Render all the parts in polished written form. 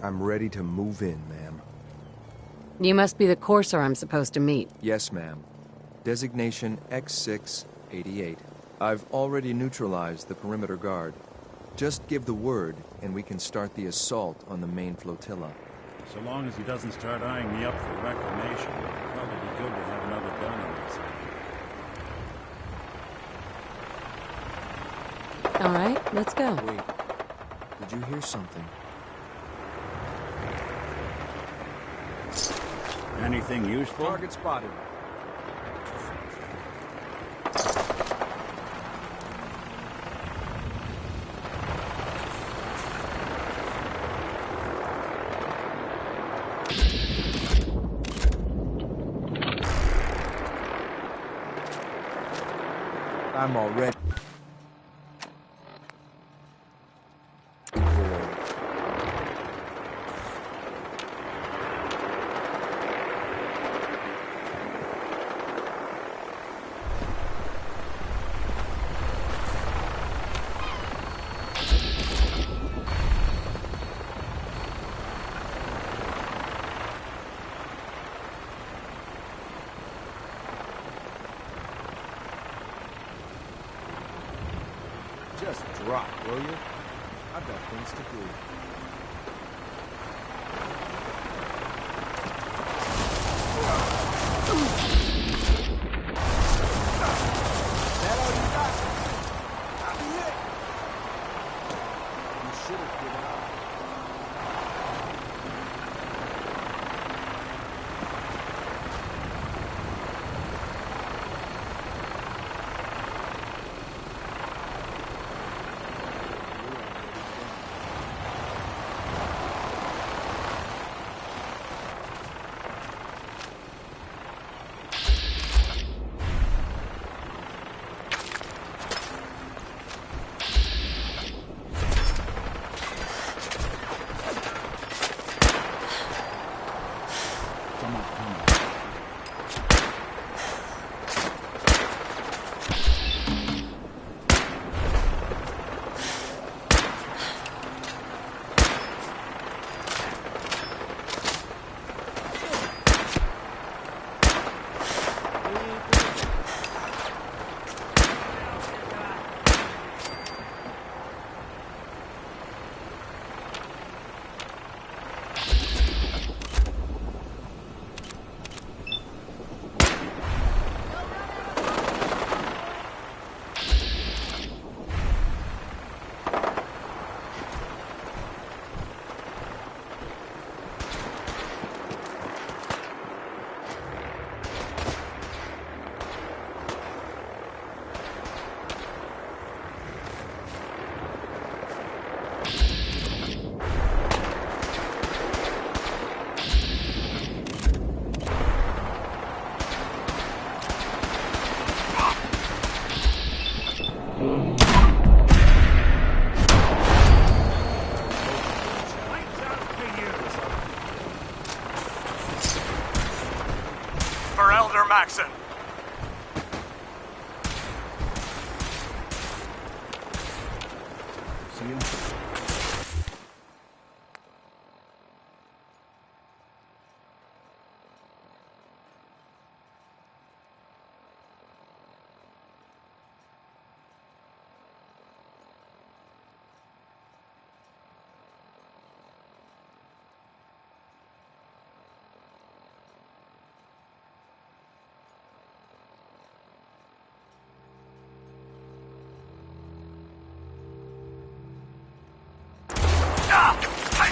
I'm ready to move in, ma'am. You must be the courser I'm supposed to meet. Yes, ma'am. Designation X688. I've already neutralized the perimeter guard. Just give the word, and we can start the assault on the main flotilla. So long as he doesn't start eyeing me up for reclamation, it'll probably be good to have another gun on his head. All right, let's go. Wait, did you hear something? Anything useful? Target spotted. I'm already. Just drop, will you? I've got things to do. That all you got? I'll be it. You should have given up. Maxon. See you.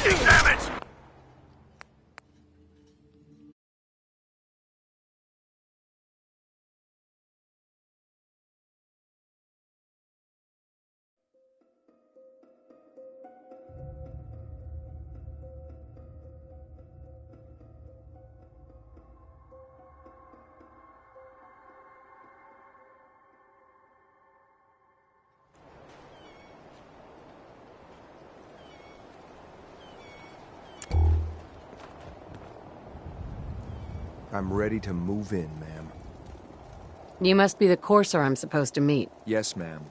Taking damage! I'm ready to move in, ma'am. You must be the courser I'm supposed to meet. Yes, ma'am.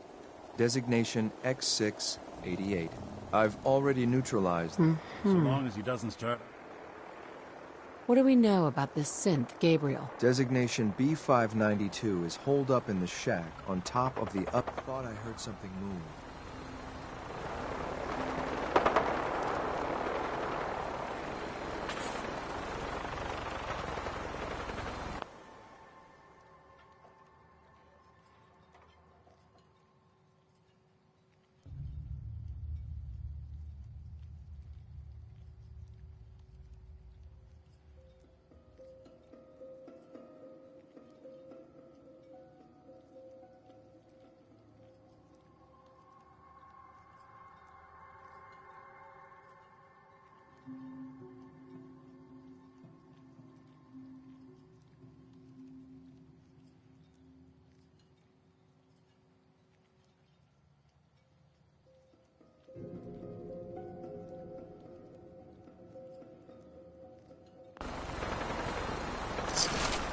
Designation X688. I've already neutralized. So long as he doesn't start... What do we know about this synth, Gabriel? Designation B592 is holed up in the shack on top of the up... Thought I heard something move.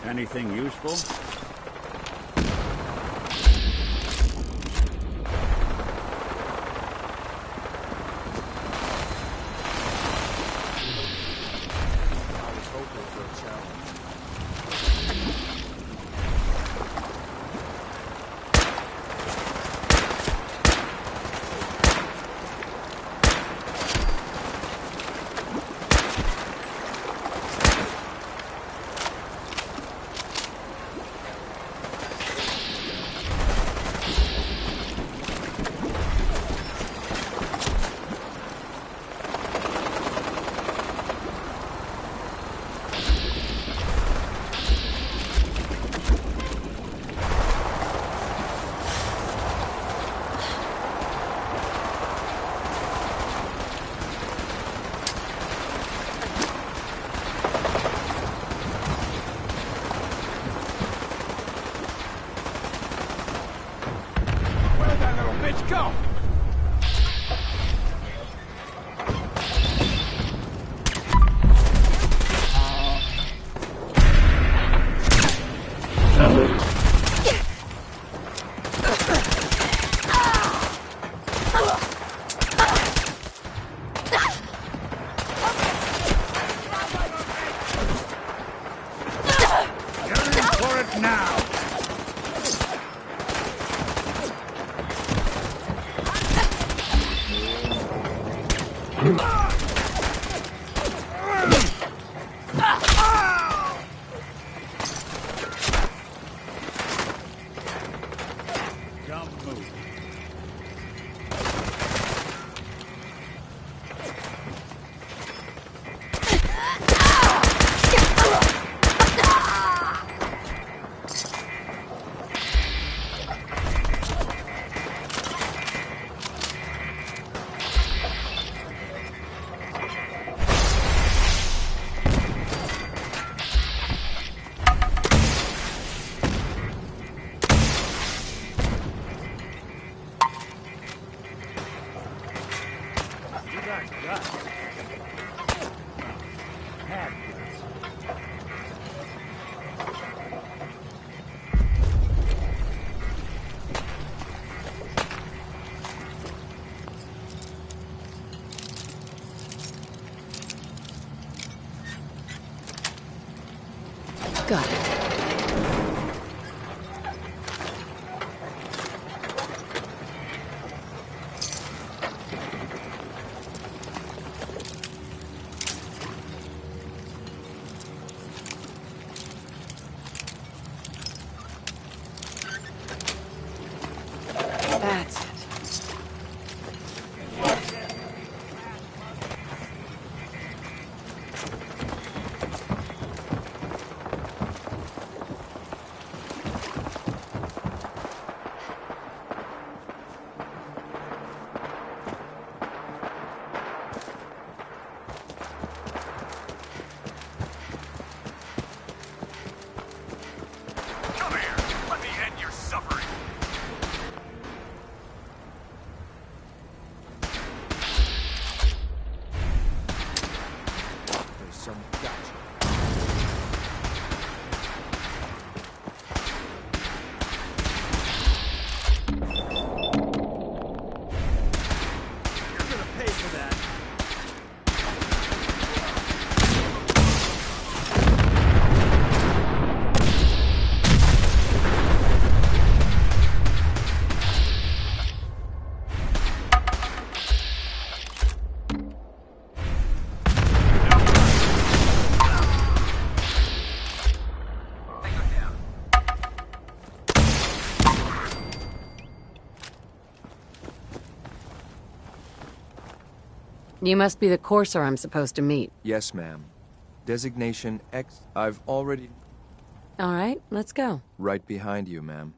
Anything useful? I was hoping for a challenge. Go! Don't move. Got it. That's it. You must be the courser I'm supposed to meet. Yes, ma'am. Designation X. I've already... All right, let's go. Right behind you, ma'am.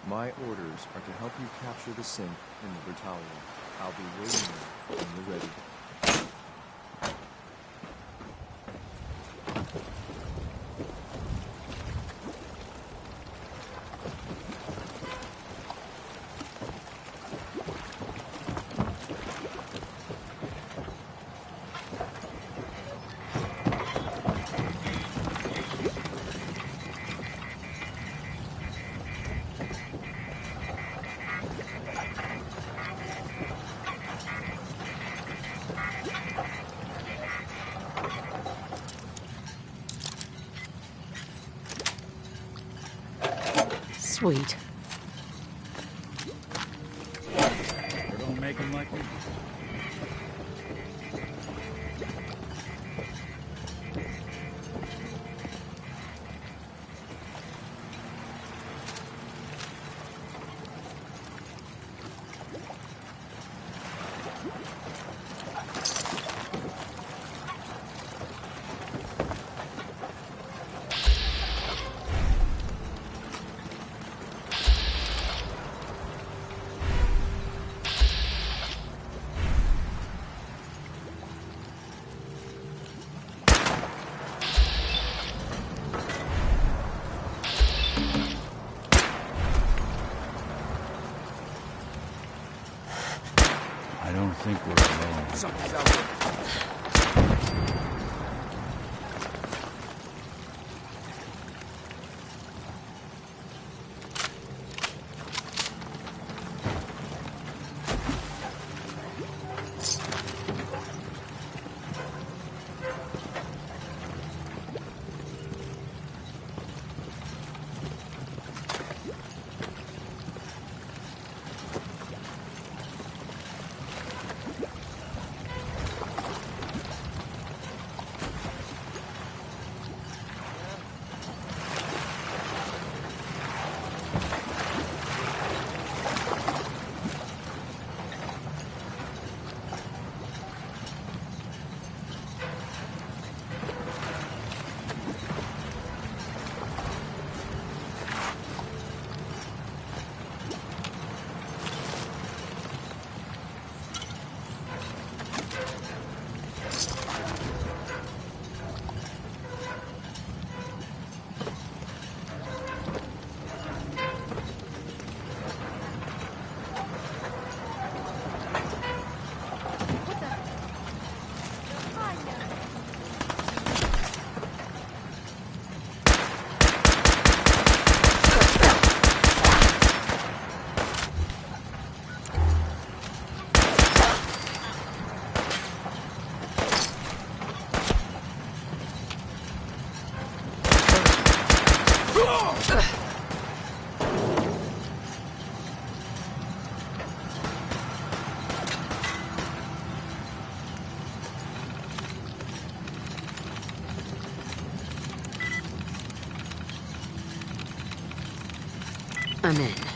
My orders are to help you capture the synth in the battalion. I'll be waiting there when you're ready. Sweet. They don't make them like me. I don't think we're alone. Something's out there. I'm in.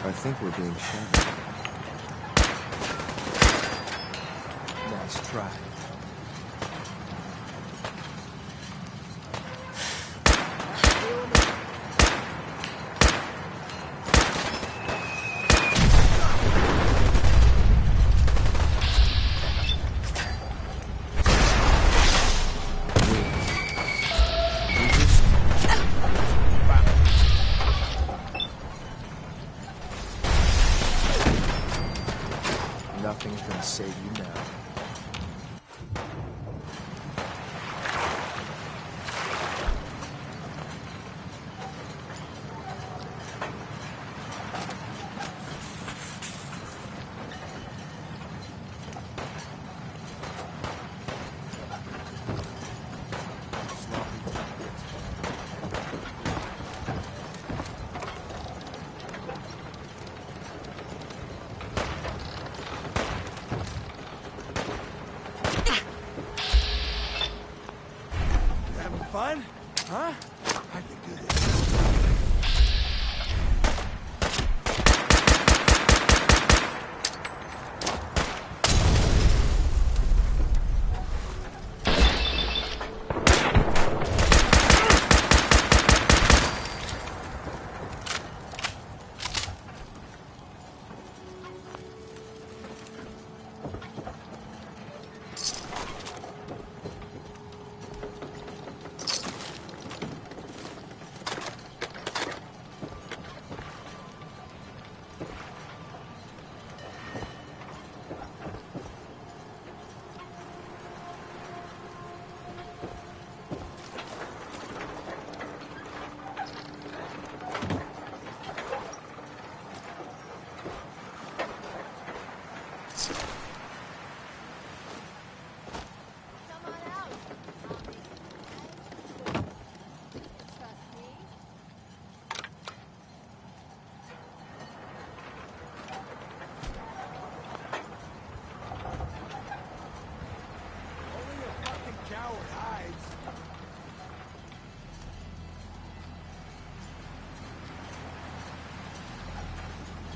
I think we're being shot. Nice try. Nothing's gonna save you now. Fun? Huh? I can do this.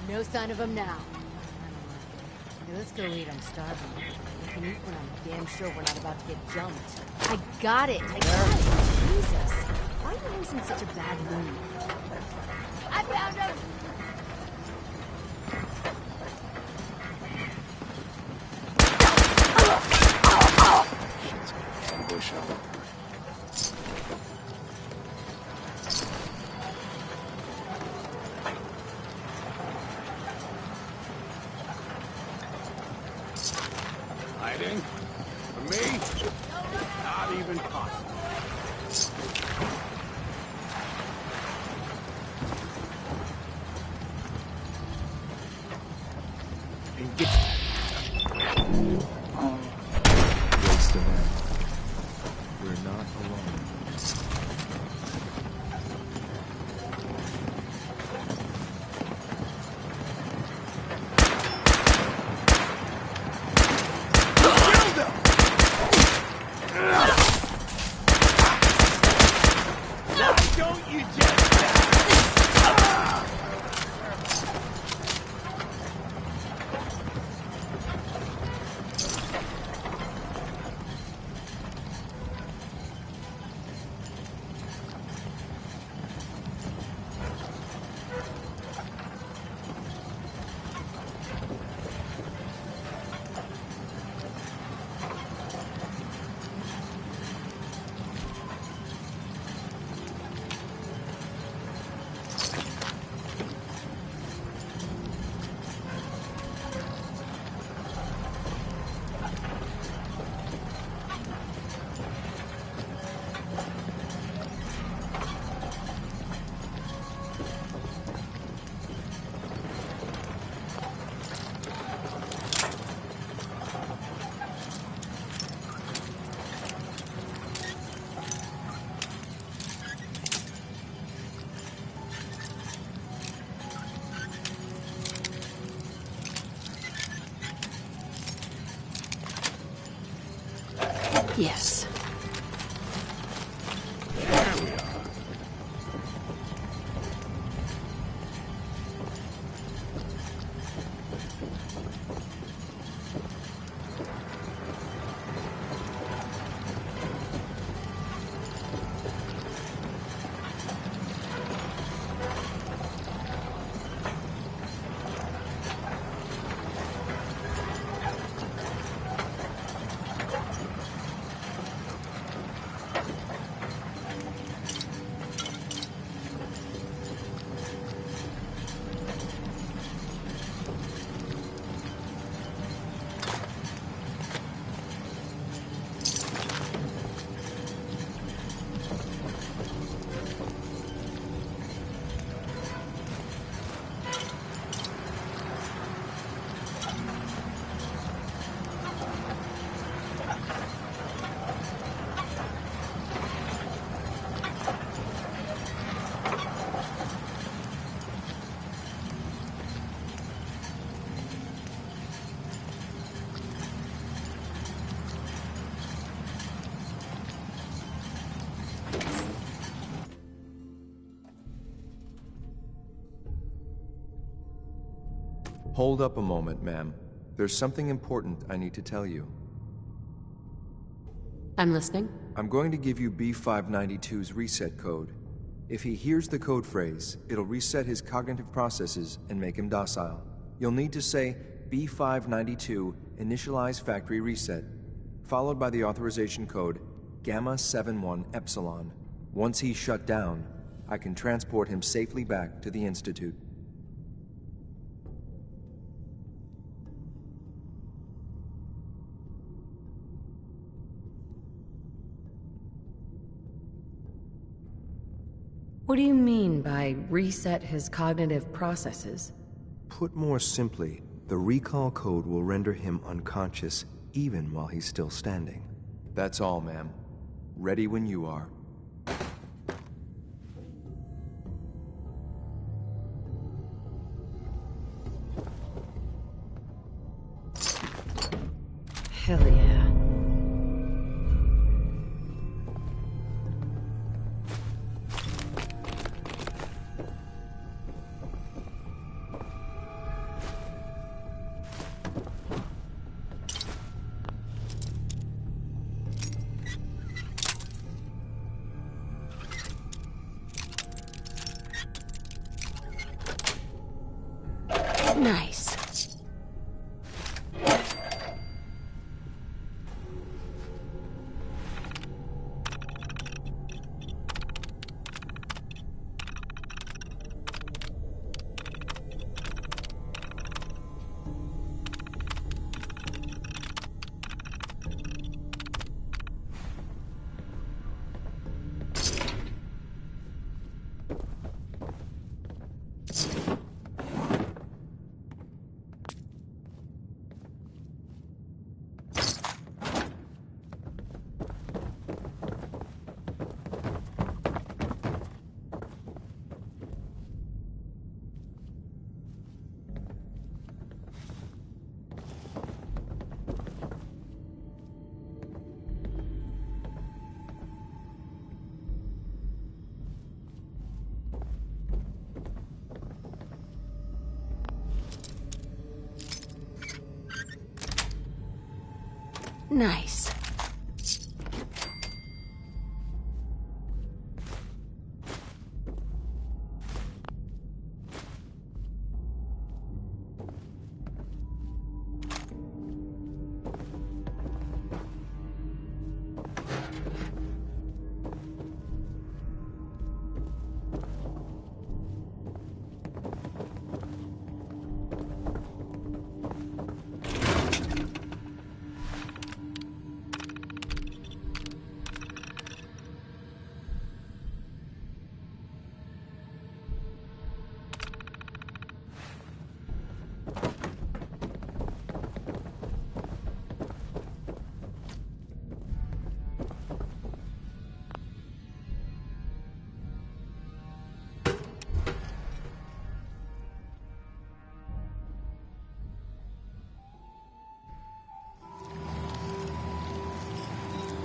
No sign of him now. I don't like it. Hey, let's go eat. I'm starving. I can eat when I'm damn sure we're not about to get jumped. I got it. Jesus. Why are you always in such a bad mood? I found him! Ambush him. Hiding? From me? Not even possible. And get... Waste of ammo. We're not alone. Don't you just... Yes. There we are. Hold up a moment, ma'am. There's something important I need to tell you. I'm listening. I'm going to give you B592's reset code. If he hears the code phrase, it'll reset his cognitive processes and make him docile. You'll need to say B592 initialize factory reset, followed by the authorization code Gamma 71 Epsilon. Once he's shut down, I can transport him safely back to the Institute. What do you mean by reset his cognitive processes? Put more simply, the recall code will render him unconscious even while he's still standing. That's all, ma'am. Ready when you are. Hell yeah. Nice. Nice.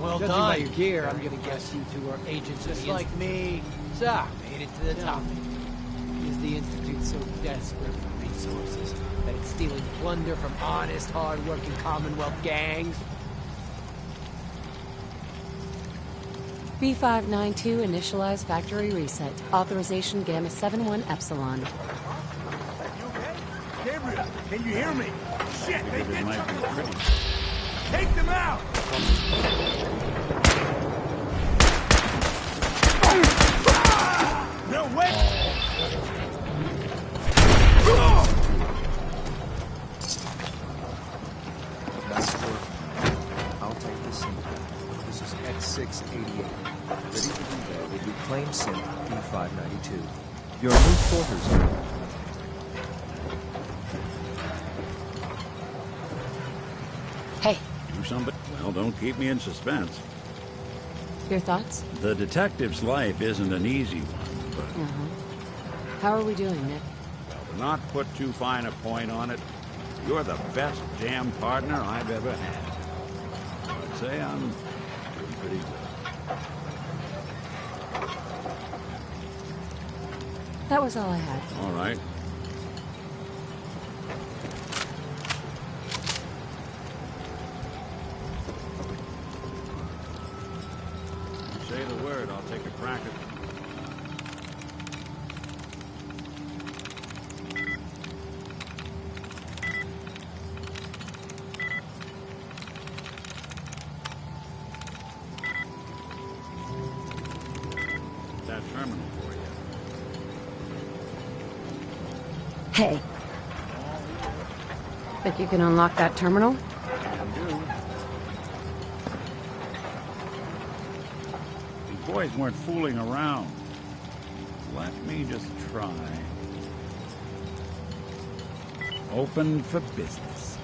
Well Judging done. by your gear, I'm gonna guess you two are agents Just of the like me. So, made it to the topic. Is the Institute so desperate for resources that it's stealing plunder from honest, hard-working Commonwealth gangs? B592 initialize factory reset. Authorization Gamma 71 Epsilon. You okay? Gabriel, can you hear me? Shit, they Figured it did might be something. pretty. Take them out! No way! Nice work. I'll take this synth. This is X688. Ready to reload with reclaim synth B592. Your new quarters are... Hey, Do something. Well, don't keep me in suspense. your thoughts? The detective's life isn't an easy one, but How are we doing, Nick? to not put too fine a point on it, you're the best damn partner I've ever had. I'd say I'm doing pretty good. That was all I had. All right. You say the word, I'll take a crack at it. That terminal for you. Hey. Think you can unlock that terminal? Can do. These boys weren't fooling around. Let me just try. Open for business.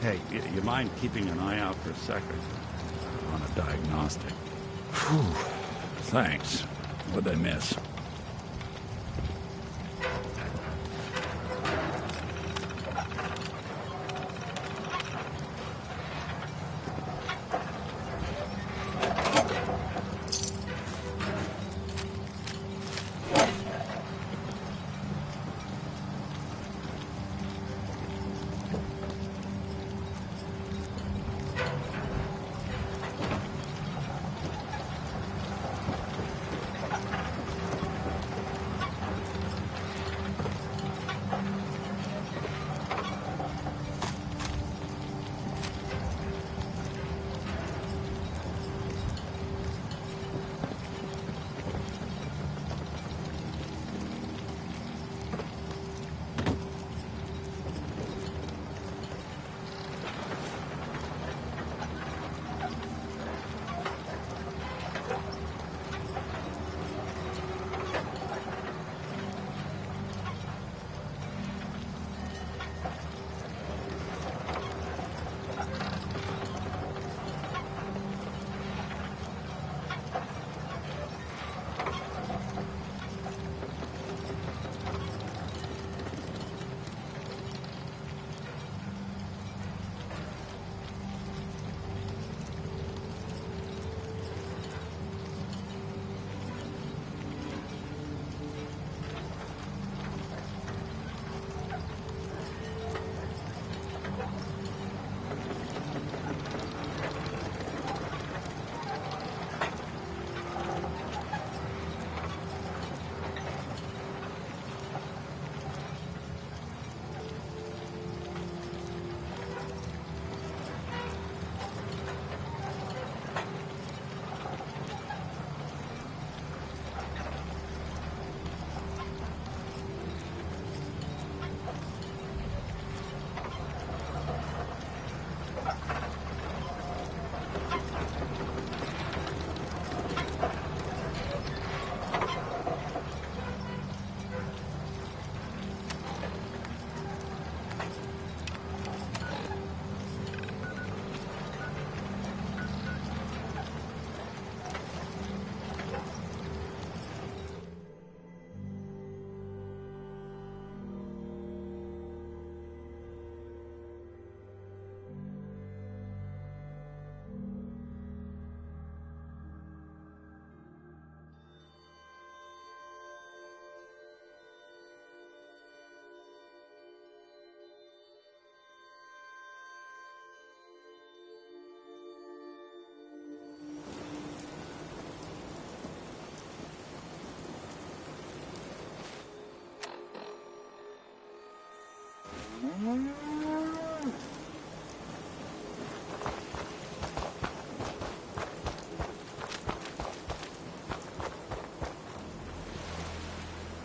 Hey, you mind keeping an eye out for a second? On a diagnostic. Whew. Thanks. What'd I miss?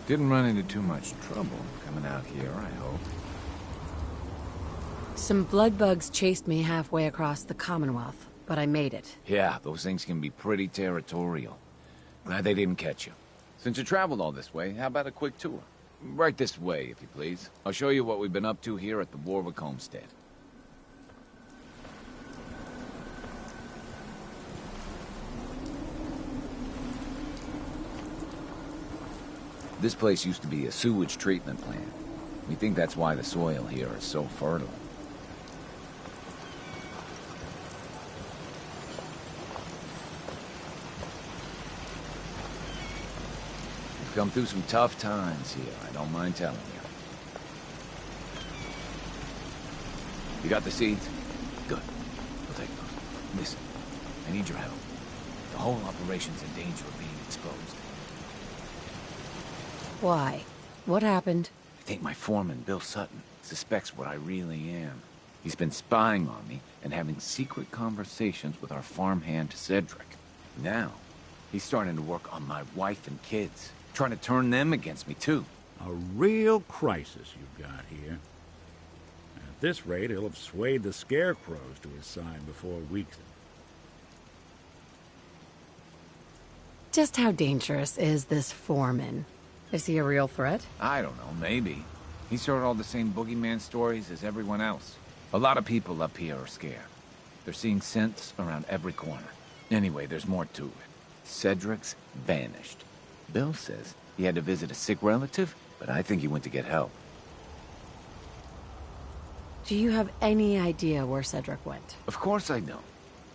Didn't run into too much trouble coming out here, I hope. Some blood bugs chased me halfway across the Commonwealth, but I made it. Yeah, those things can be pretty territorial. Glad they didn't catch you. Since you traveled all this way, how about a quick tour? Right this way, if you please. I'll show you what we've been up to here at the Warwick Homestead. This place used to be a sewage treatment plant. We think that's why the soil here is so fertile. We've come through some tough times here, I don't mind telling you. You got the seeds? Good. We'll take those. Listen, I need your help. The whole operation's in danger of being exposed. Why? What happened? I think my foreman, Bill Sutton, suspects what I really am. He's been spying on me and having secret conversations with our farmhand Cedric. Now, he's starting to work on my wife and kids, trying to turn them against me, too. A real crisis you've got here. At this rate, he'll have swayed the scarecrows to his side before weeks. Just how dangerous is this foreman? Is he a real threat? I don't know, maybe. He's heard all the same boogeyman stories as everyone else. A lot of people up here are scared. They're seeing scents around every corner. Anyway, there's more to it. Cedric's vanished. Bill says he had to visit a sick relative, but I think he went to get help. Do you have any idea where Cedric went? Of course I don't.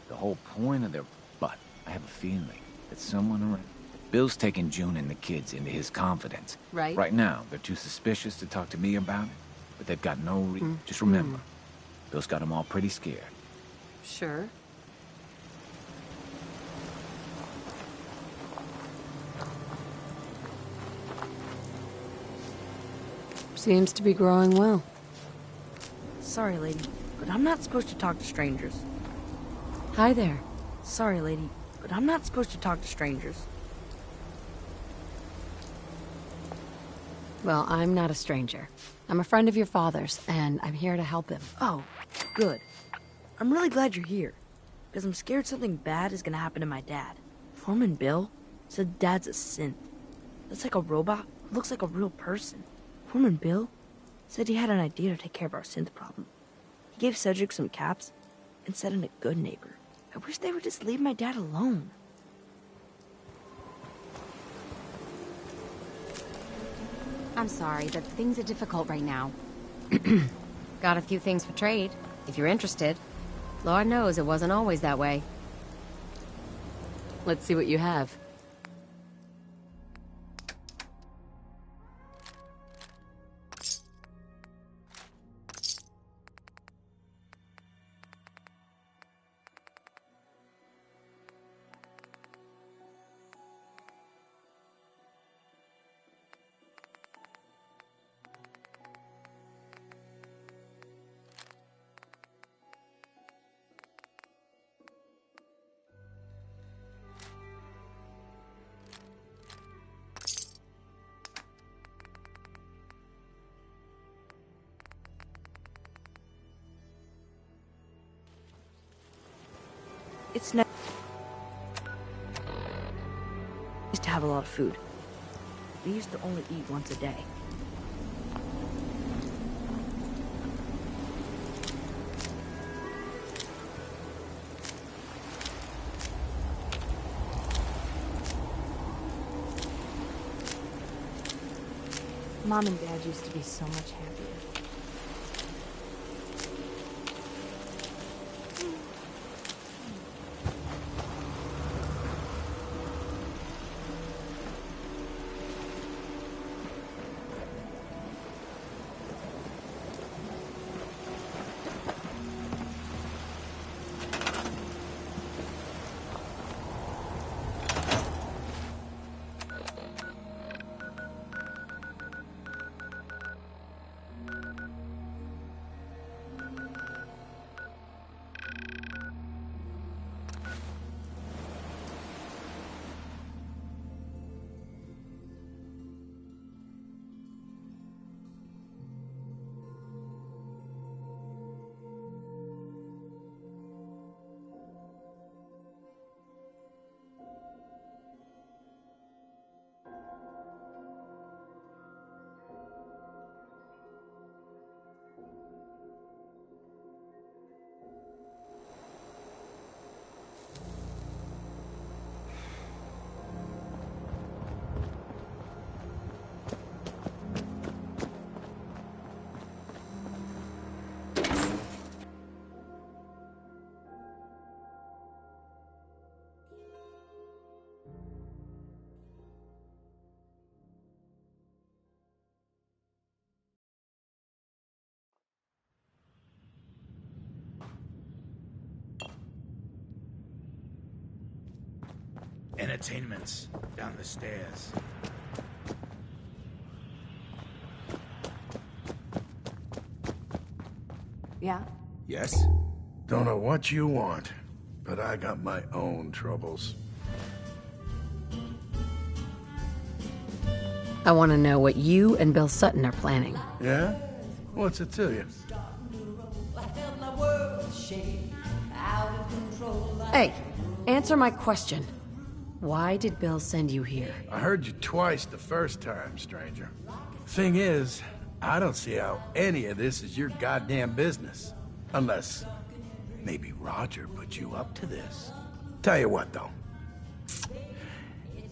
The whole point of their... But I have a feeling that someone around... Bill's taken June and the kids into his confidence. Right. Right now, they're too suspicious to talk to me about it, but they've got no Just remember, Bill's got them all pretty scared. Sure. Seems to be growing well. Sorry, lady, but I'm not supposed to talk to strangers. Hi there. Sorry, lady, but I'm not supposed to talk to strangers. Well, I'm not a stranger. I'm a friend of your father's, and I'm here to help him. Oh, good. I'm really glad you're here, because I'm scared something bad is gonna happen to my dad. Foreman Bill said Dad's a synth. That's like a robot who looks like a real person. Foreman Bill said he had an idea to take care of our synth problem. He gave Cedric some caps and said in a good neighbor. I wish they would just leave my dad alone. I'm sorry, but things are difficult right now. Got a few things for trade, if you're interested. Lord knows it wasn't always that way. Let's see what you have. It's nice to have a lot of food. We used to only eat once a day. Mom and Dad used to be so much happier. Entertainment's down the stairs. Yeah? Yes? Don't know what you want, but I got my own troubles. I want to know what you and Bill Sutton are planning. Yeah? What's it to you? Hey, answer my question. Why did Bill send you here? I heard you twice the first time, stranger. Thing is, I don't see how any of this is your goddamn business. Unless, maybe Roger put you up to this. Tell you what, though.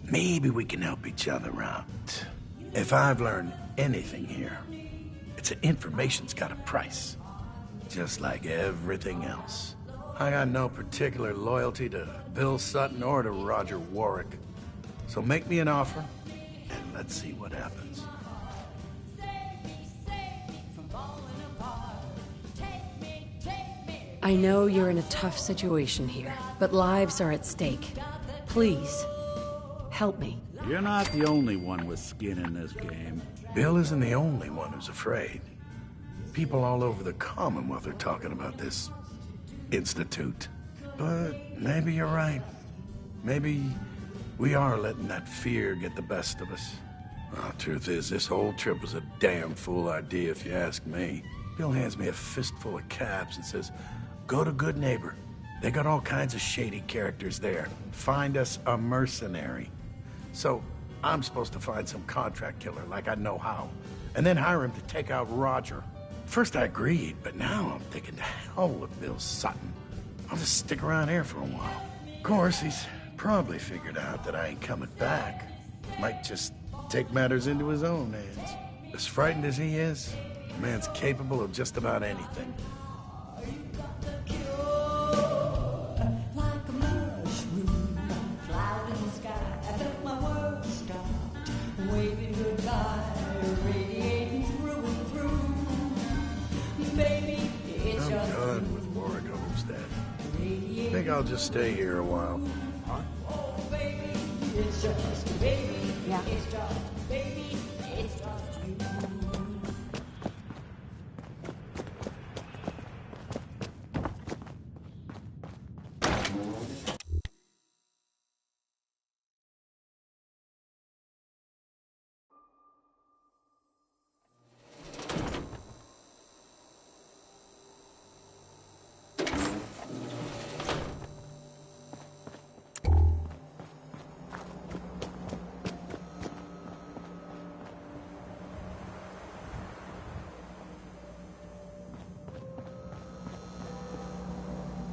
Maybe we can help each other out. If I've learned anything here, it's that information's got a price. Just like everything else. I got no particular loyalty to Bill Sutton or to Roger Warwick. So make me an offer, and let's see what happens. I know you're in a tough situation here, but lives are at stake. Please, help me. You're not the only one with skin in this game. Bill isn't the only one who's afraid. People all over the Commonwealth are talking about this institute. But maybe you're right. Maybe we are letting that fear get the best of us. Well, truth is, this whole trip was a damn fool idea if you ask me. Bill hands me a fistful of caps and says, go to Good Neighbor. They got all kinds of shady characters there. Find us a mercenary. So, I'm supposed to find some contract killer like I know how, and then hire him to take out Roger. First I agreed, but now I'm thinking to hell with Bill Sutton. I'll just stick around here for a while. Of course, he's probably figured out that I ain't coming back. Might just take matters into his own hands. As frightened as he is, the man's capable of just about anything. I think I'll just stay here a while. Yeah.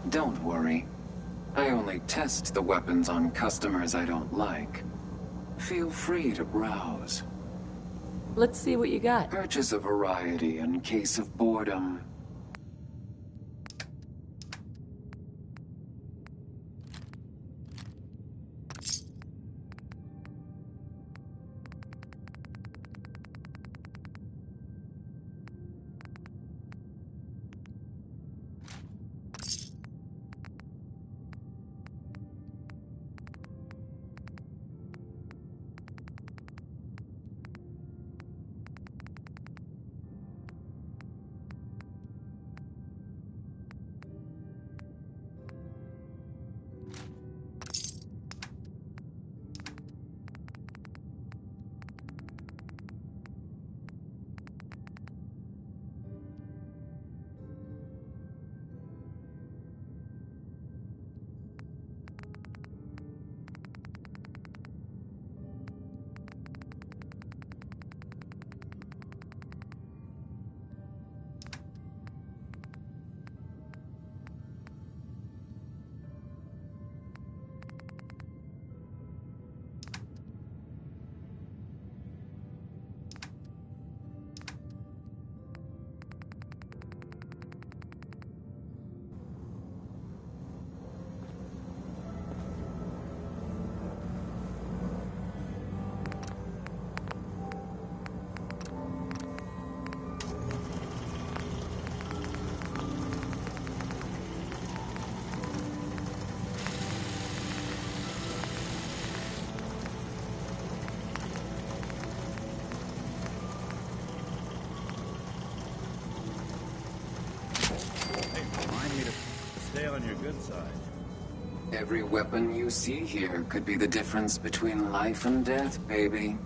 Don't worry. I only test the weapons on customers I don't like. Feel free to browse. Let's see what you got. Purchase a variety in case of boredom. on your good side. Every weapon you see here could be the difference between life and death, baby.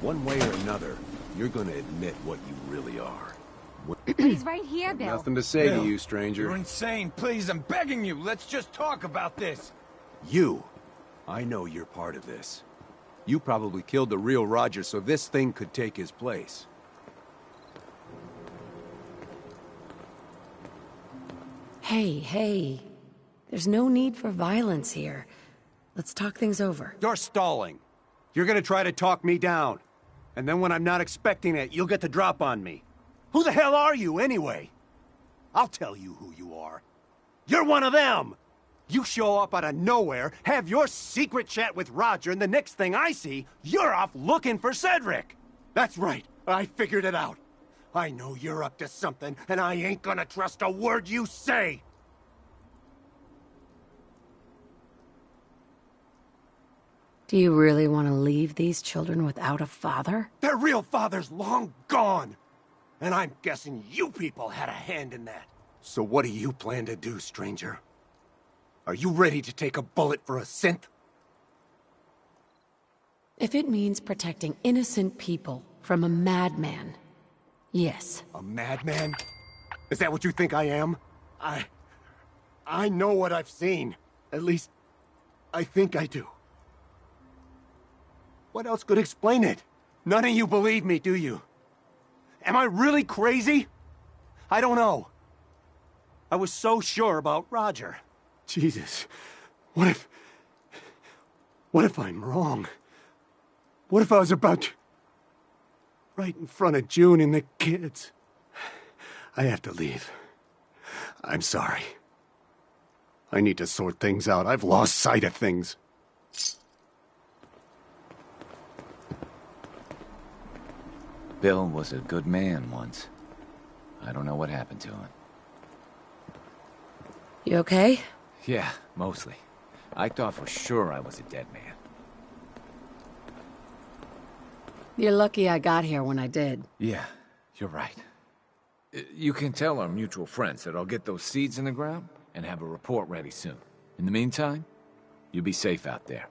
One way or another, you're gonna admit what you really are. He's right here, Bill. Nothing to say to you, stranger. You're insane. Please, I'm begging you. Let's just talk about this. You! I know you're part of this. You probably killed the real Roger so this thing could take his place. Hey. There's no need for violence here. Let's talk things over. You're stalling. You're gonna try to talk me down. And then when I'm not expecting it, you'll get the drop on me. Who the hell are you, anyway? I'll tell you who you are. You're one of them! You show up out of nowhere, have your secret chat with Roger, and the next thing I see, you're off looking for Cedric! That's right, I figured it out. I know you're up to something, and I ain't gonna trust a word you say! Do you really want to leave these children without a father? Their real father's long gone! And I'm guessing you people had a hand in that. So what do you plan to do, stranger? Are you ready to take a bullet for a synth? If it means protecting innocent people from a madman, yes. A madman? Is that what you think I am? I know what I've seen. At least, I think I do. What else could explain it? None of you believe me, do you? Am I really crazy? I don't know. I was so sure about Roger. Jesus, what if I'm wrong? What if I was about to... right in front of June and the kids? I have to leave. I'm sorry. I need to sort things out. I've lost sight of things. Bill was a good man once. I don't know what happened to him. You okay? Yeah, mostly. I thought for sure I was a dead man. You're lucky I got here when I did. Yeah, you're right. You can tell our mutual friends that I'll get those seeds in the ground and have a report ready soon. In the meantime, you be safe out there.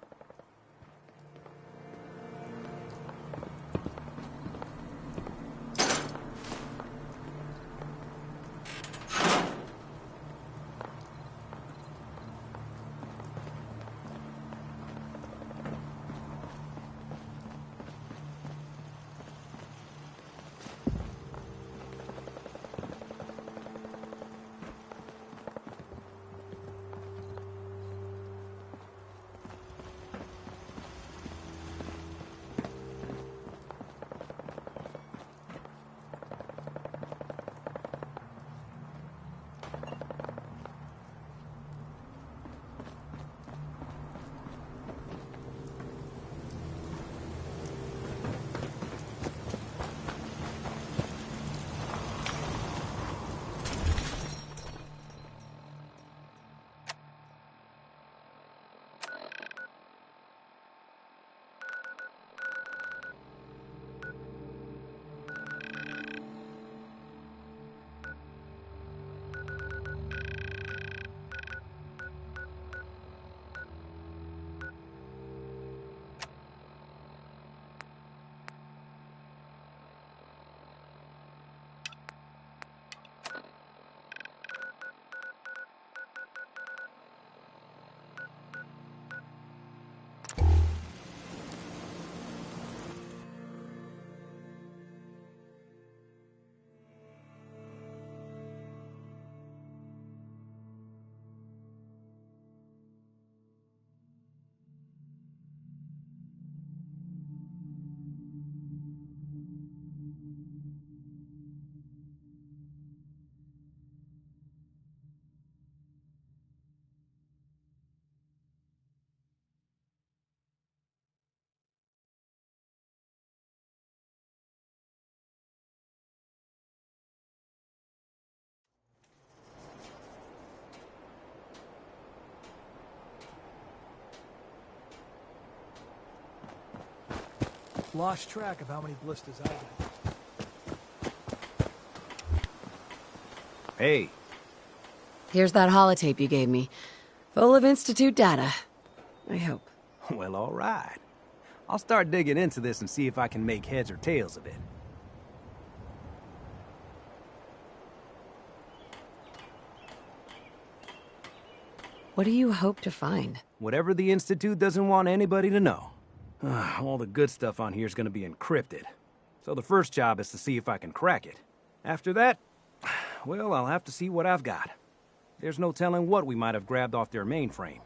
Lost track of how many blisters I got. Hey. Here's that holotape you gave me. Full of Institute data. I hope. Well, all right. I'll start digging into this and see if I can make heads or tails of it. What do you hope to find? Whatever the Institute doesn't want anybody to know. All the good stuff on here is going to be encrypted. So the first job is to see if I can crack it. After that, well, I'll have to see what I've got. There's no telling what we might have grabbed off their mainframe.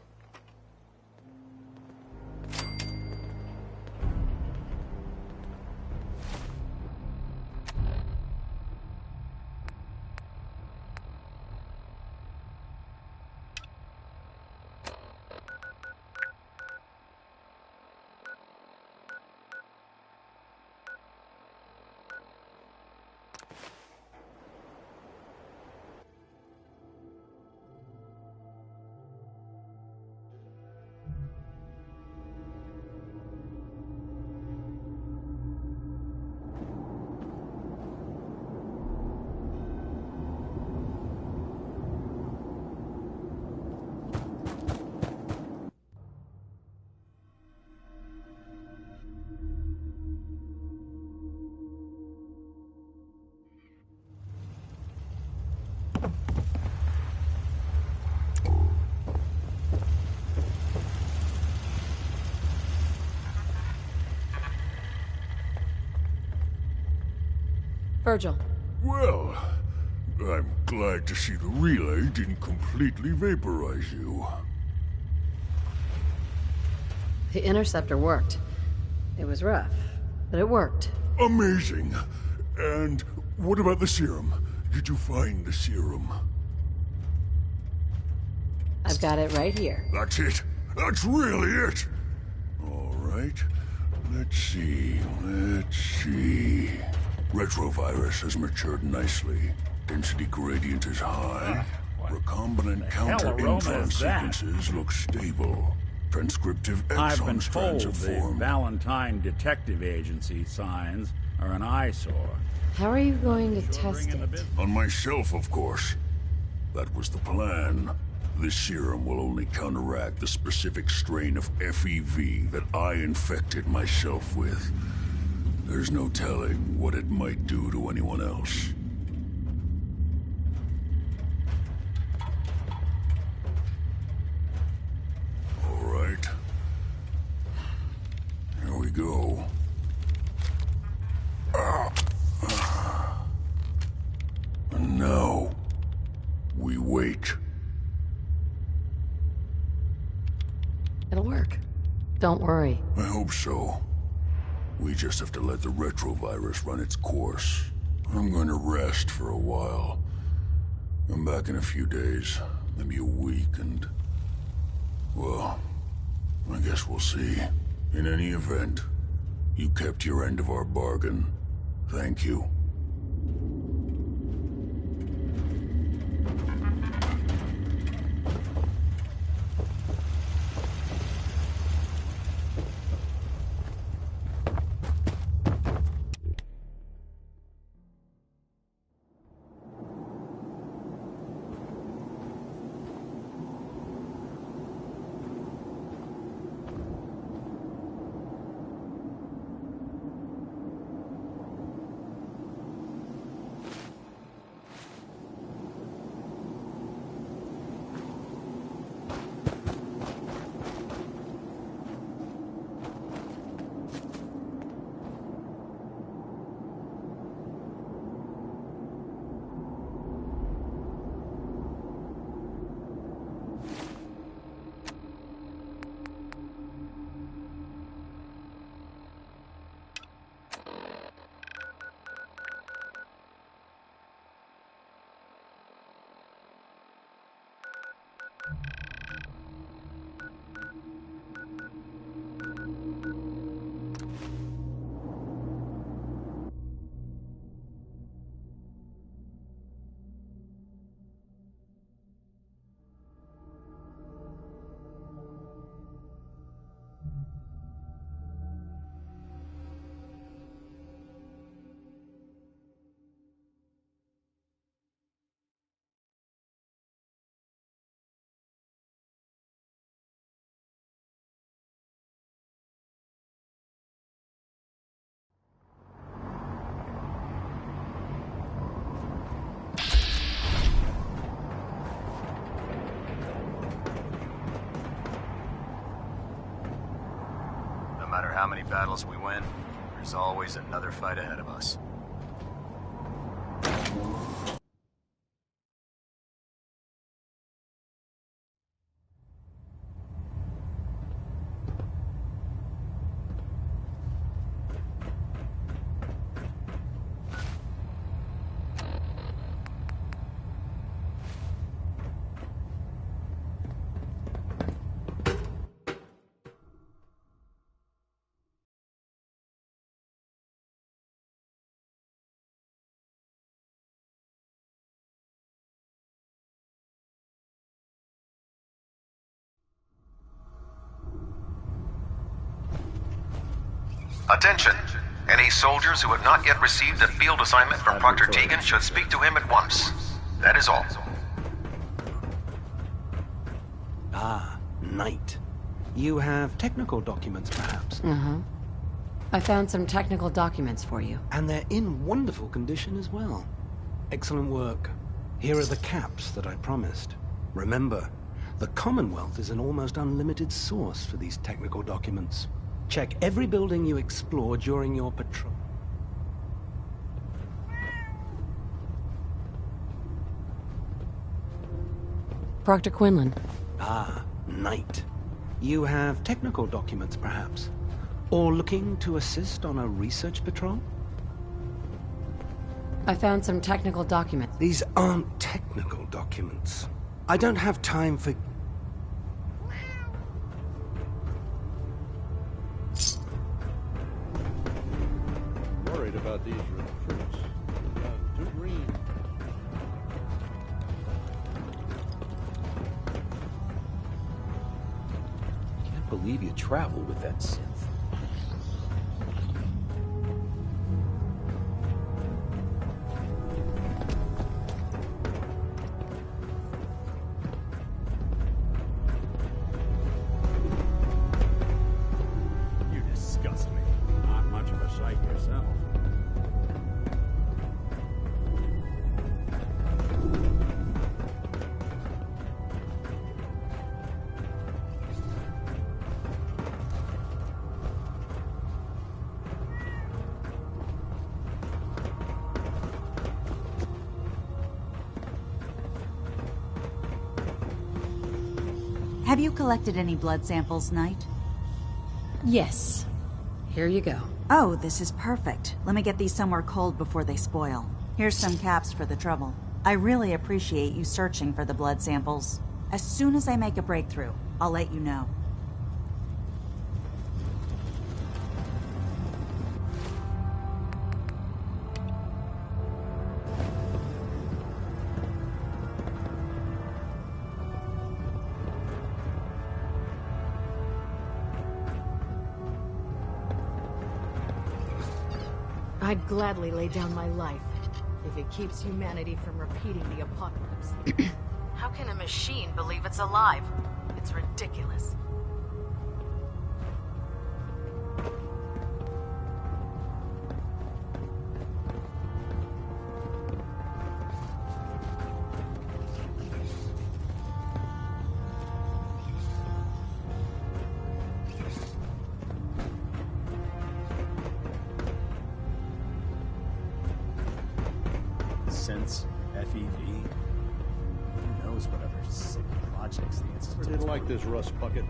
Virgil. Well, I'm glad to see the relay didn't completely vaporize you. The interceptor worked. It was rough, but it worked. Amazing. And what about the serum? Did you find the serum? I've got it right here. That's it. That's really it. All right. Let's see. Retrovirus has matured nicely. Density gradient is high. Recombinant counter-intron sequences look stable. Transcriptive I've been exon told strands have the formed. Valentine Detective Agency signs are an eyesore. How are you going to test it? On myself, of course. That was the plan. This serum will only counteract the specific strain of FEV that I infected myself with. There's no telling what it might do to anyone else. All right. Here we go. And now, we wait. It'll work. Don't worry. I hope so. We just have to let the retrovirus run its course. I'm going to rest for a while. I'm back in a few days, maybe a week, and... well, I guess we'll see. In any event, you kept your end of our bargain. Thank you. matter how many battles we win, there's always another fight ahead of us. Attention! Any soldiers who have not yet received a field assignment from Proctor Tegan should speak to him at once. That is all. Ah, Knight. You have technical documents, perhaps? Uh-huh. I found some technical documents for you. And they're in wonderful condition as well. Excellent work. Here are the caps that I promised. Remember, the Commonwealth is an almost unlimited source for these technical documents. Check every building you explore during your patrol. Proctor Quinlan. Ah, Knight. You have technical documents, perhaps? Or looking to assist on a research patrol? I found some technical documents. These aren't technical documents. I don't have time for... Worried about these recruits. Too green. Can't believe you traveled with that synth. You disgust me. Not much of a sight yourself. Have you collected any blood samples, Knight? Yes. Here you go. Oh, this is perfect. Let me get these somewhere cold before they spoil. Here's some caps for the trouble. I really appreciate you searching for the blood samples. As soon as I make a breakthrough, I'll let you know. I'd gladly lay down my life if it keeps humanity from repeating the apocalypse. How can a machine believe it's alive? It's ridiculous. Synths, FEV. Who knows what other sick projects the Institute Never did like this rust bucket.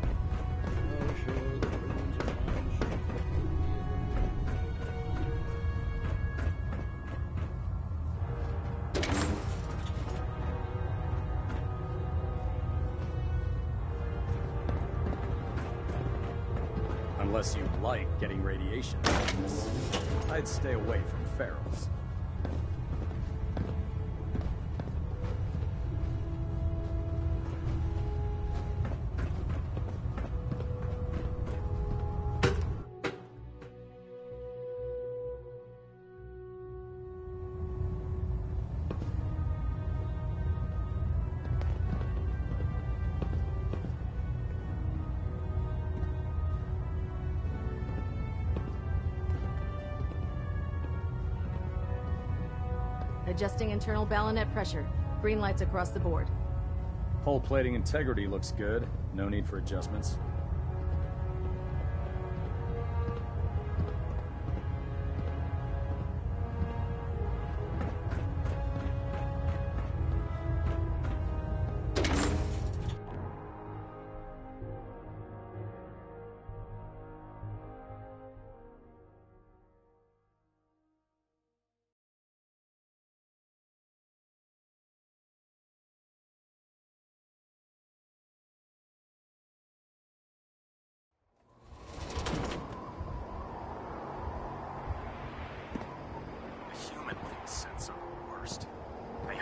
Unless you like getting radiation, I'd stay away from ferals. Adjusting internal bayonet pressure. Green lights across the board. Hull plating integrity looks good. No need for adjustments.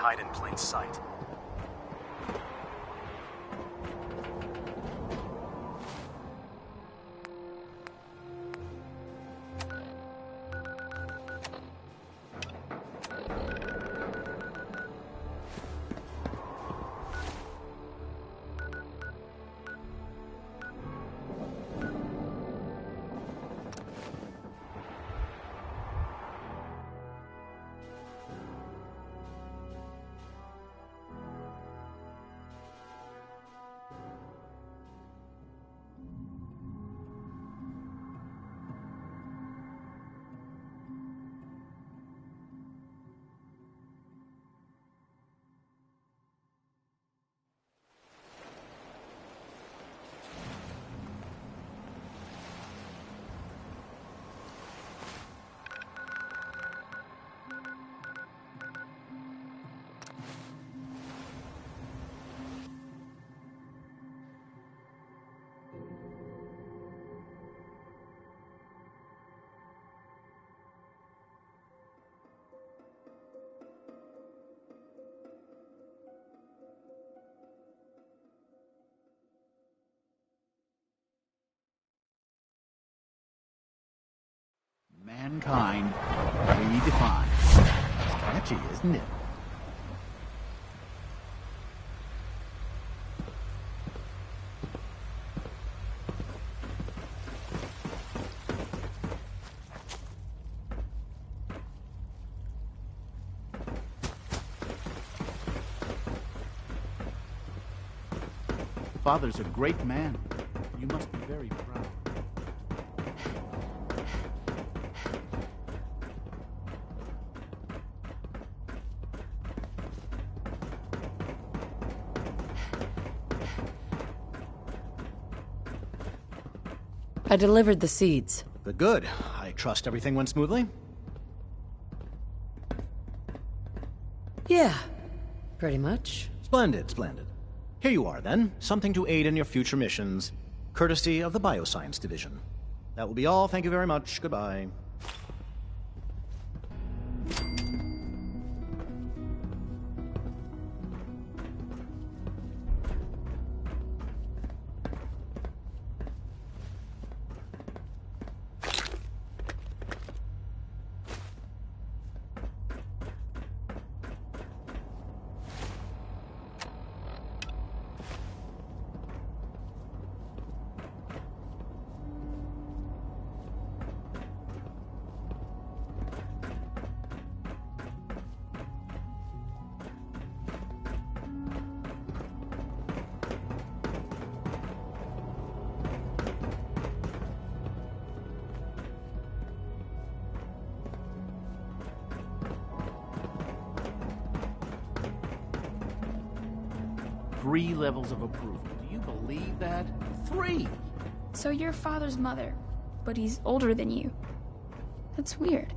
hide in plain sight. Mankind redefined. It's catchy, isn't it? Father's a great man. You must be very proud. I delivered the seeds. Good. I trust everything went smoothly? Yeah, pretty much. Splendid, splendid. Here you are, then. Something to aid in your future missions, courtesy of the Bioscience Division. That will be all. Thank you very much. Goodbye. Three levels of approval. Do you believe that? 3! So you're father's mother, but he's older than you. That's weird.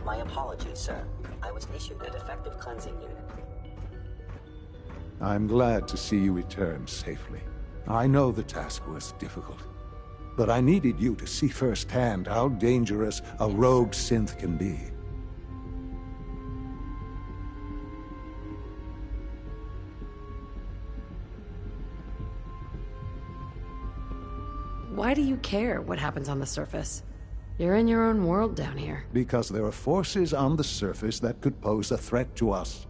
My apologies, sir. I was issued a defective cleansing unit. I'm glad to see you return safely. I know the task was difficult, but I needed you to see firsthand how dangerous a rogue synth can be. Why do you care what happens on the surface? You're in your own world down here. Because there are forces on the surface that could pose a threat to us,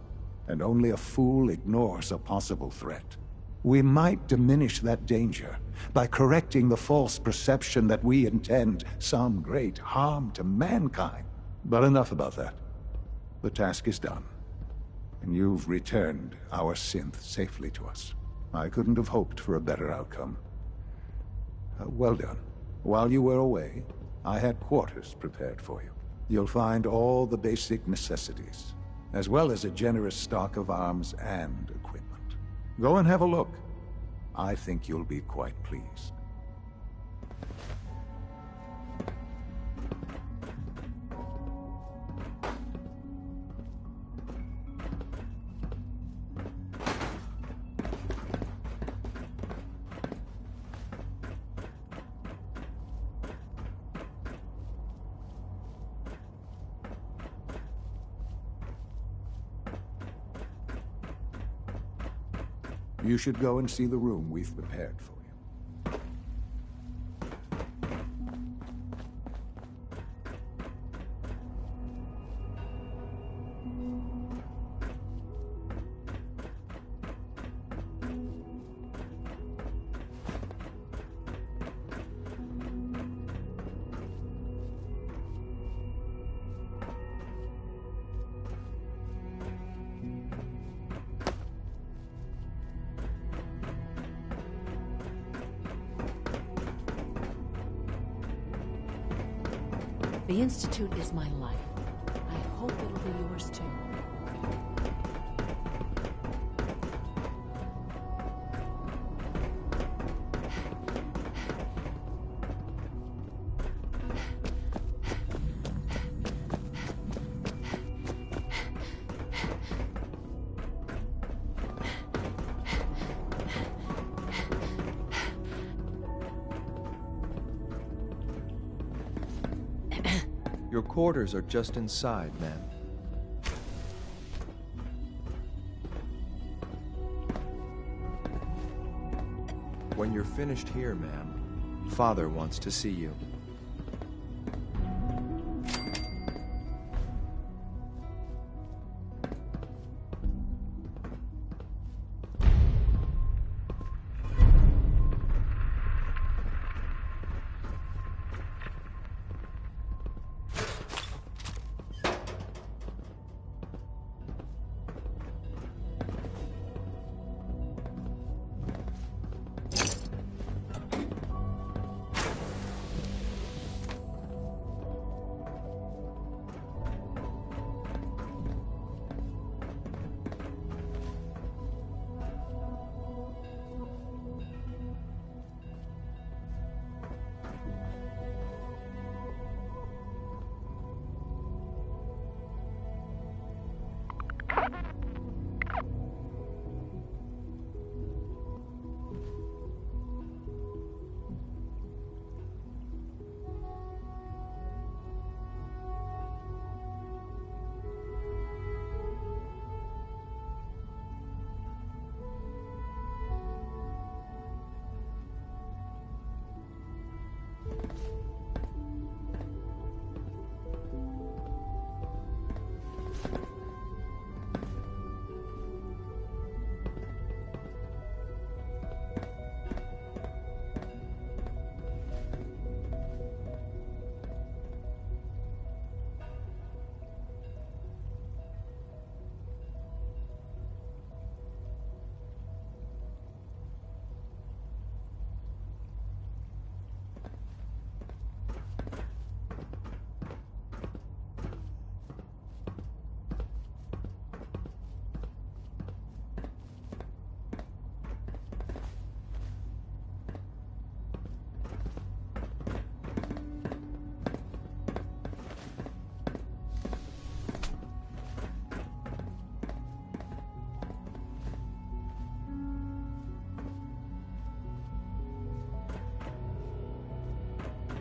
and only a fool ignores a possible threat. We might diminish that danger by correcting the false perception that we intend some great harm to mankind. But enough about that. The task is done, and you've returned our synth safely to us. I couldn't have hoped for a better outcome. Well done. While you were away, I had quarters prepared for you. You'll find all the basic necessities, as well as a generous stock of arms and equipment. Go and have a look. I think you'll be quite pleased. You should go and see the room we've prepared for you. The Institute is my life. I hope it'll be yours too. Your quarters are just inside, ma'am. When you're finished here, ma'am, Father wants to see you.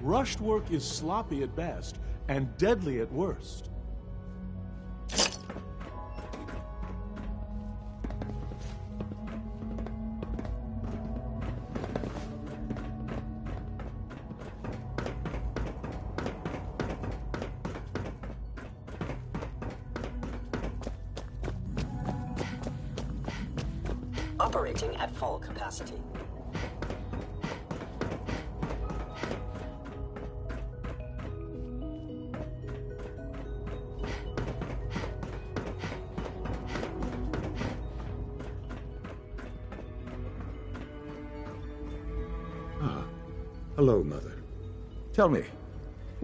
Rushed work is sloppy at best and deadly at worst. Operating at full capacity. Hello, Mother. Tell me,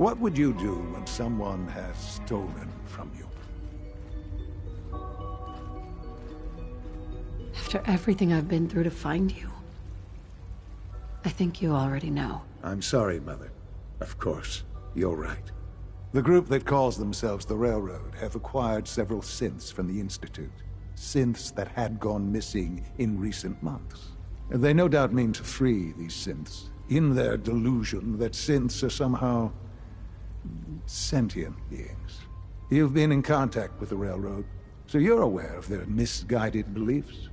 What would you do when someone has stolen from you? After everything I've been through to find you, I think you already know. I'm sorry, Mother. Of course, you're right. The group that calls themselves the Railroad have acquired several synths from the Institute. Synths that had gone missing in recent months. They no doubt mean to free these synths, in their delusion that synths are somehow sentient beings. You've been in contact with the Railroad, so you're aware of their misguided beliefs.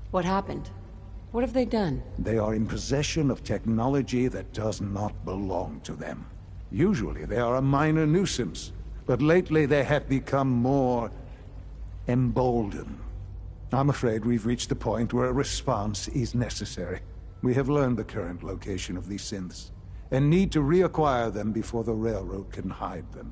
What happened? What have they done? They are in possession of technology that does not belong to them. Usually they are a minor nuisance, but lately they have become more emboldened. I'm afraid we've reached the point where a response is necessary. We have learned the current location of these synths, and need to reacquire them before the Railroad can hide them.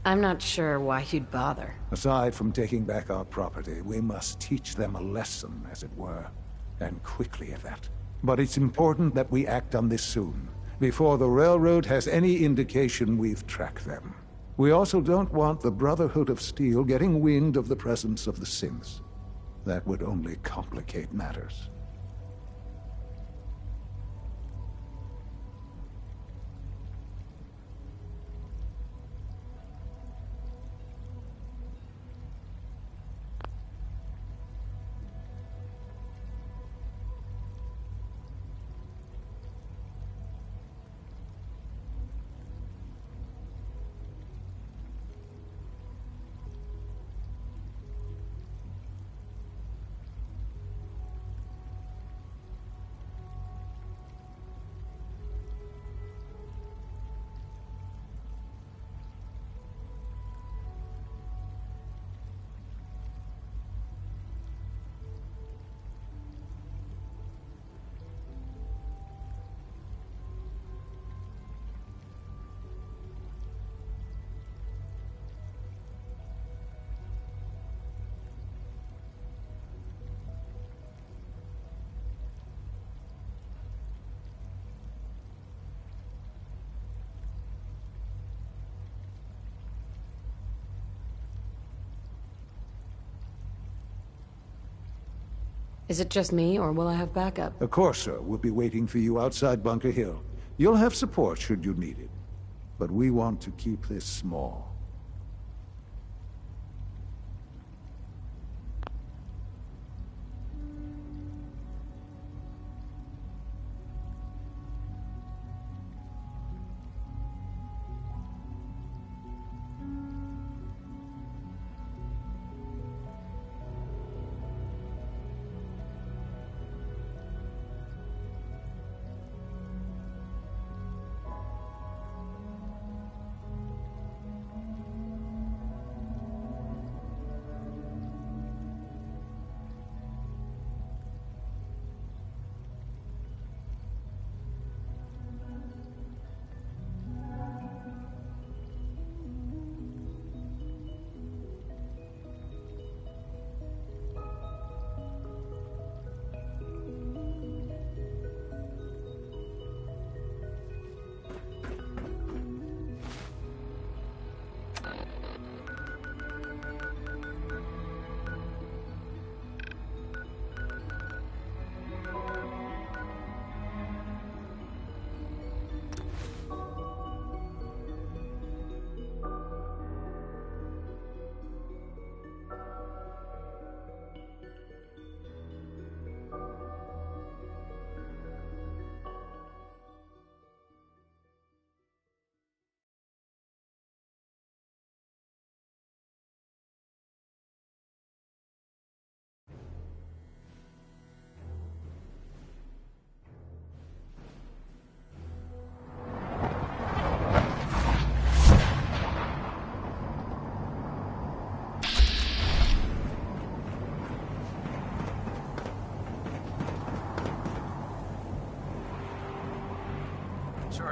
I'm not sure why you'd bother. Aside from taking back our property, we must teach them a lesson, as it were. And quickly at that. But it's important that we act on this soon, before the Railroad has any indication we've tracked them. We also don't want the Brotherhood of Steel getting wind of the presence of the synths. That would only complicate matters. Is it just me, or will I have backup? Of course, sir. We'll be waiting for you outside Bunker Hill. You'll have support should you need it. But we want to keep this small.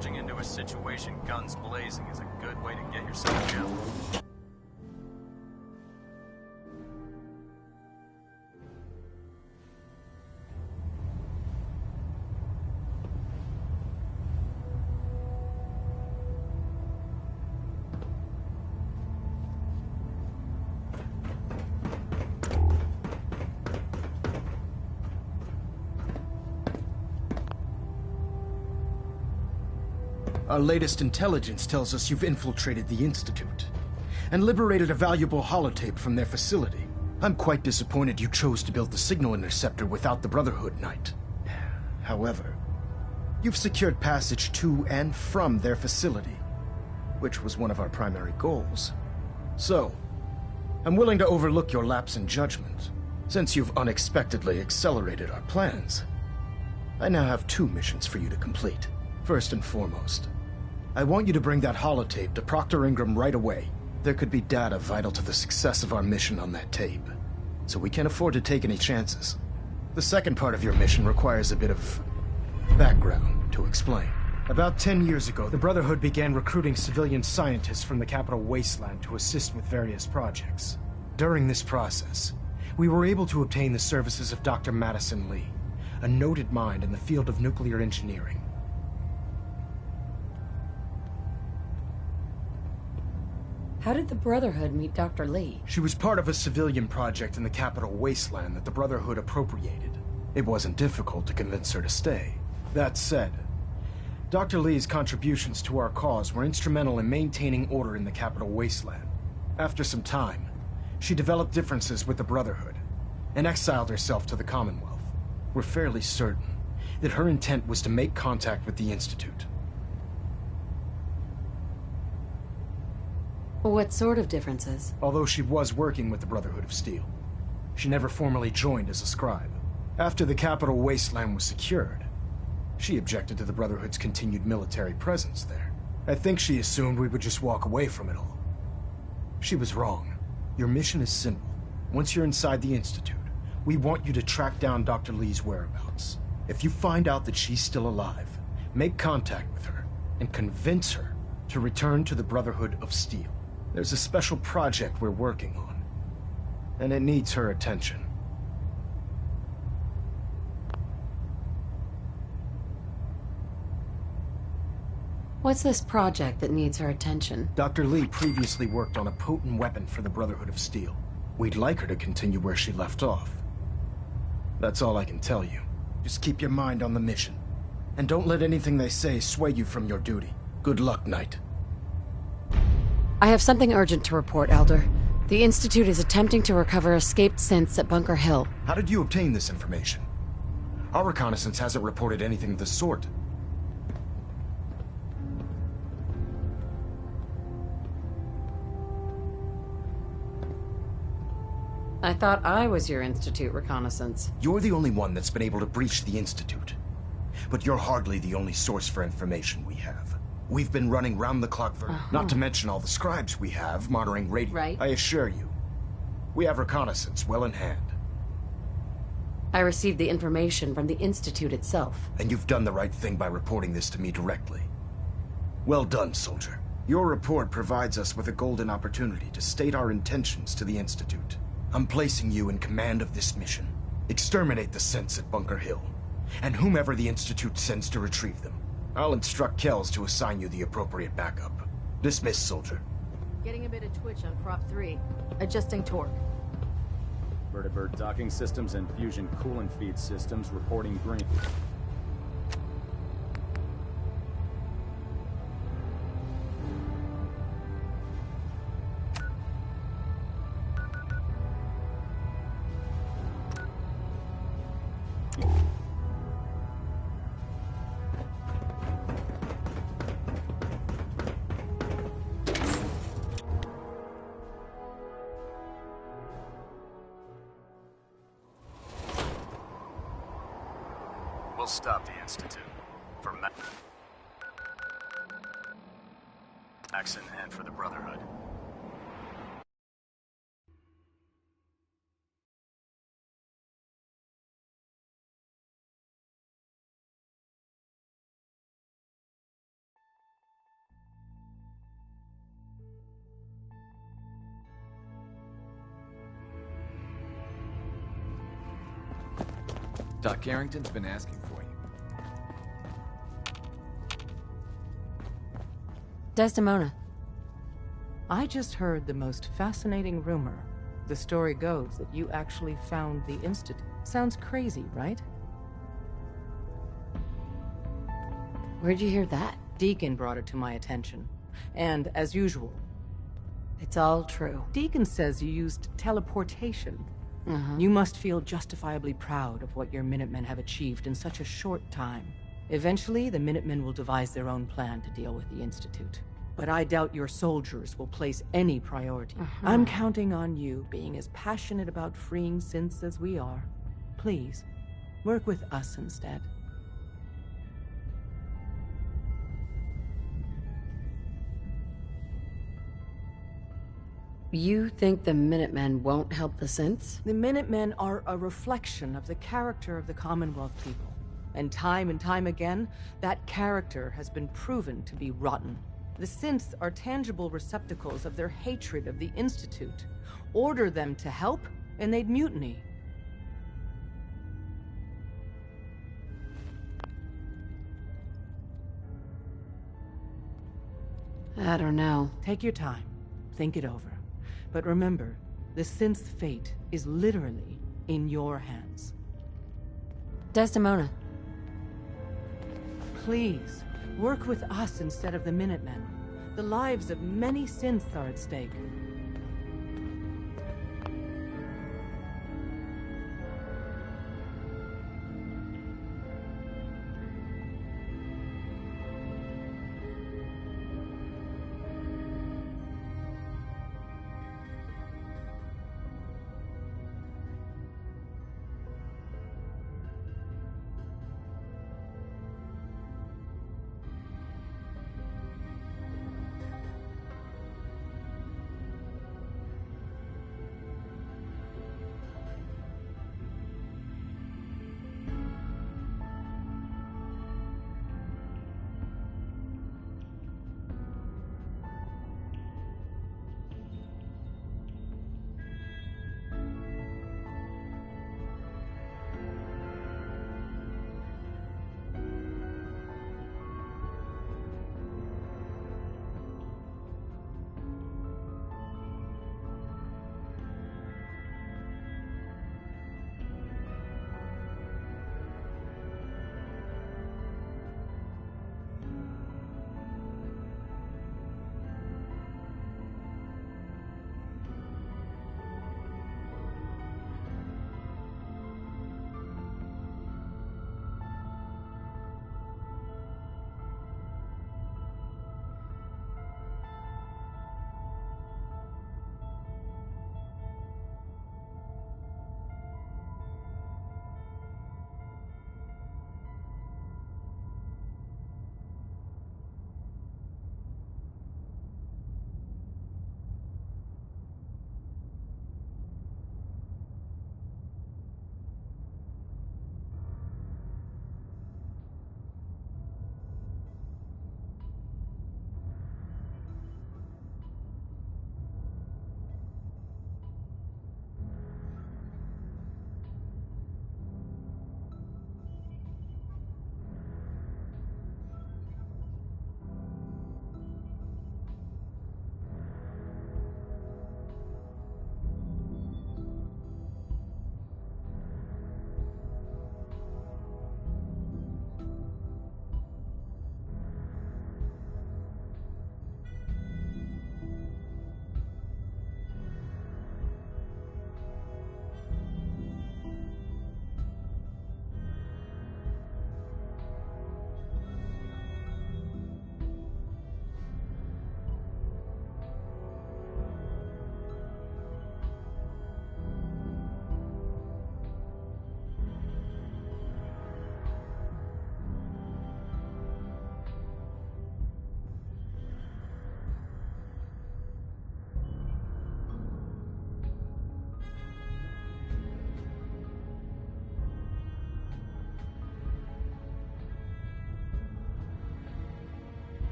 Charging into a situation guns blazing is a good way to get yourself killed. Our latest intelligence tells us you've infiltrated the Institute and liberated a valuable holotape from their facility. I'm quite disappointed you chose to build the signal interceptor without the Brotherhood, Knight. However, you've secured passage to and from their facility, which was one of our primary goals. So, I'm willing to overlook your lapse in judgment, since you've unexpectedly accelerated our plans. I now have 2 missions for you to complete. First and foremost, I want you to bring that holotape to Proctor Ingram right away. There could be data vital to the success of our mission on that tape, so we can't afford to take any chances. The second part of your mission requires a bit of background to explain. About 10 years ago, the Brotherhood began recruiting civilian scientists from the capital wasteland to assist with various projects. During this process, we were able to obtain the services of Dr. Madison Lee, a noted mind in the field of nuclear engineering. How did the Brotherhood meet Dr. Lee? She was part of a civilian project in the capital wasteland that the Brotherhood appropriated. It wasn't difficult to convince her to stay. That said, Dr. Lee's contributions to our cause were instrumental in maintaining order in the capital wasteland. After some time, she developed differences with the Brotherhood and exiled herself to the Commonwealth. We're fairly certain that her intent was to make contact with the Institute. What sort of differences? Although she was working with the Brotherhood of Steel, she never formally joined as a scribe. After the capital wasteland was secured, she objected to the Brotherhood's continued military presence there. I think she assumed we would just walk away from it all. She was wrong. Your mission is simple. Once you're inside the Institute, we want you to track down Dr. Lee's whereabouts. If you find out that she's still alive, make contact with her and convince her to return to the Brotherhood of Steel. There's a special project we're working on, and it needs her attention. What's this project that needs her attention? Dr. Lee previously worked on a potent weapon for the Brotherhood of Steel. We'd like her to continue where she left off. That's all I can tell you. Just keep your mind on the mission, and don't let anything they say sway you from your duty. Good luck, Knight. I have something urgent to report, Elder. The Institute is attempting to recover escaped synths at Bunker Hill. How did you obtain this information? Our reconnaissance hasn't reported anything of the sort. I thought I was your Institute reconnaissance. You're the only one that's been able to breach the Institute. But you're hardly the only source for information we have. We've been running round-the-clock for... Not to mention all the scribes we have monitoring radio. Right. I assure you, we have reconnaissance well in hand. I received the information from the Institute itself. And you've done the right thing by reporting this to me directly. Well done, soldier. Your report provides us with a golden opportunity to state our intentions to the Institute. I'm placing you in command of this mission. Exterminate the synths at Bunker Hill, and whomever the Institute sends to retrieve them. I'll instruct Kells to assign you the appropriate backup. Dismissed, soldier. Getting a bit of twitch on prop 3. Adjusting torque. Vertibird docking systems and fusion coolant feed systems reporting green. We'll stop the Institute. For Maxon and for the Brotherhood. Doc Carrington's been asking for you. Desdemona. I just heard the most fascinating rumor. The story goes that you actually found the Institute. Sounds crazy, right? Where'd you hear that? Deacon brought it to my attention. And, as usual... It's all true. Deacon says you used teleportation. You must feel justifiably proud of what your Minutemen have achieved in such a short time. Eventually, the Minutemen will devise their own plan to deal with the Institute. But I doubt your soldiers will place any priority. I'm counting on you being as passionate about freeing synths as we are. Please, work with us instead. You think the Minutemen won't help the synths? The Minutemen are a reflection of the character of the Commonwealth people. And time again, that character has been proven to be rotten. The synths are tangible receptacles of their hatred of the Institute. Order them to help, and they'd mutiny. I don't know. Take your time. Think it over. But remember, the synth's fate is literally in your hands. Desdemona. Please, work with us instead of the Minutemen. The lives of many synths are at stake.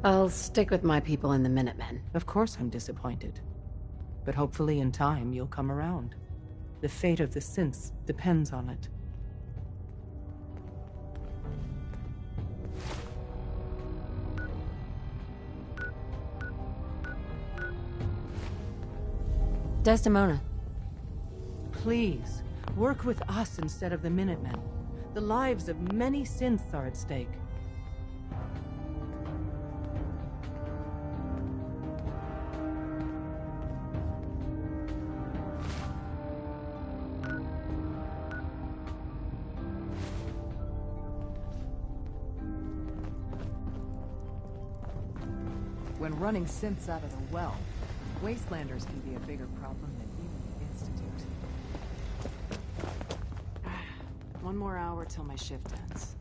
I'll stick with my people in the Minutemen. Of course I'm disappointed. But hopefully in time you'll come around. The fate of the synths depends on it. Desdemona. Please, work with us instead of the Minutemen. The lives of many synths are at stake. When running synths out of the well, wastelanders can be a bigger problem than even the Institute. One more hour till my shift ends.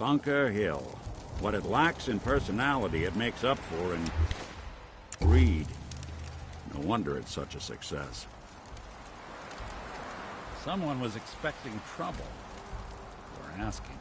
Bunker Hill. What it lacks in personality, it makes up for in greed. No wonder it's such a success. Someone was expecting trouble. Or asking.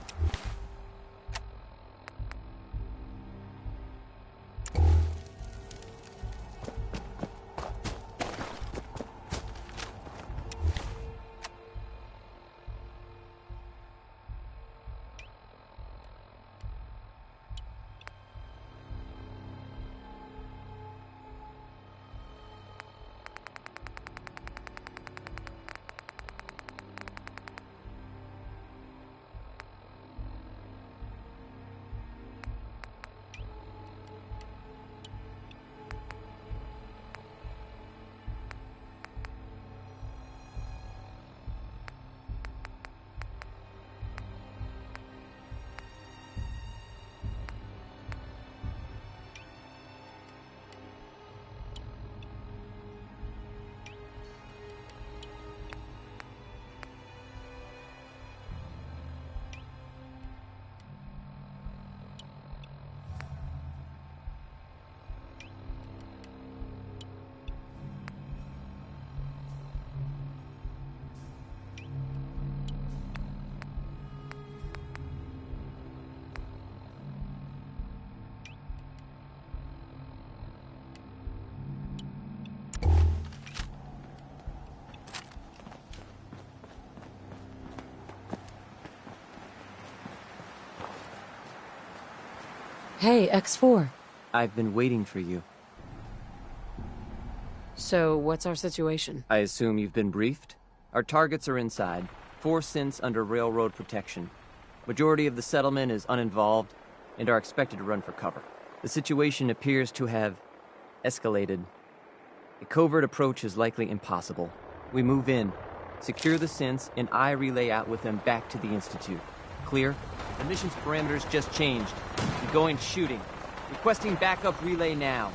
Hey, X4. I've been waiting for you. So, what's our situation? I assume you've been briefed? Our targets are inside. 4 synths under railroad protection. Majority of the settlement is uninvolved and are expected to run for cover. The situation appears to have escalated. A covert approach is likely impossible. We move in, secure the synths, and I relay out with them back to the Institute. Clear? The mission's parameters just changed. We're going shooting. Requesting backup relay now.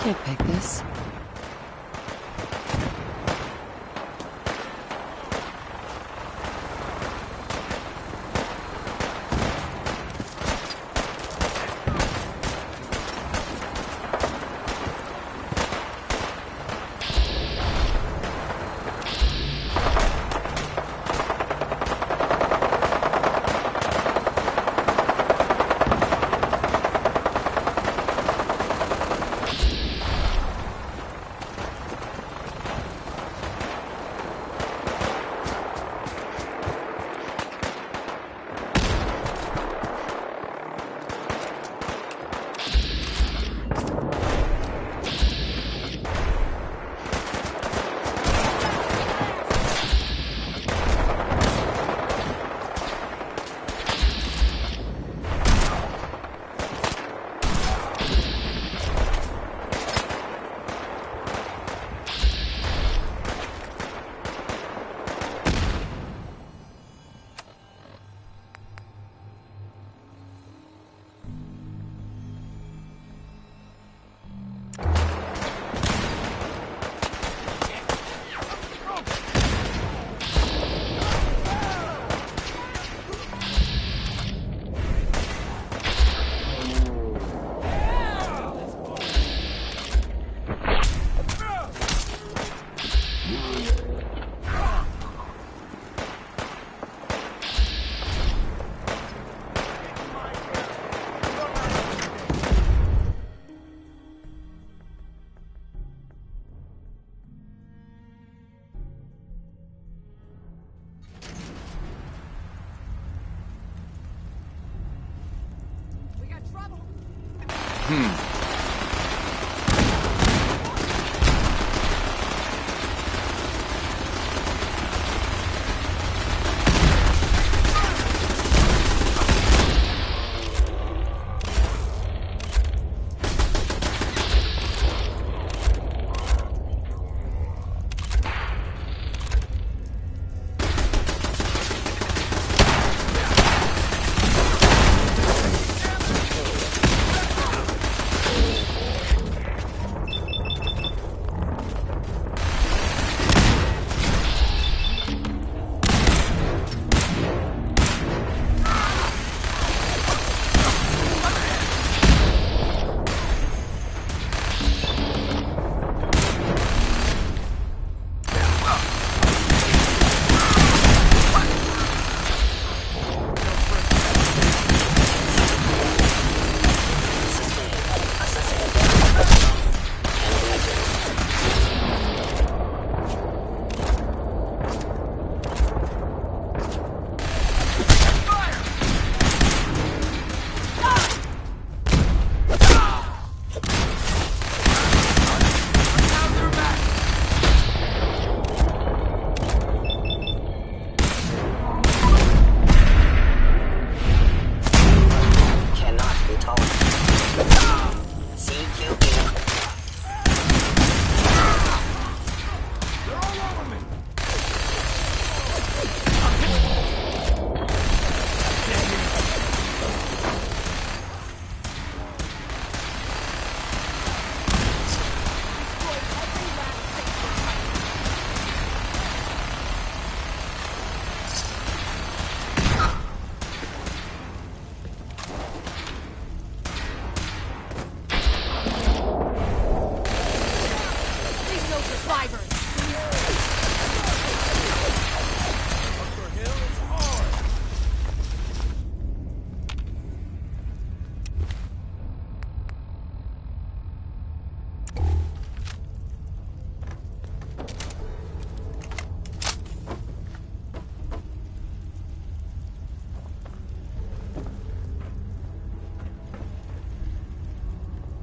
Can't pick this.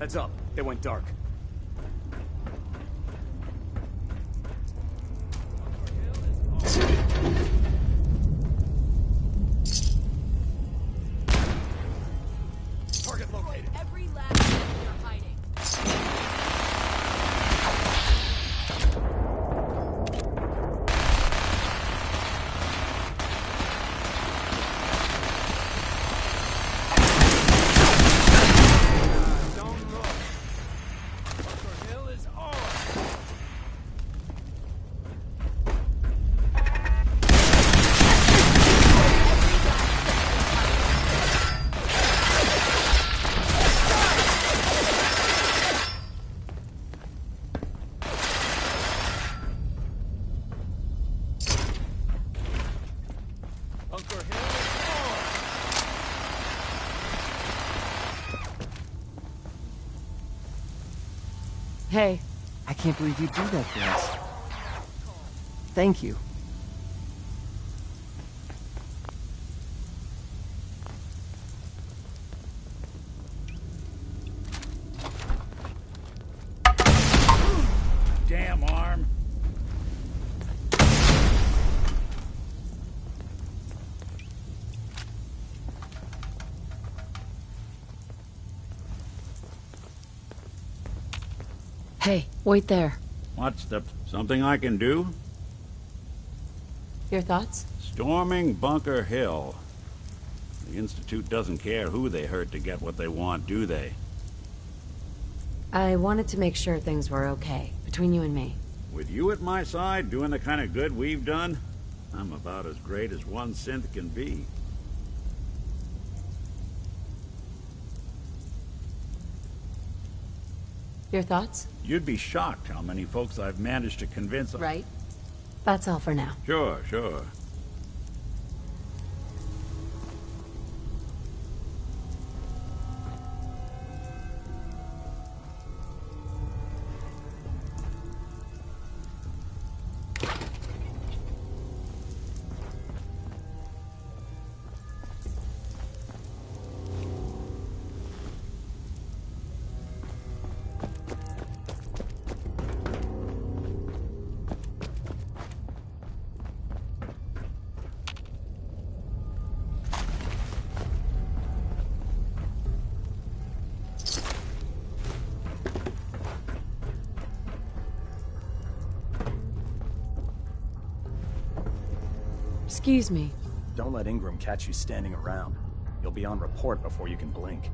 Heads up, it went dark. Target located. Every last thing you're hiding. Hey, I can't believe you do that for us. Thank you. Damn arm. Hey, wait there. What's the... something I can do? Your thoughts? Storming Bunker Hill. The Institute doesn't care who they hurt to get what they want, do they? I wanted to make sure things were okay, between you and me. With you at my side, doing the kind of good we've done, I'm about as great as one synth can be. Your thoughts? You'd be shocked how many folks I've managed to convince... Right. That's all for now. Sure, sure. Excuse me. Don't let Ingram catch you standing around. You'll be on report before you can blink.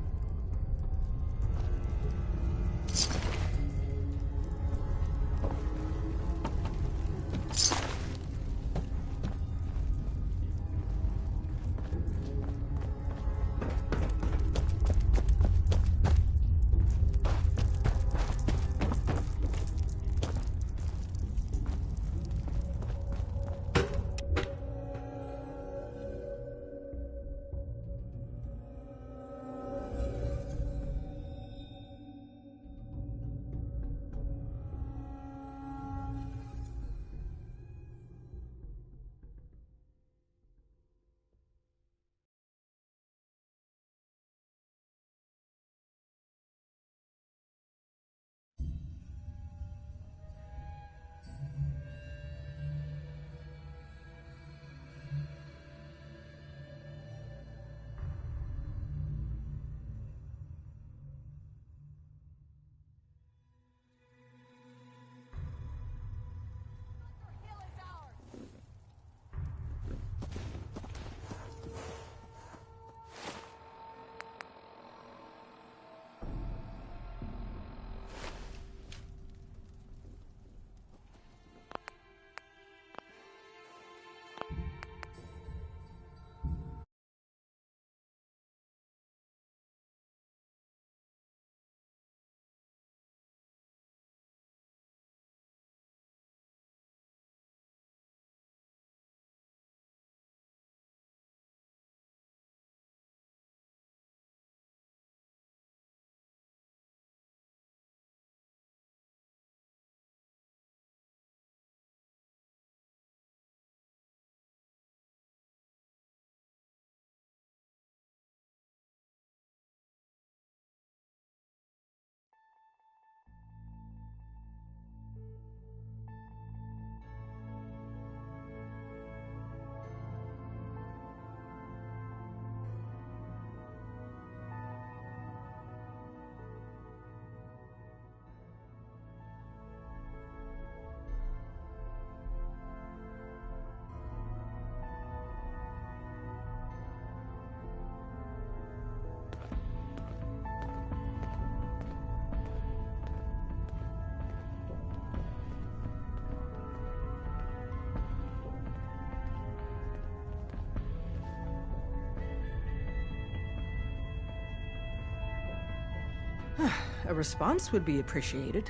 A response would be appreciated.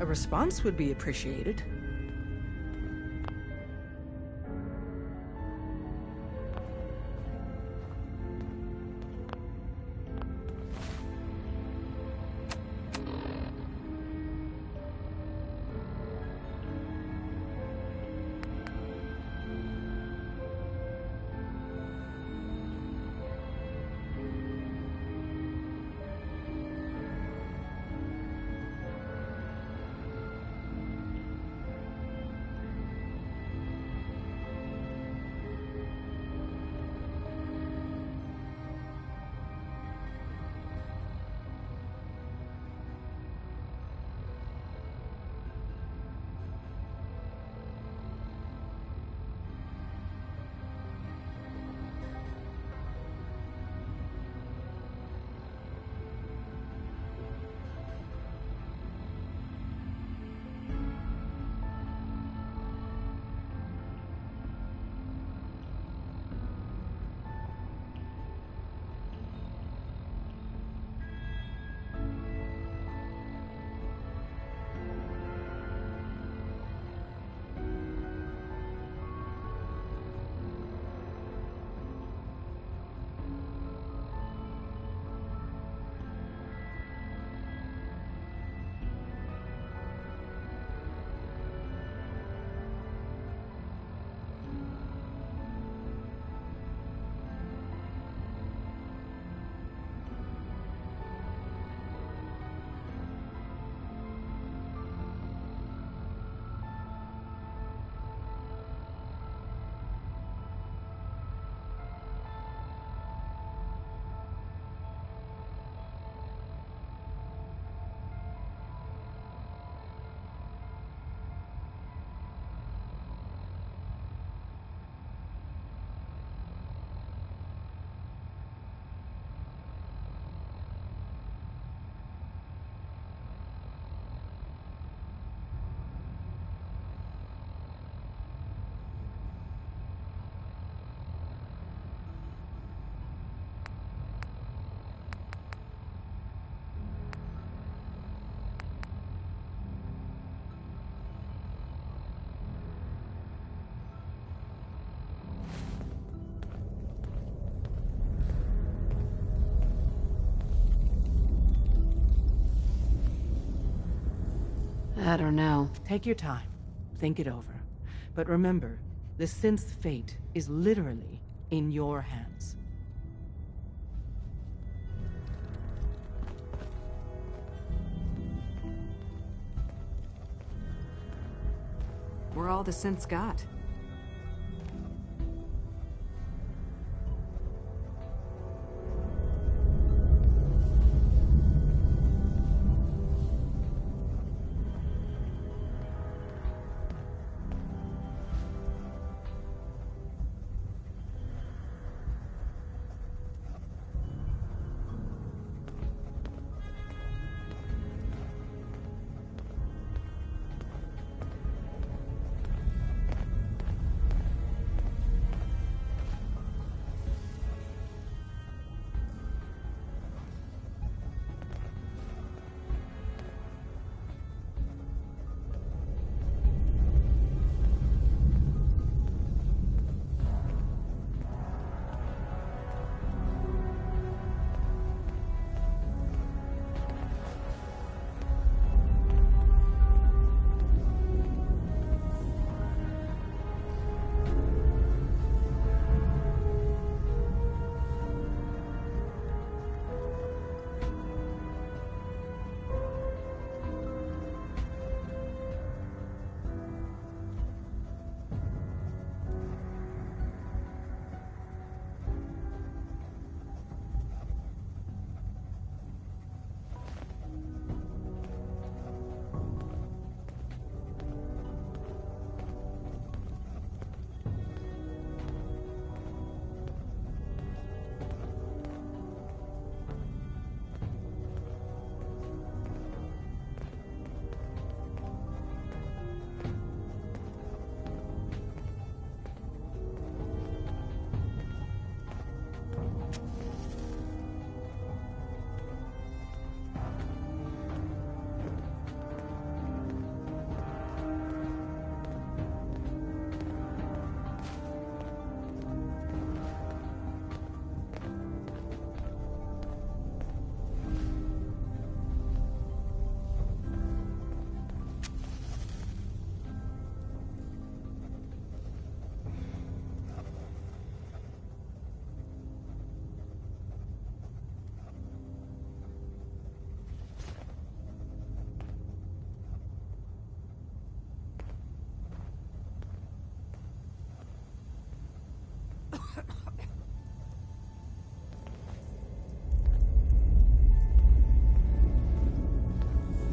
A response would be appreciated. I don't know. Take your time. Think it over. But remember, the synth's fate is literally in your hands. We're all the synth's got.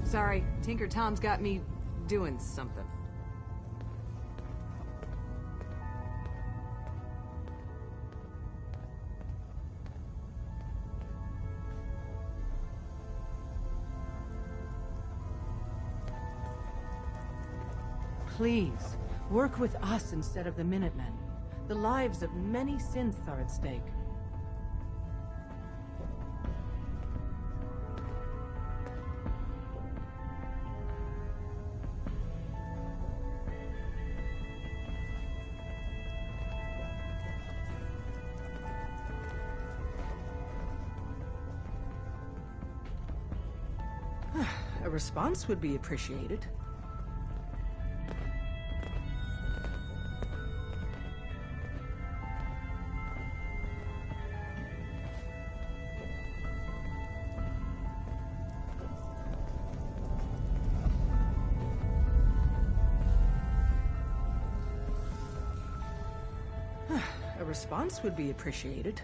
Sorry, Tinker Tom's got me doing something. Please, work with us instead of the Minutemen. The lives of many synths are at stake. A response would be appreciated. A response would be appreciated.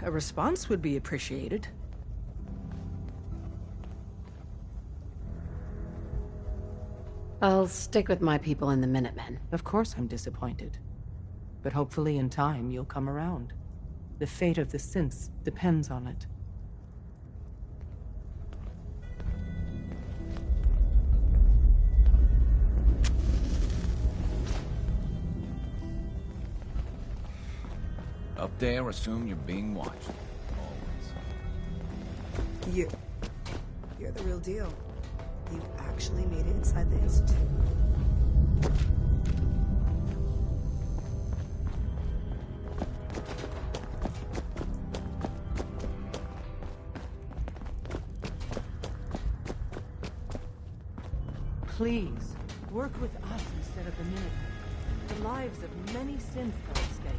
A response would be appreciated. I'll stick with my people in the Minutemen. Of course I'm disappointed. But hopefully in time you'll come around. The fate of the synths depends on it. Up there, assume you're being watched. Always. You're the real deal. You actually made it inside the Institute. Please, work with us instead of the Minutemen. The lives of many synths are at stake.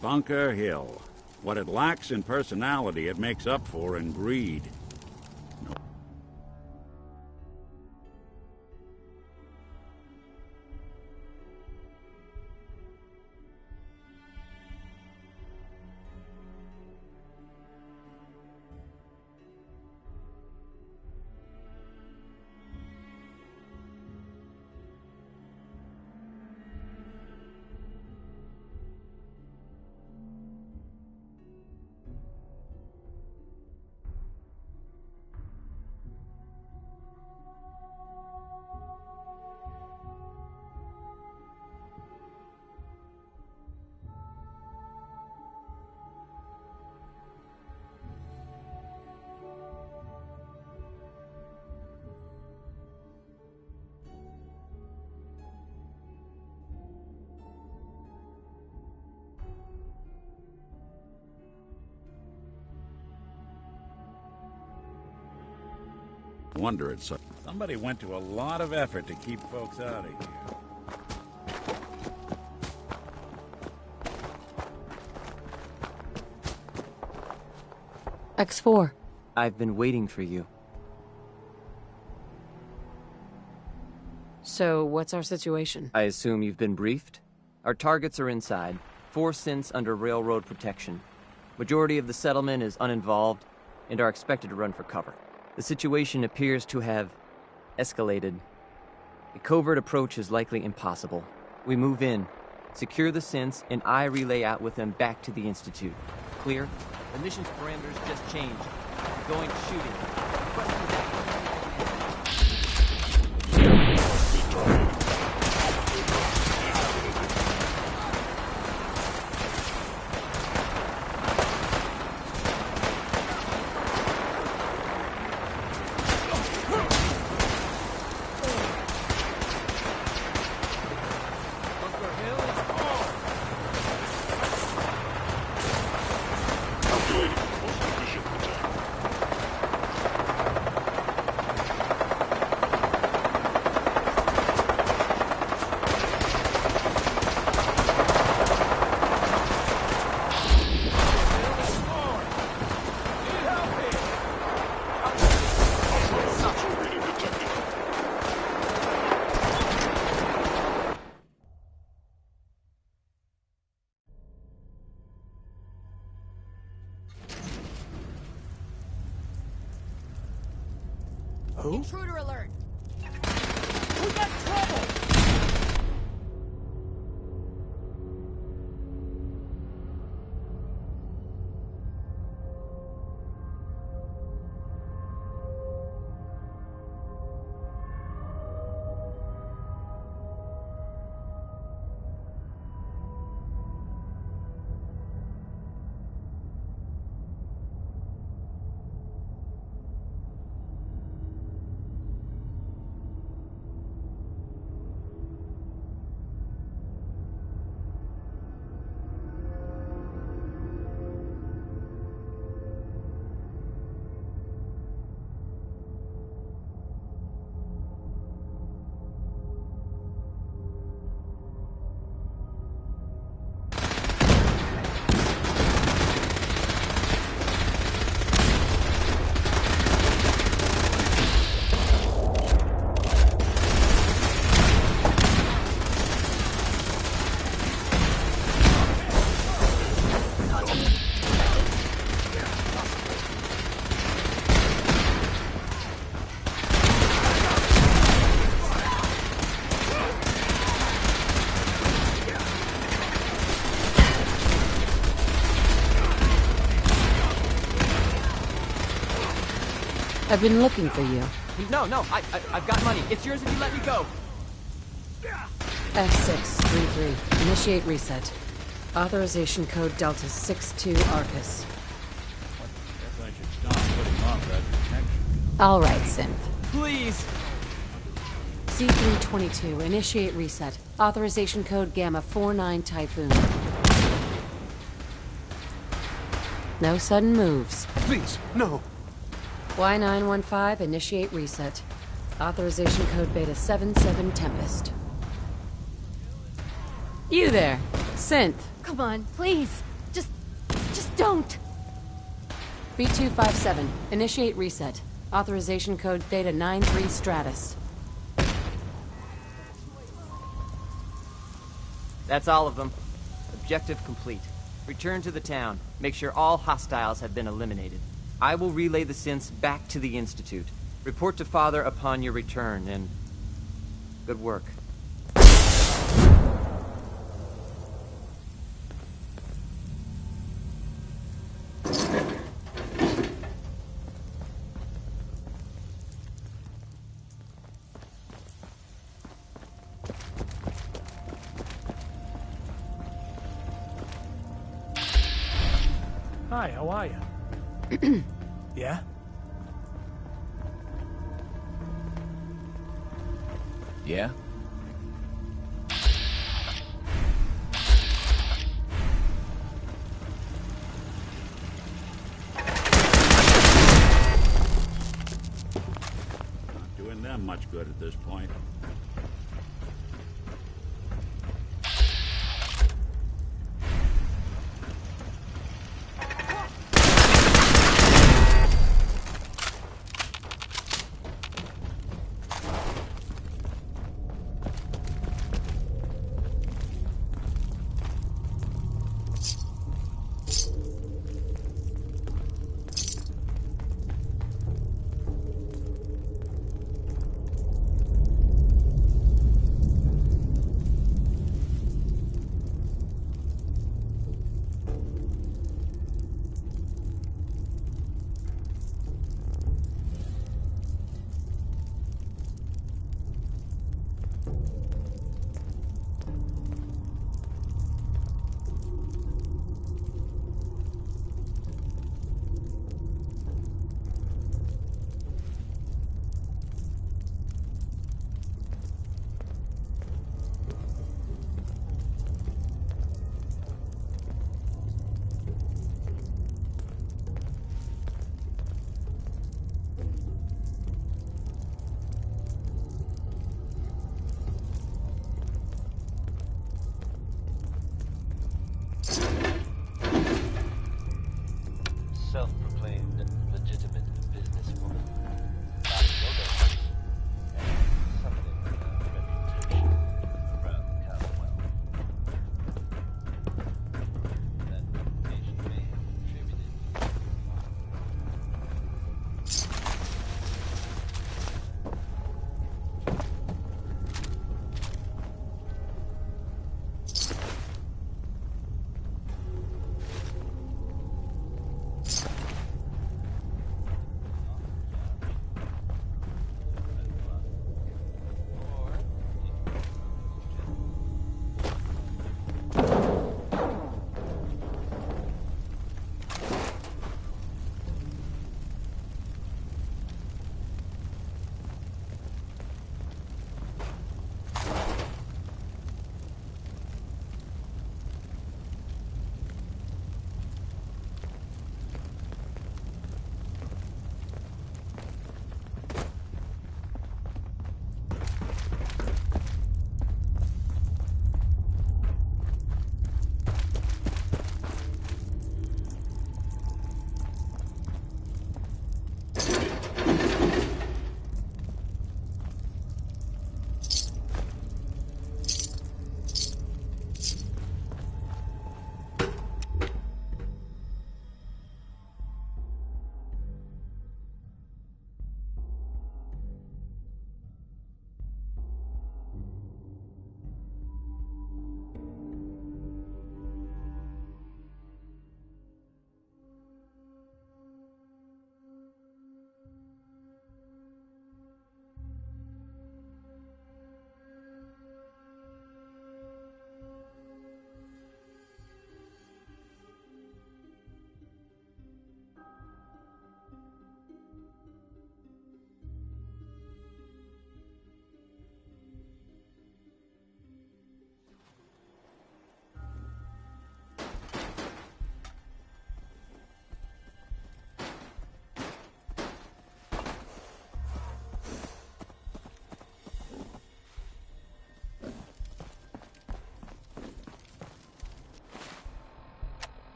Bunker Hill. What it lacks in personality, it makes up for in greed. Wonder it's so. Somebody went to a lot of effort to keep folks out of here. X4. I've been waiting for you. So, what's our situation? I assume you've been briefed? Our targets are inside. 4 synths under railroad protection. Majority of the settlement is uninvolved and are expected to run for cover. The situation appears to have escalated. A covert approach is likely impossible. We move in, secure the synths, and I relay out with them back to the Institute. Clear? The mission's parameters just changed. Going shooting. Requesting backup. Who? Intruder alert! We got trouble! I've been looking for you. No, I've got money. It's yours if you let me go. F633. Initiate reset. Authorization code Delta 62 Arcus. Guess I should stop putting off that protection. All right, Synth. Please. C322. Initiate reset. Authorization code Gamma 49 Typhoon. No sudden moves. Please, no. Y915, initiate reset. Authorization code Beta 77 Tempest. You there, Synth. Come on, please. Just don't. B257, initiate reset. Authorization code Theta 93 Stratus. That's all of them. Objective complete. Return to the town. Make sure all hostiles have been eliminated. I will relay the synths back to the Institute. Report to Father upon your return, and good work. Hi, how are you? Yeah? Yeah? much good at this point. Self-proclaimed legitimate businesswoman. Something reputation around Commonwealth. That reputation may have contributed.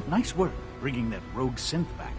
Nice work bringing that rogue synth back.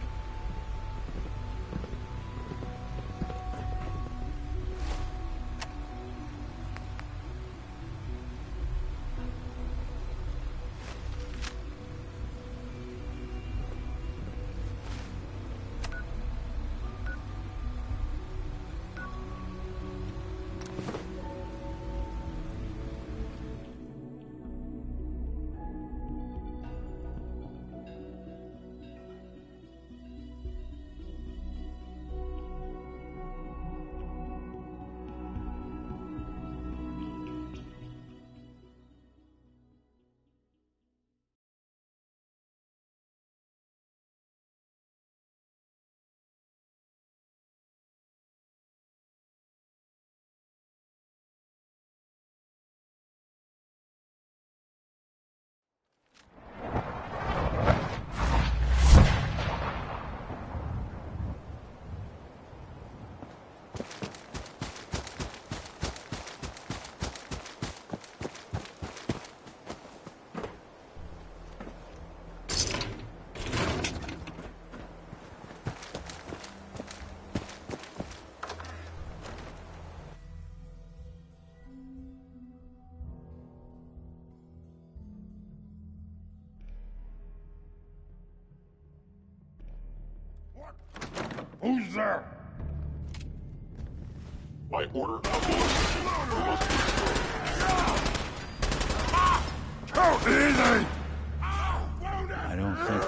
sir. By order of Too easy! I don't think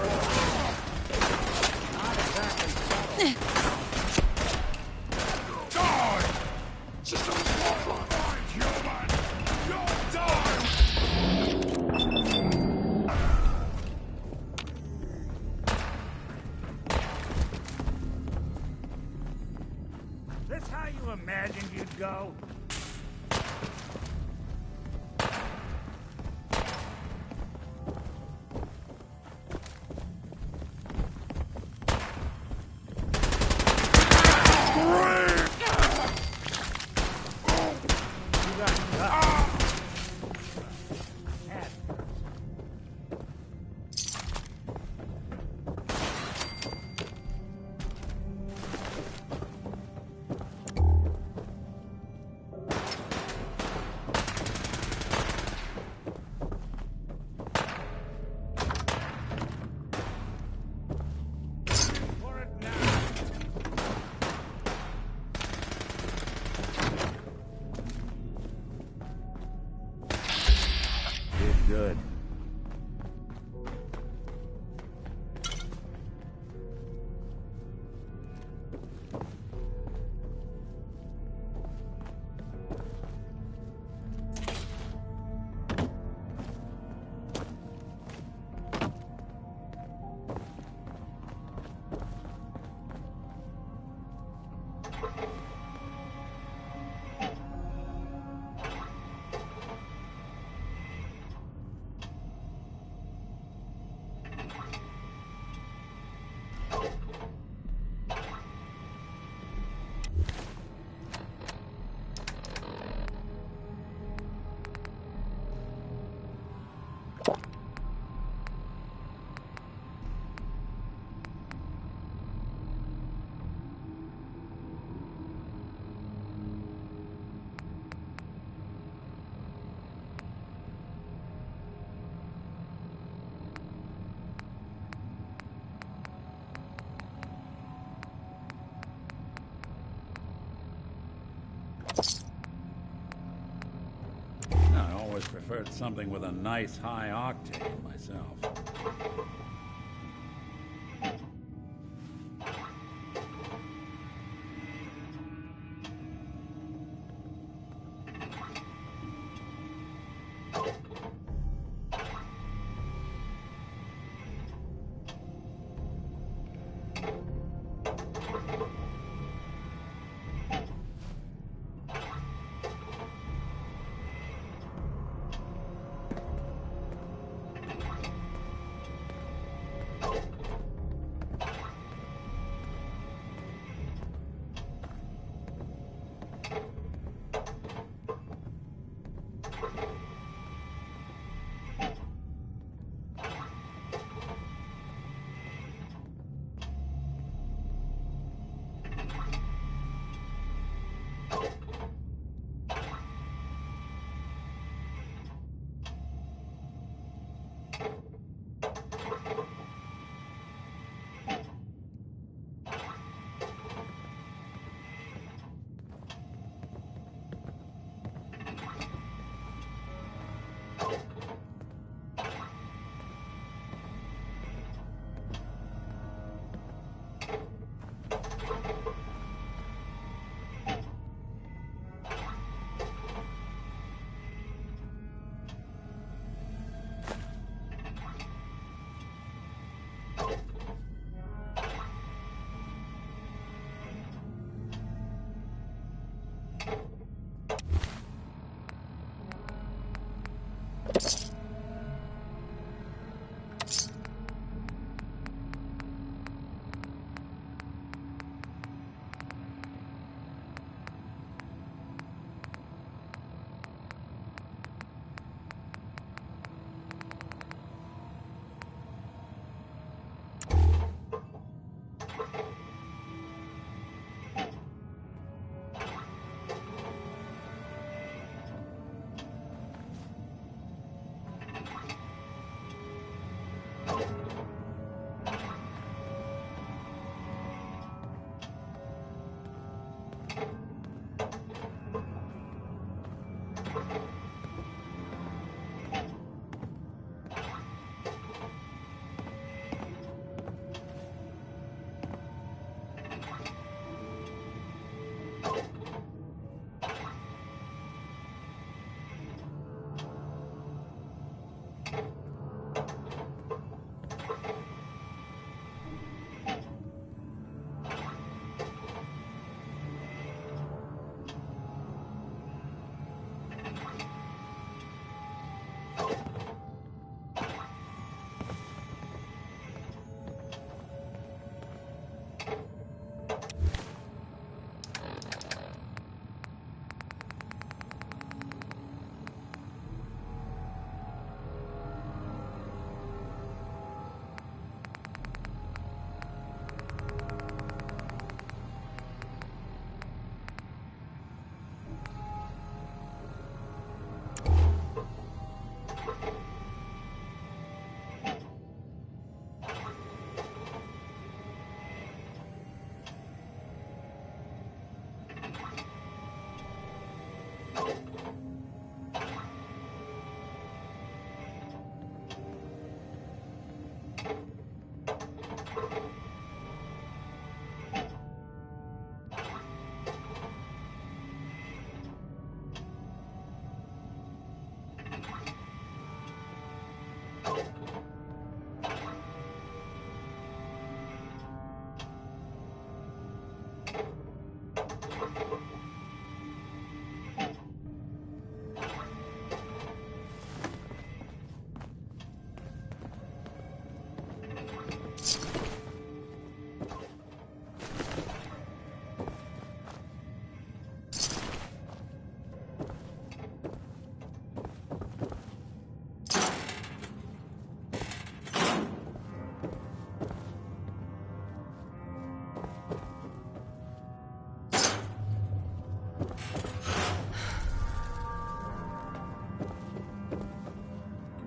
System offline. This how you imagined you'd go? Good. I always preferred something with a nice high octane myself.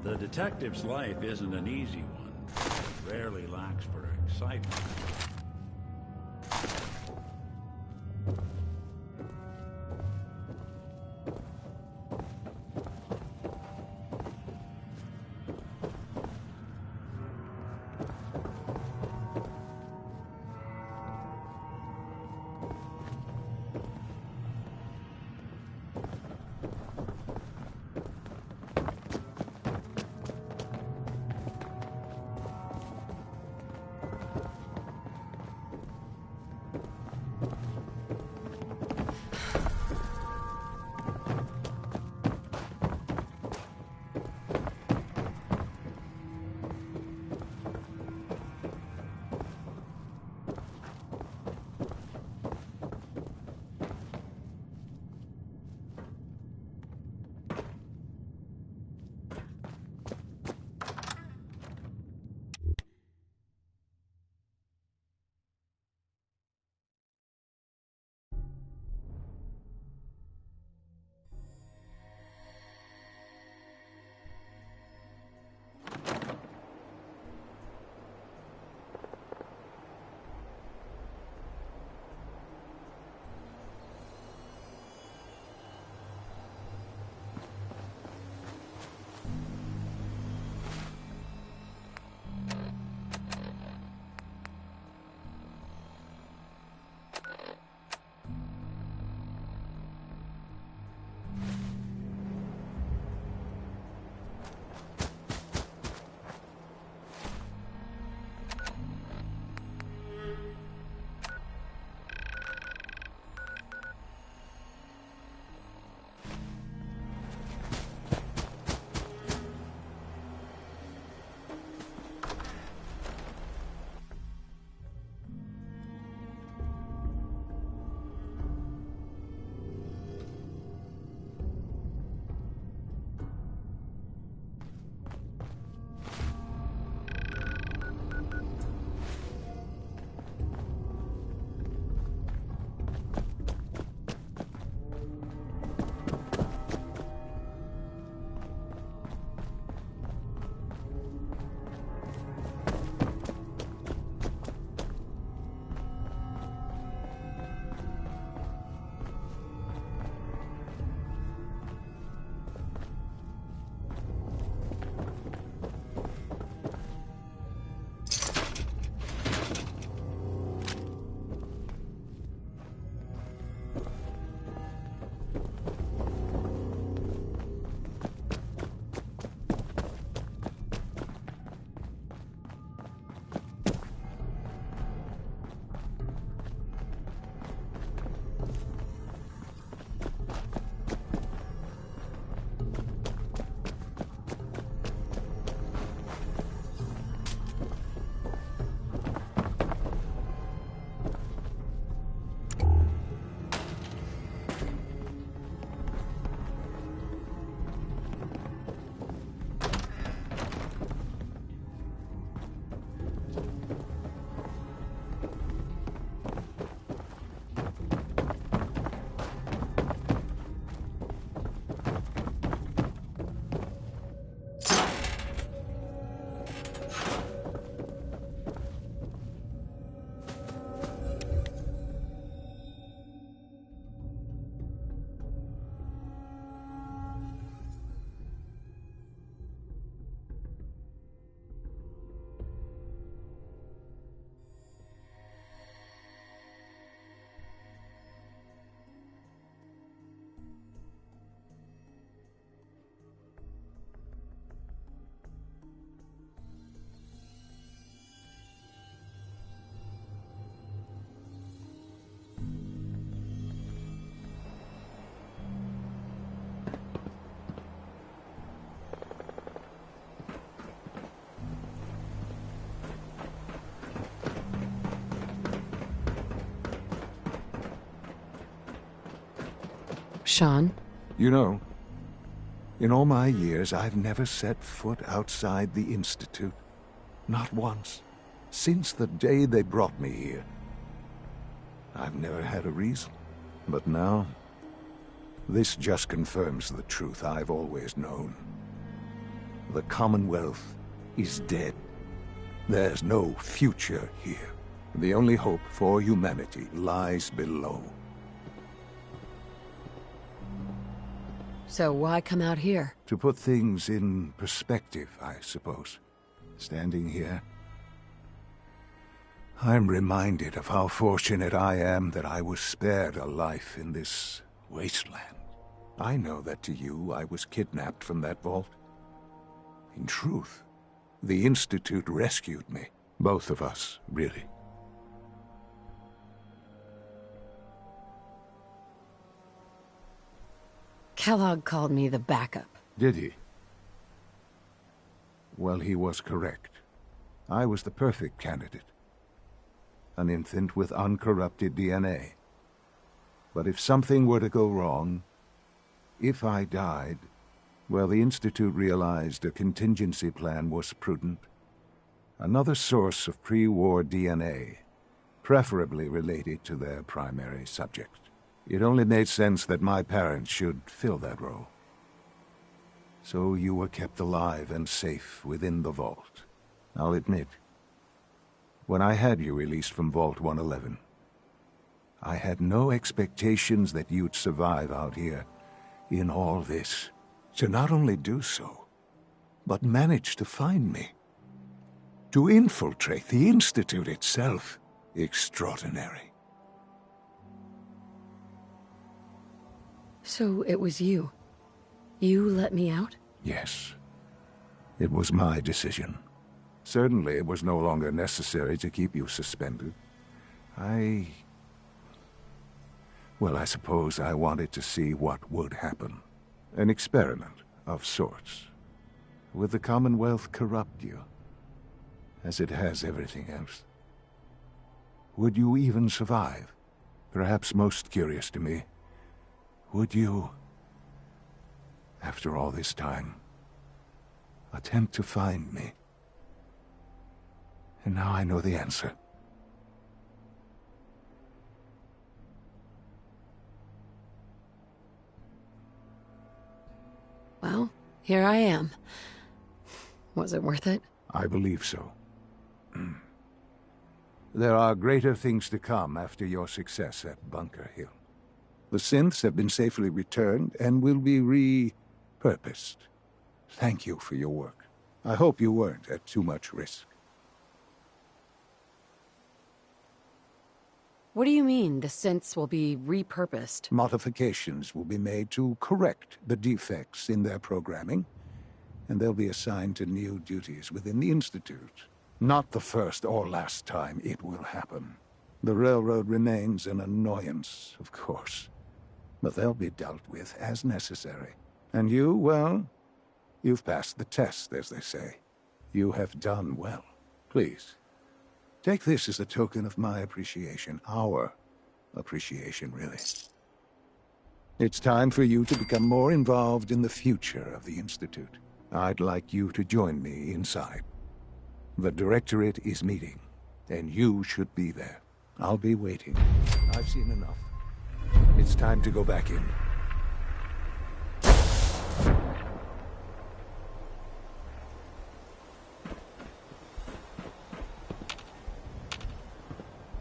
The detective's life isn't an easy one. It rarely lacks for excitement. Sean? You know, in all my years, I've never set foot outside the Institute. Not once. Since the day they brought me here. I've never had a reason. But now, This just confirms the truth I've always known. The Commonwealth is dead. There's no future here. The only hope for humanity lies below. So why come out here? To put things in perspective, I suppose. Standing here, I'm reminded of how fortunate I am that I was spared a life in this wasteland. I know that to you, I was kidnapped from that vault. In truth, the Institute rescued me. Both of us, really. Kellogg called me the backup. Did he? Well, he was correct. I was the perfect candidate. An infant with uncorrupted DNA. But if something were to go wrong, if I died, well, the Institute realized a contingency plan was prudent. Another source of pre-war DNA, preferably related to their primary subject. It only made sense that my parents should fill that role. So you were kept alive and safe within the vault. I'll admit, when I had you released from Vault 111, I had no expectations that you'd survive out here in all this. To not only do so, but manage to find me. To infiltrate the Institute itself. Extraordinary. So it was you. You let me out? Yes. It was my decision. Certainly it was no longer necessary to keep you suspended. Well, I suppose I wanted to see what would happen. An experiment of sorts. Would the Commonwealth corrupt you? As it has everything else? Would you even survive? Perhaps most curious to me, would you, after all this time, attempt to find me? And now I know the answer. Well, here I am. Was it worth it? I believe so. There are greater things to come after your success at Bunker Hill. The synths have been safely returned and will be repurposed. Thank you for your work. I hope you weren't at too much risk. What do you mean, the synths will be repurposed? Modifications will be made to correct the defects in their programming, and they'll be assigned to new duties within the Institute. Not the first or last time it will happen. The railroad remains an annoyance, of course, but they'll be dealt with as necessary. And you, well, you've passed the test, as they say. You have done well. Please, take this as a token of my appreciation. Our appreciation, really. It's time for you to become more involved in the future of the Institute. I'd like you to join me inside. The Directorate is meeting, and you should be there. I'll be waiting. I've seen enough. It's time to go back in.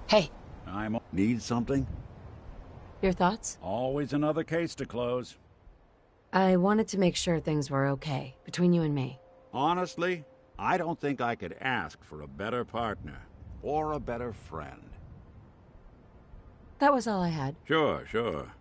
Hey. Need something? Your thoughts? Always another case to close. I wanted to make sure things were okay, between you and me. Honestly, I don't think I could ask for a better partner. Or a better friend. That was all I had. Sure, sure.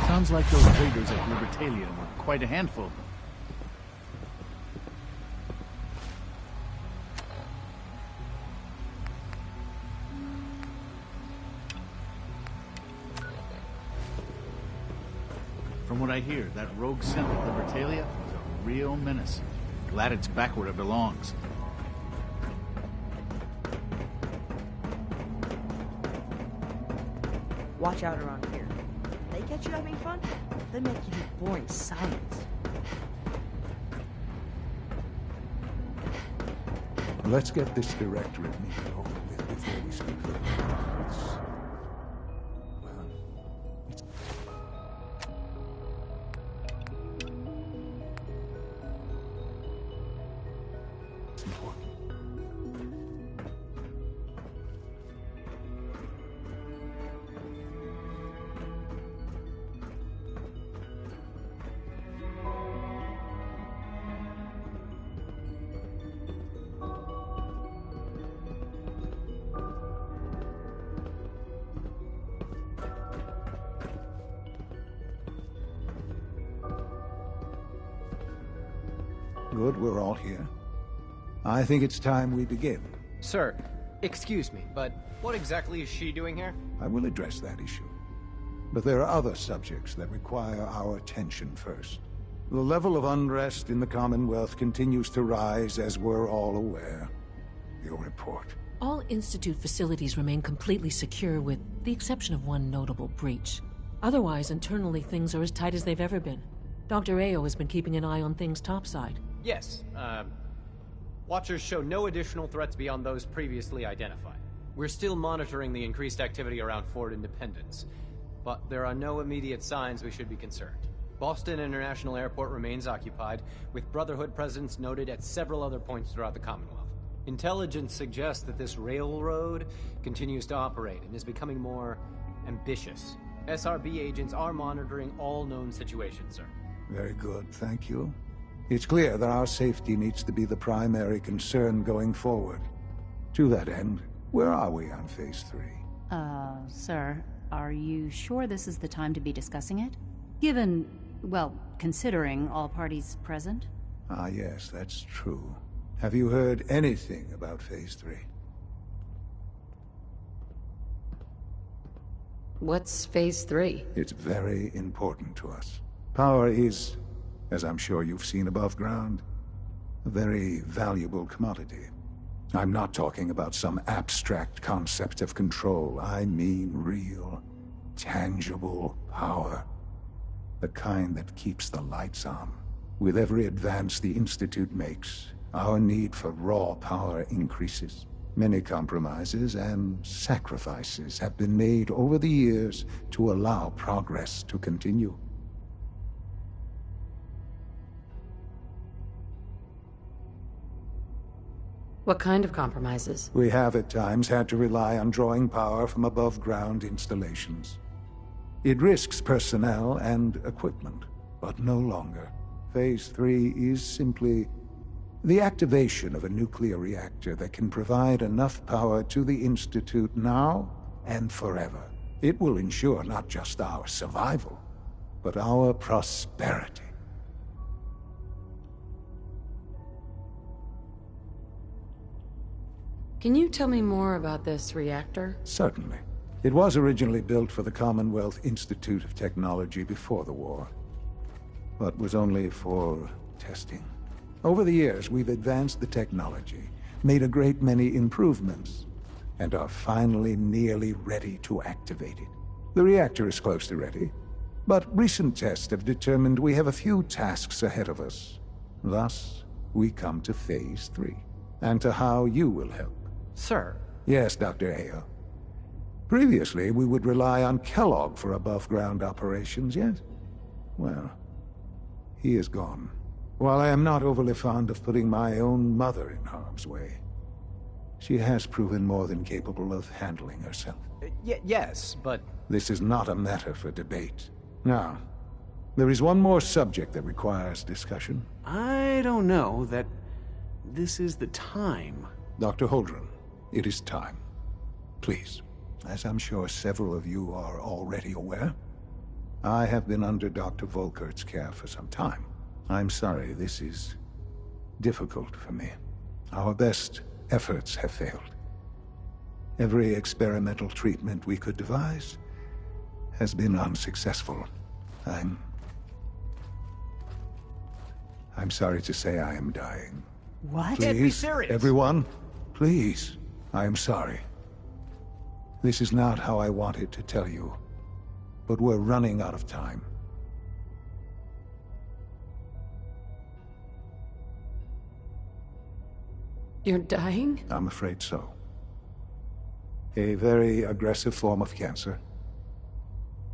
Sounds like those raiders at Libertalia were quite a handful. From what I hear, that rogue synth at Libertalia is a real menace. Glad it's back where it belongs. Watch out around here. They catch you having fun, they make you do boring science. Let's get this directorate meeting over with before we speak further. It's important. Good, we're all here. I think it's time we begin. Sir, excuse me, but what exactly is she doing here? I will address that issue. But there are other subjects that require our attention first. The level of unrest in the Commonwealth continues to rise, as we're all aware. Your report. All Institute facilities remain completely secure with the exception of one notable breach. Otherwise, internally, things are as tight as they've ever been. Dr. Ao has been keeping an eye on things topside. Yes, Watchers show no additional threats beyond those previously identified. We're still monitoring the increased activity around Fort Independence, but there are no immediate signs we should be concerned. Boston International Airport remains occupied, with Brotherhood presence noted at several other points throughout the Commonwealth. Intelligence suggests that this railroad continues to operate and is becoming more ambitious. SRB agents are monitoring all known situations, sir. Very good, thank you. It's clear that our safety needs to be the primary concern going forward. To that end, where are we on Phase 3? Sir, are you sure this is the time to be discussing it? Given, well, considering all parties present? Ah, yes, that's true. Have you heard anything about Phase 3? What's Phase 3? It's very important to us. Power is, as I'm sure you've seen above ground, a very valuable commodity. I'm not talking about some abstract concept of control. I mean real, tangible power. The kind that keeps the lights on. With every advance the Institute makes, our need for raw power increases. Many compromises and sacrifices have been made over the years to allow progress to continue. What kind of compromises? We have at times had to rely on drawing power from above-ground installations. It risks personnel and equipment, but no longer. Phase 3 is simply the activation of a nuclear reactor that can provide enough power to the Institute now and forever. It will ensure not just our survival, but our prosperity. Can you tell me more about this reactor? Certainly. It was originally built for the Commonwealth Institute of Technology before the war, but was only for testing. Over the years, we've advanced the technology, made a great many improvements, and are finally nearly ready to activate it. The reactor is close to ready, but recent tests have determined we have a few tasks ahead of us. Thus, we come to Phase 3, and to how you will help. Sir? Yes, Dr. Ao. Previously, we would rely on Kellogg for above-ground operations, yes? Well, he is gone. While I am not overly fond of putting my own mother in harm's way, she has proven more than capable of handling herself. Yes, but... This is not a matter for debate. Now, there is one more subject that requires discussion. I don't know that this is the time. Dr. Holdren, it is time. Please, as I'm sure several of you are already aware, I have been under Dr. Volkert's care for some time. I'm sorry, this is difficult for me. Our best efforts have failed. Every experimental treatment we could devise has been unsuccessful. I'm I'm sorry to say I am dying. What? Please, Can't be serious. everyone, please. I am sorry. This is not how I wanted to tell you, but we're running out of time. You're dying? I'm afraid so. A very aggressive form of cancer.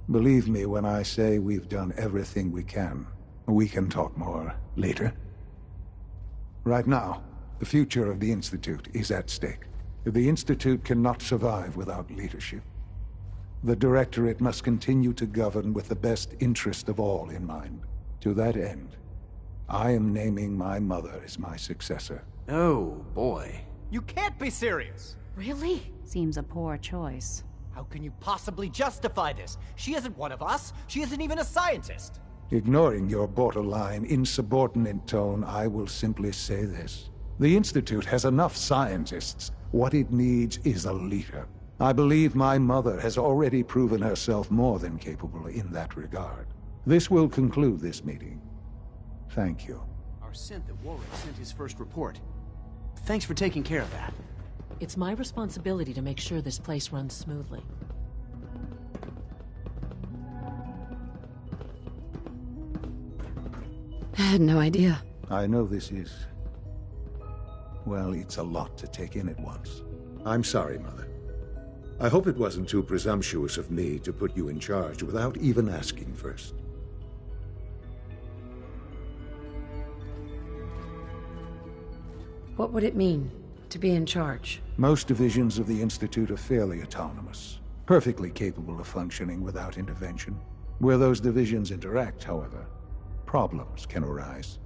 Believe me when I say we've done everything we can. We can talk more later. Right now, the future of the Institute is at stake. The Institute cannot survive without leadership. The Directorate must continue to govern with the best interest of all in mind. To that end, I am naming my mother as my successor. Oh, boy. You can't be serious! Really? Seems a poor choice. How can you possibly justify this? She isn't one of us. She isn't even a scientist. Ignoring your borderline, insubordinate tone, I will simply say this. The Institute has enough scientists. What it needs is a leader. I believe my mother has already proven herself more than capable in that regard. This will conclude this meeting. Thank you. Our synth at Warwick sent his first report. Thanks for taking care of that. It's my responsibility to make sure this place runs smoothly. I had no idea. I know this is... well, it's a lot to take in at once. I'm sorry, Mother. I hope it wasn't too presumptuous of me to put you in charge without even asking first. What would it mean to be in charge? Most divisions of the Institute are fairly autonomous, perfectly capable of functioning without intervention. Where those divisions interact, however, problems can arise.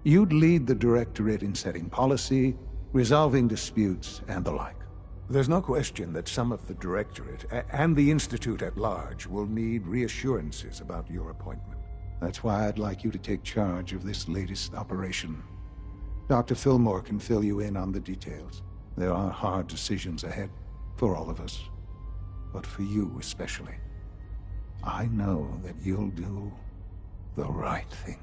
You'd lead the Directorate in setting policy, resolving disputes, and the like. There's no question that some of the Directorate, and the Institute at large, will need reassurances about your appointment. That's why I'd like you to take charge of this latest operation. Dr. Fillmore can fill you in on the details. There are hard decisions ahead, for all of us. But for you especially. I know that you'll do the right thing.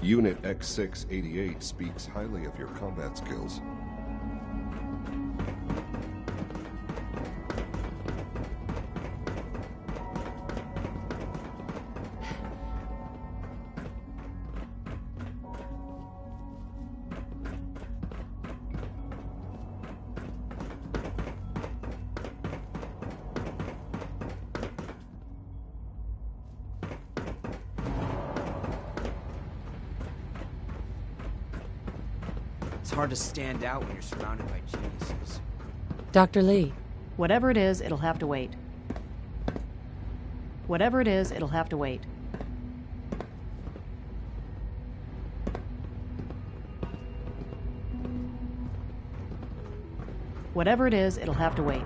Unit X688 speaks highly of your combat skills. It's hard to stand out when you're surrounded by geniuses. Dr. Lee. Whatever it is, it'll have to wait. Whatever it is, it'll have to wait. Whatever it is, it'll have to wait.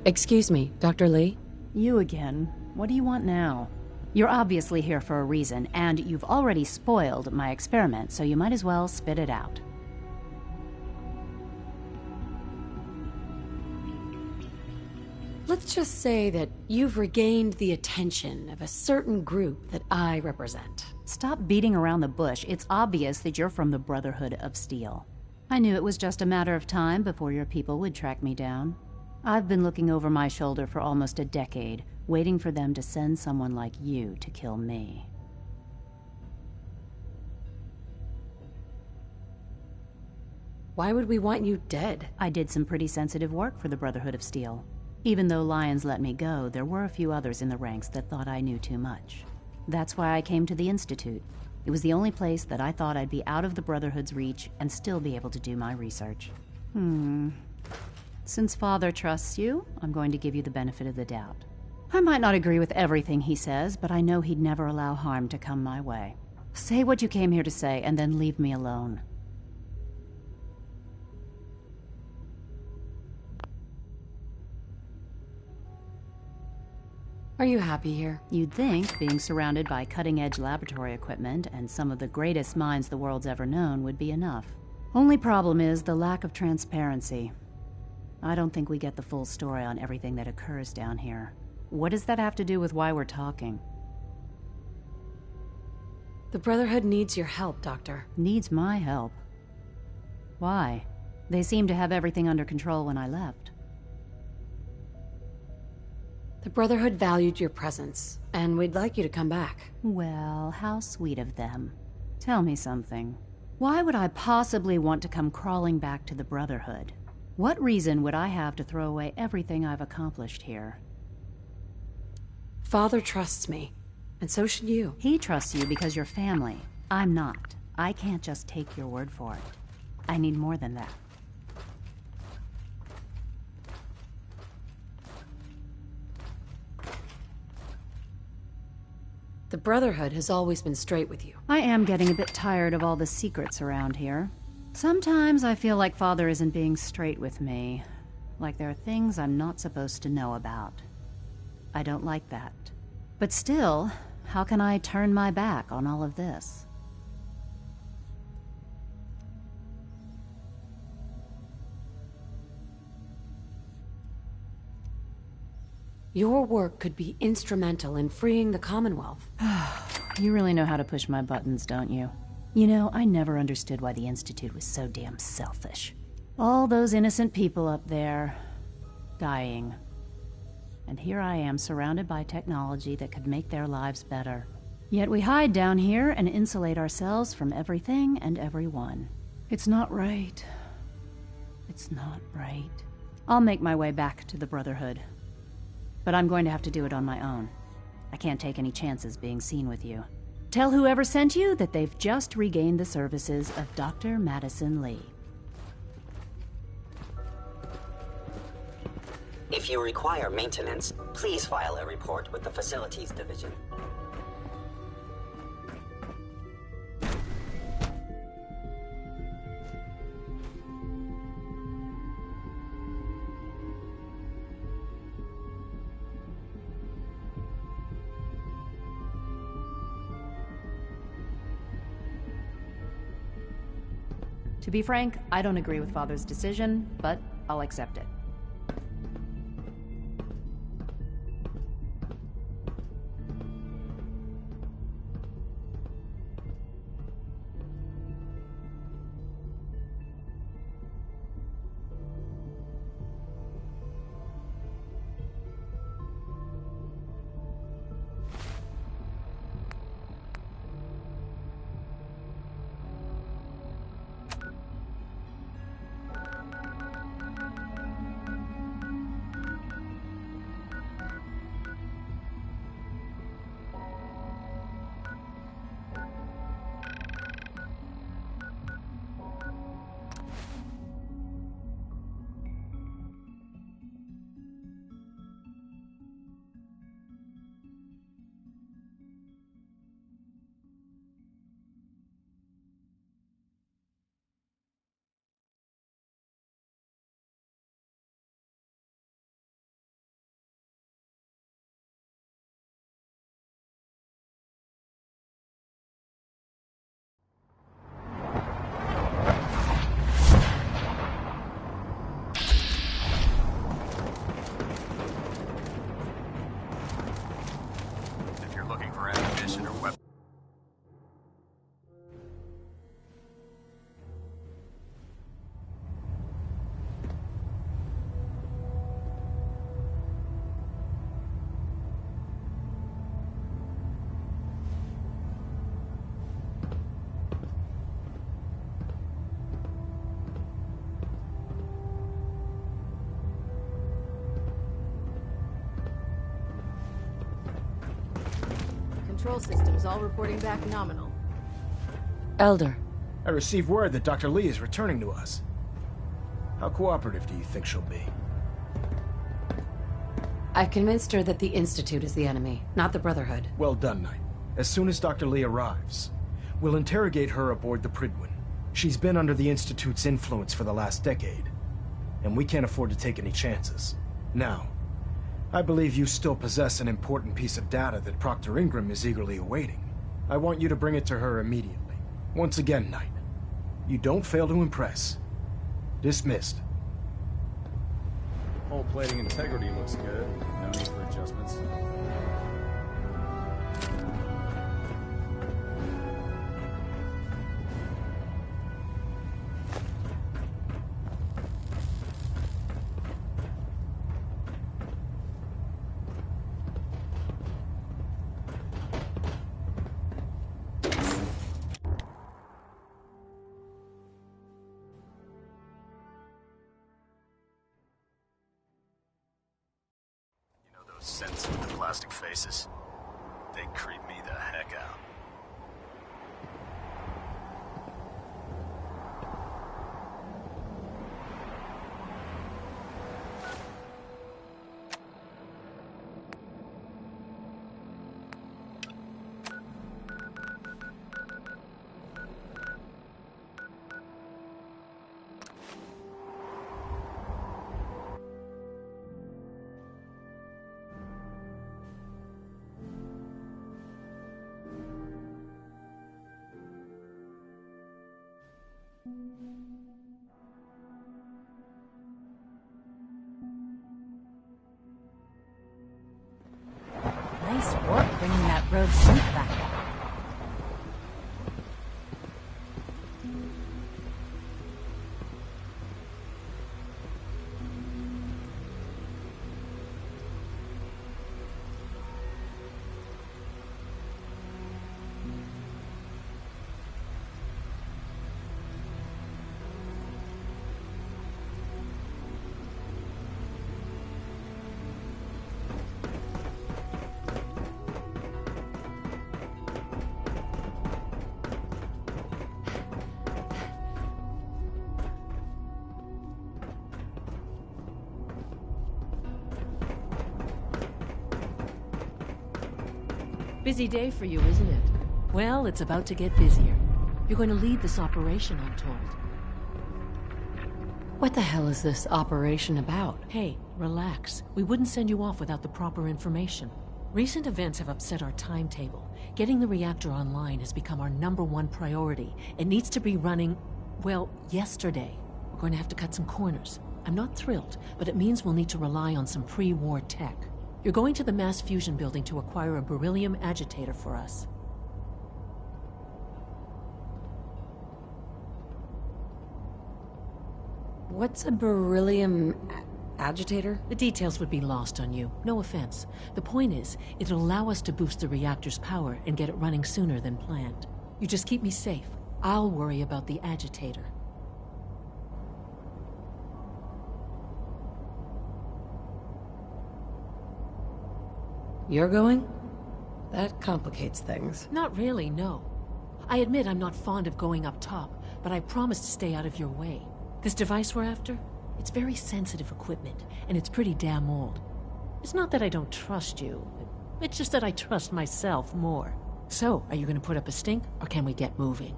Excuse me, Dr. Lee? You again. What do you want now? You're obviously here for a reason, and you've already spoiled my experiment, so you might as well spit it out. Let's just say that you've regained the attention of a certain group that I represent. Stop beating around the bush. It's obvious that you're from the Brotherhood of Steel. I knew it was just a matter of time before your people would track me down. I've been looking over my shoulder for almost a decade, waiting for them to send someone like you to kill me. Why would we want you dead? I did some pretty sensitive work for the Brotherhood of Steel. Even though Lyons let me go, there were a few others in the ranks that thought I knew too much. That's why I came to the Institute. It was the only place that I thought I'd be out of the Brotherhood's reach and still be able to do my research. Since Father trusts you, I'm going to give you the benefit of the doubt. I might not agree with everything he says, but I know he'd never allow harm to come my way. Say what you came here to say, and then leave me alone. Are you happy here? You'd think being surrounded by cutting-edge laboratory equipment and some of the greatest minds the world's ever known would be enough. Only problem is the lack of transparency. I don't think we get the full story on everything that occurs down here. What does that have to do with why we're talking? The Brotherhood needs your help, Doctor. Needs my help? Why? They seemed to have everything under control when I left. The Brotherhood valued your presence, and we'd like you to come back. Well, how sweet of them. Tell me something. Why would I possibly want to come crawling back to the Brotherhood? What reason would I have to throw away everything I've accomplished here? Father trusts me, and so should you. He trusts you because you're family. I'm not. I can't just take your word for it. I need more than that. The Brotherhood has always been straight with you. I am getting a bit tired of all the secrets around here. Sometimes I feel like Father isn't being straight with me. Like there are things I'm not supposed to know about. I don't like that. But still, how can I turn my back on all of this? Your work could be instrumental in freeing the Commonwealth. You really know how to push my buttons, don't you? You know, I never understood why the Institute was so damn selfish. All those innocent people up there, dying. And here I am, surrounded by technology that could make their lives better. Yet we hide down here and insulate ourselves from everything and everyone. It's not right. It's not right. I'll make my way back to the Brotherhood. But I'm going to have to do it on my own. I can't take any chances being seen with you. Tell whoever sent you that they've just regained the services of Dr. Madison Lee. If you require maintenance, please file a report with the Facilities Division. To be frank, I don't agree with Father's decision, but I'll accept it. control systems all reporting back nominal. Elder. I received word that Dr. Lee is returning to us. How cooperative do you think she'll be? I convinced her that the Institute is the enemy, not the Brotherhood. Well done, Knight. As soon as Dr. Lee arrives, we'll interrogate her aboard the Prydwen. She's been under the Institute's influence for the last decade, and we can't afford to take any chances. Now, I believe you still possess an important piece of data that Proctor Ingram is eagerly awaiting. I want you to bring it to her immediately. Once again, Knight, you don't fail to impress. Dismissed. Hull plating integrity looks good. No need for adjustments. Scents with the plastic faces. They creep me the heck out. Nice work bringing that rogue synth back. Busy day for you, isn't it? Well, it's about to get busier. You're going to lead this operation, I'm told. What the hell is this operation about? Hey, relax. We wouldn't send you off without the proper information. Recent events have upset our timetable. Getting the reactor online has become our #1 priority. It needs to be running, well, yesterday. We're going to have to cut some corners. I'm not thrilled, but it means we'll need to rely on some pre-war tech. You're going to the mass fusion building to acquire a beryllium agitator for us. What's a beryllium agitator? The details would be lost on you. No offense. The point is, it'll allow us to boost the reactor's power and get it running sooner than planned. You just keep me safe. I'll worry about the agitator. You're going? That complicates things. Not really, no. I admit I'm not fond of going up top, but I promise to stay out of your way. This device we're after? It's very sensitive equipment, and it's pretty damn old. It's not that I don't trust you. It's just that I trust myself more. So, are you going to put up a stink, or can we get moving?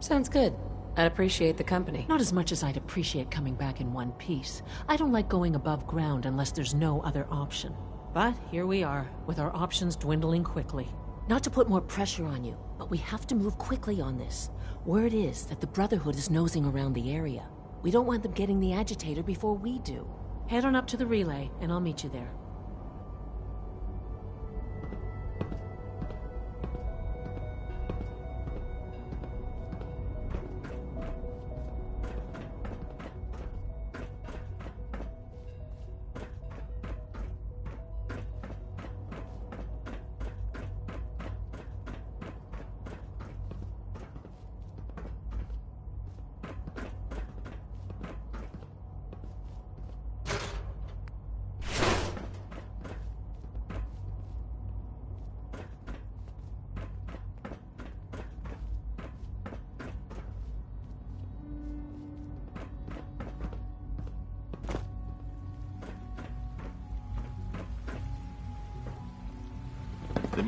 Sounds good. I'd appreciate the company. Not as much as I'd appreciate coming back in one piece. I don't like going above ground unless there's no other option. But here we are, with our options dwindling quickly. Not to put more pressure on you, but we have to move quickly on this. Word is that the Brotherhood is nosing around the area. We don't want them getting the agitator before we do. Head on up to the relay, and I'll meet you there.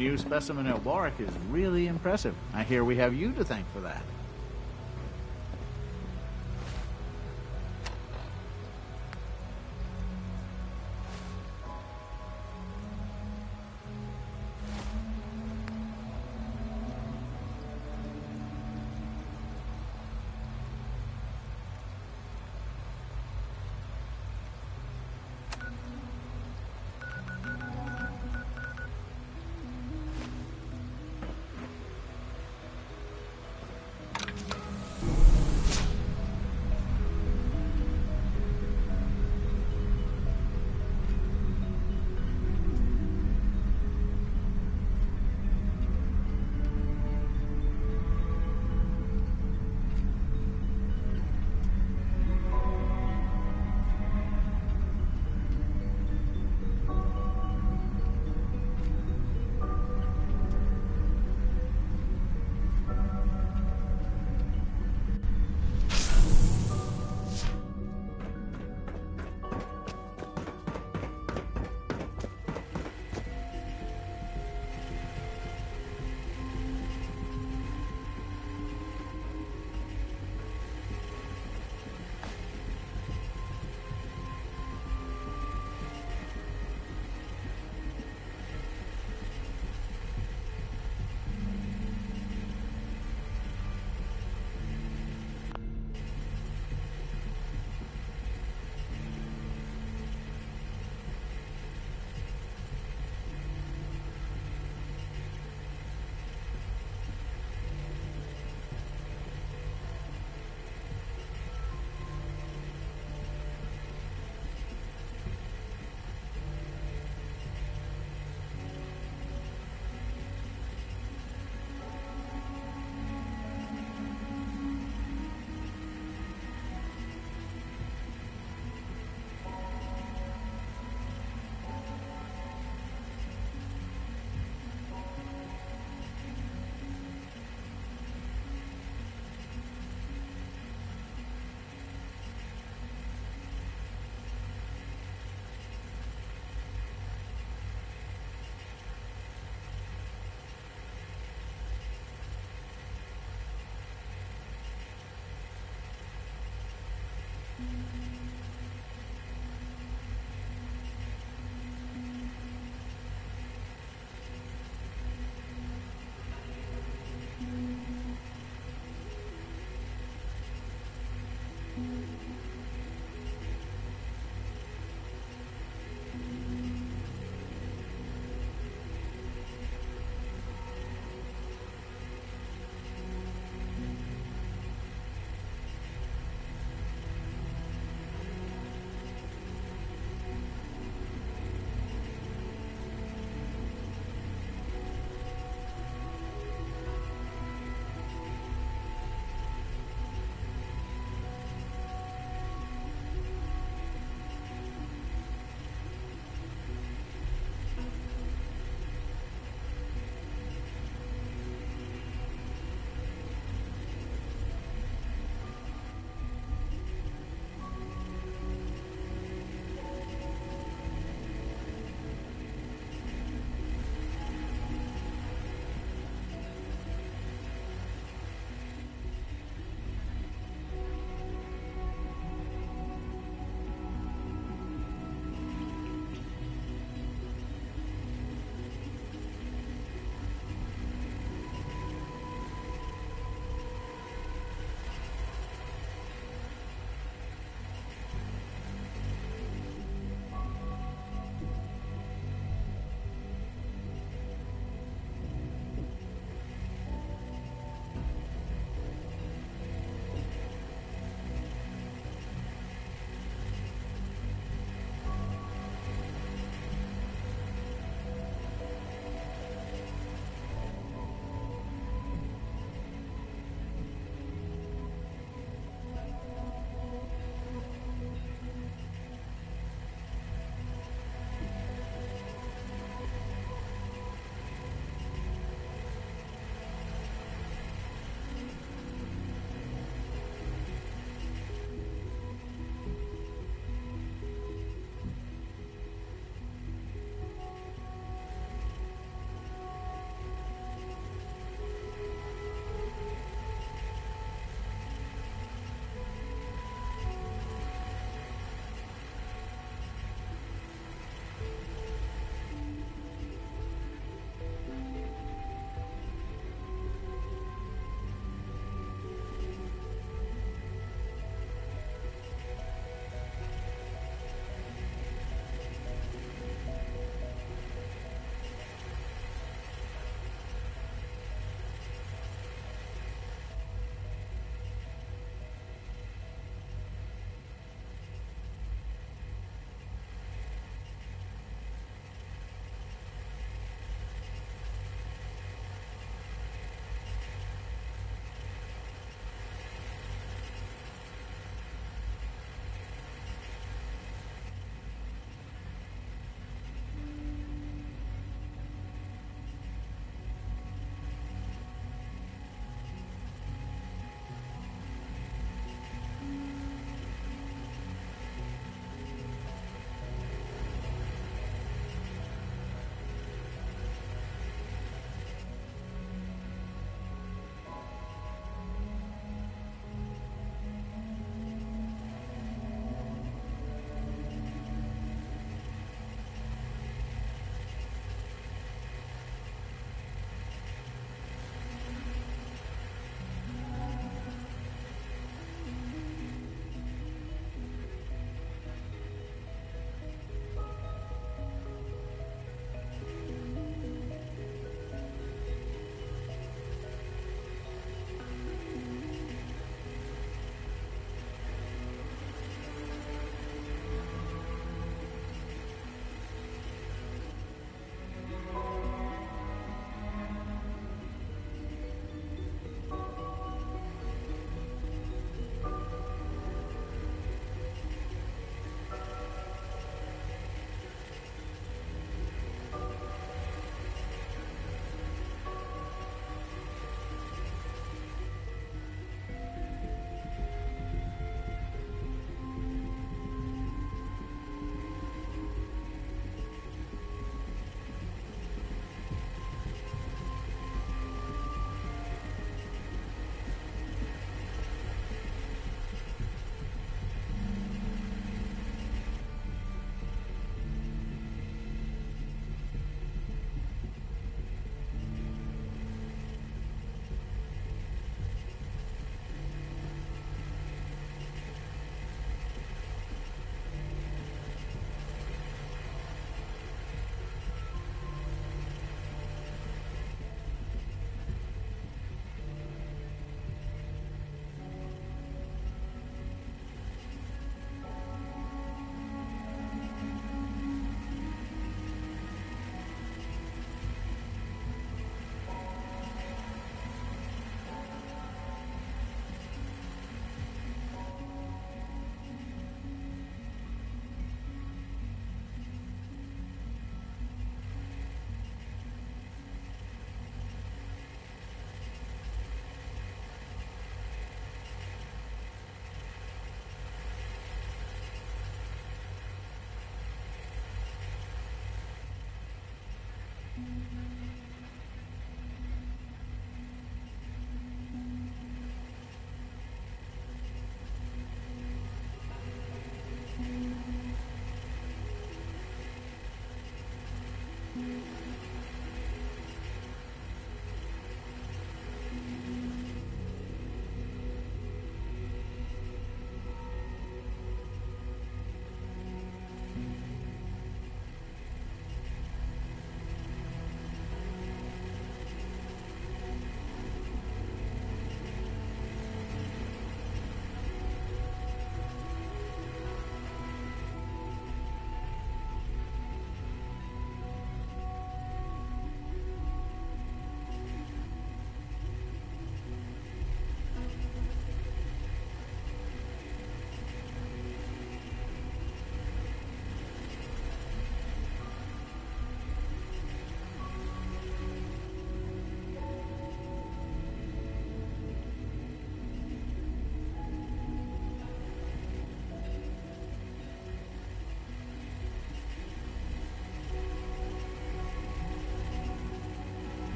new specimen at Warwick is really impressive. I hear we have you to thank for that.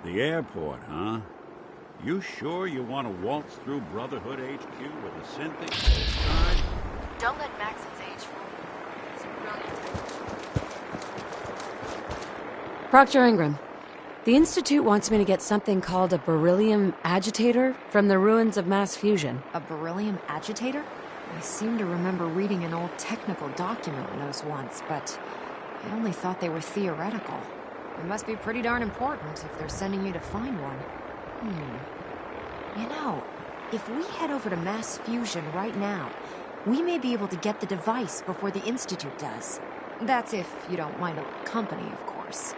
The airport, huh? You sure you want to waltz through Brotherhood HQ with a synthetic? Don't let Maxon's age fool you. He's brilliant. Proctor Ingram, the Institute wants me to get something called a beryllium agitator from the ruins of mass fusion. A beryllium agitator? I seem to remember reading an old technical document on those once, but I only thought they were theoretical. It must be pretty darn important if they're sending you to find one. You know, if we head over to mass fusion right now, we may be able to get the device before the Institute does. That's if you don't mind a little company, of course.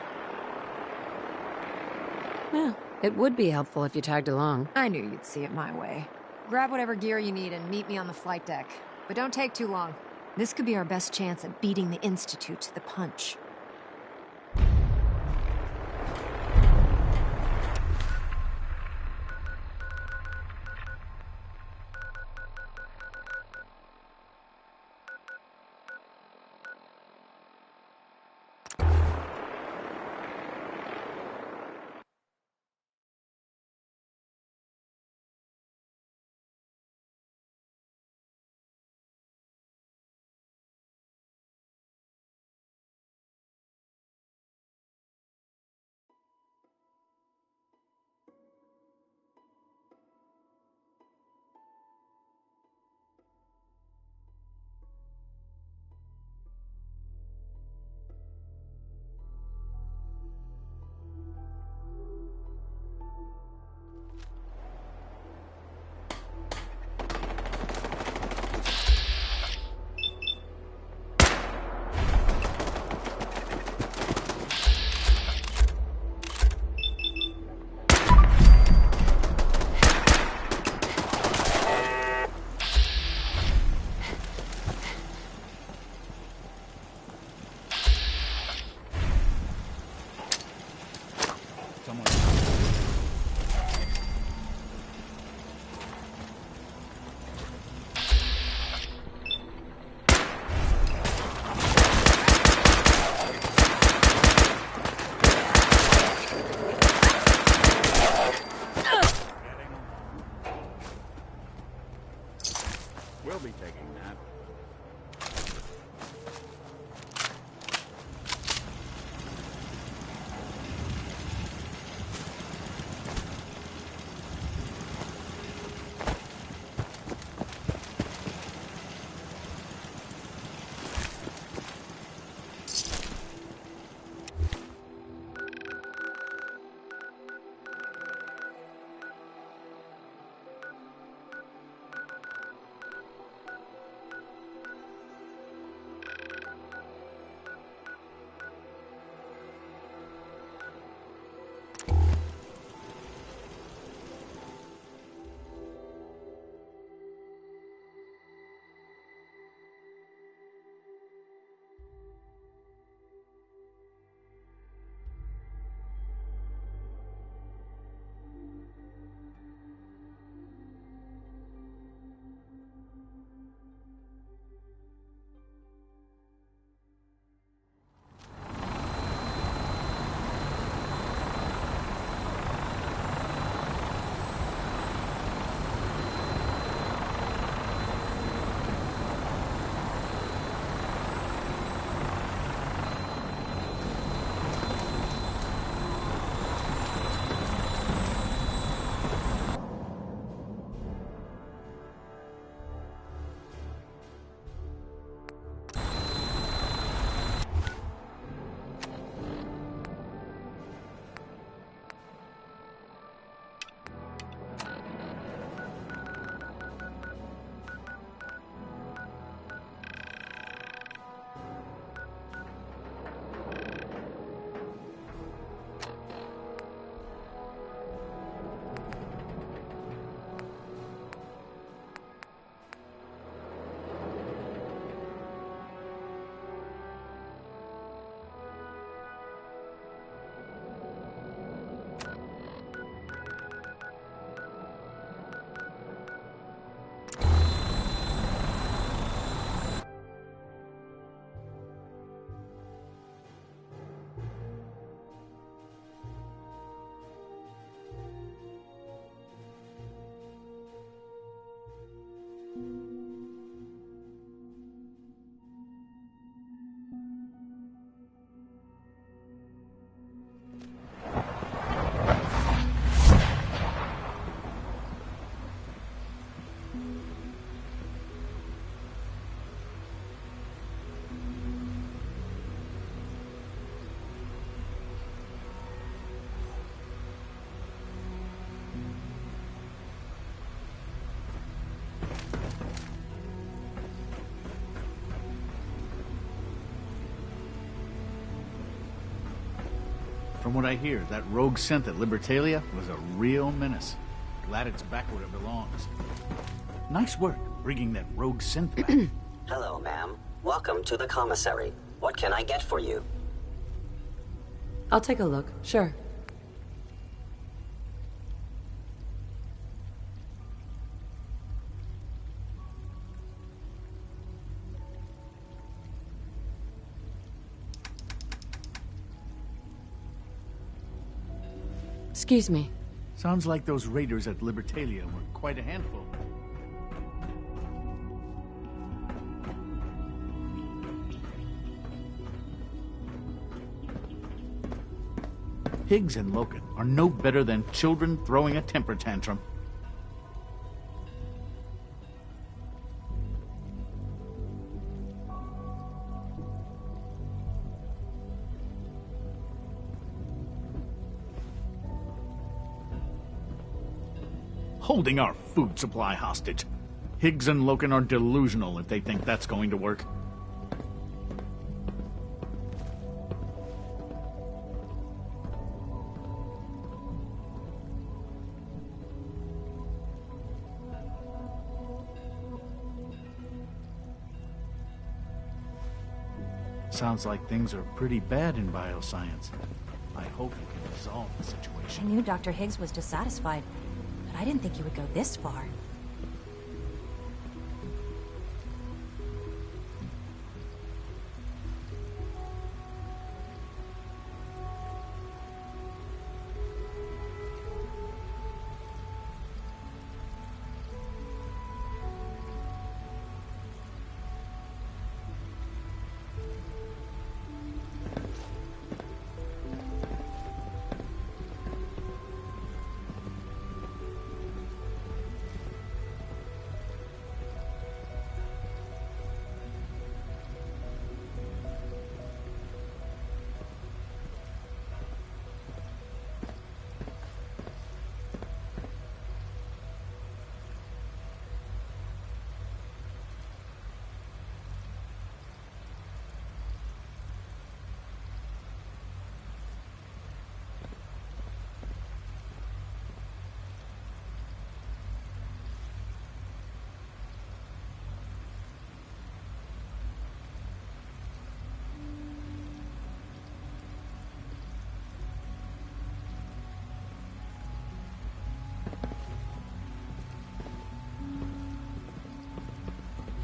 Yeah, it would be helpful if you tagged along. I knew you'd see it my way. Grab whatever gear you need and meet me on the flight deck. But don't take too long. This could be our best chance at beating the Institute to the punch. From what I hear, that rogue synth at Libertalia was a real menace. Glad it's back where it belongs. Nice work bringing that rogue synth back. Hello, ma'am. Welcome to the commissary. What can I get for you? I'll take a look, sure. Excuse me. Sounds like those raiders at Libertalia were quite a handful. Higgs and Loken are no better than children throwing a temper tantrum. Holding our food supply hostage. Higgs and Loken are delusional if they think that's going to work. Sounds like things are pretty bad in bioscience. I hope you can resolve the situation. I knew Dr. Higgs was dissatisfied, but I didn't think he would go this far.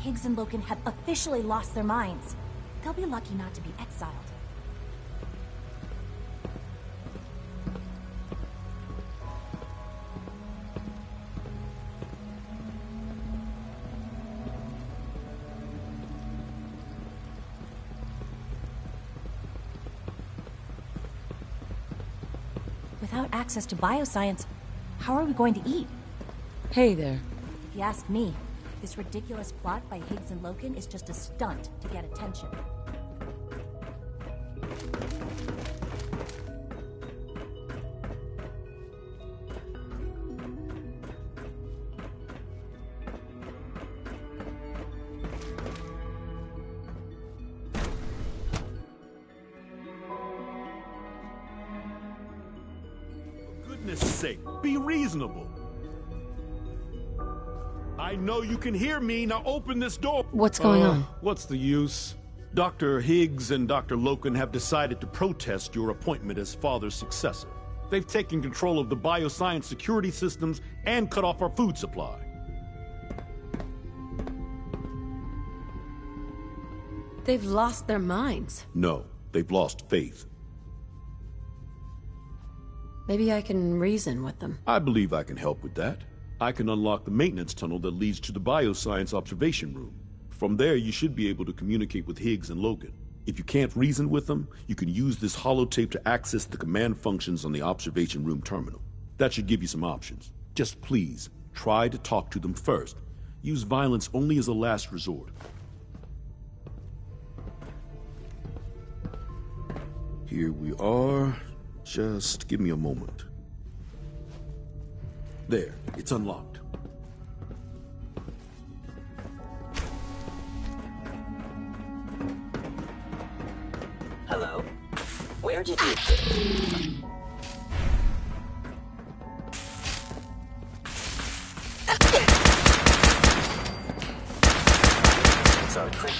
Higgs and Loken have officially lost their minds. They'll be lucky not to be exiled. Without access to bioscience, how are we going to eat? Hey there. If you ask me, this ridiculous plot by Higgs and Loken is just a stunt to get attention. For goodness sake, be reasonable. I know you can hear me. Now open this door. What's going on? What's the use? Dr. Higgs and Dr. Loken have decided to protest your appointment as Father's successor. They've taken control of the bioscience security systems and cut off our food supply. They've lost their minds. No, they've lost faith. Maybe I can reason with them. I believe I can help with that. I can unlock the maintenance tunnel that leads to the bioscience observation room. From there, you should be able to communicate with Higgs and Loken. If you can't reason with them, you can use this holotape to access the command functions on the observation room terminal. That should give you some options. Just please, try to talk to them first. Use violence only as a last resort. Here we are. Just give me a moment. There, it's unlocked. Hello? Where did you... Sorry, quick.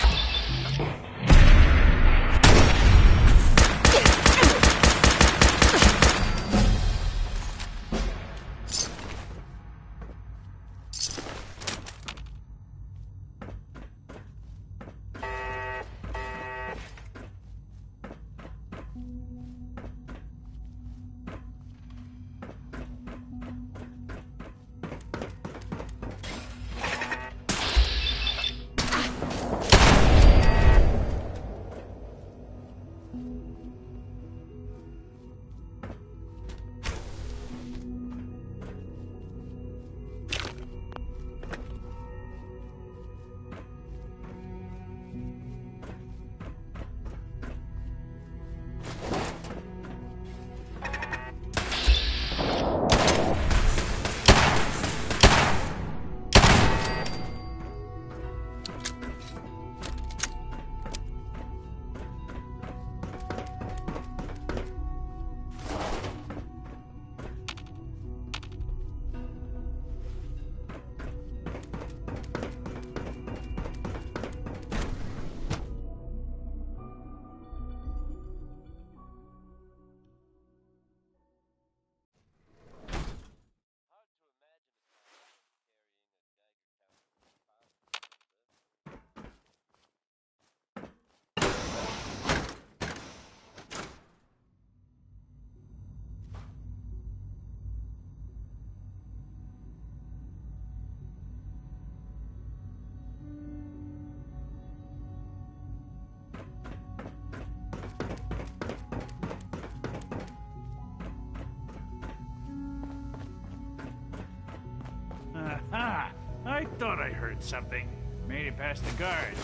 Aha! I thought I heard something. Made it past the guards.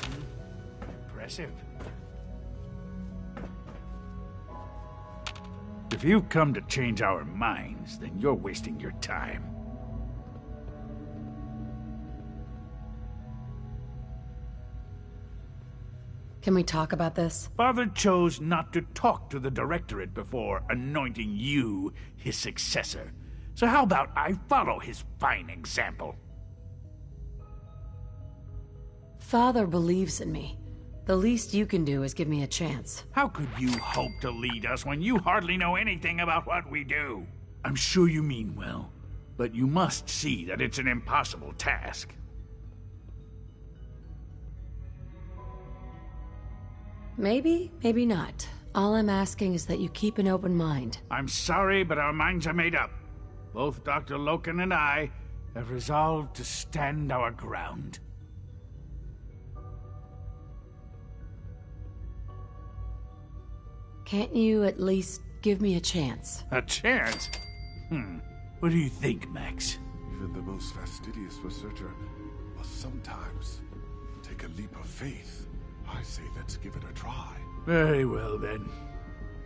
Impressive. If you've come to change our minds, then you're wasting your time. Can we talk about this? Father chose not to talk to the Directorate before anointing you his successor. So how about I follow his fine example? Father believes in me. The least you can do is give me a chance. How could you hope to lead us when you hardly know anything about what we do? I'm sure you mean well, but you must see that it's an impossible task. Maybe, maybe not. All I'm asking is that you keep an open mind. I'm sorry, but our minds are made up. Both Dr. Loken and I have resolved to stand our ground. Can't you at least give me a chance? A chance? What do you think, Max? Even the most fastidious researcher must sometimes take a leap of faith. I say let's give it a try. Very well, then.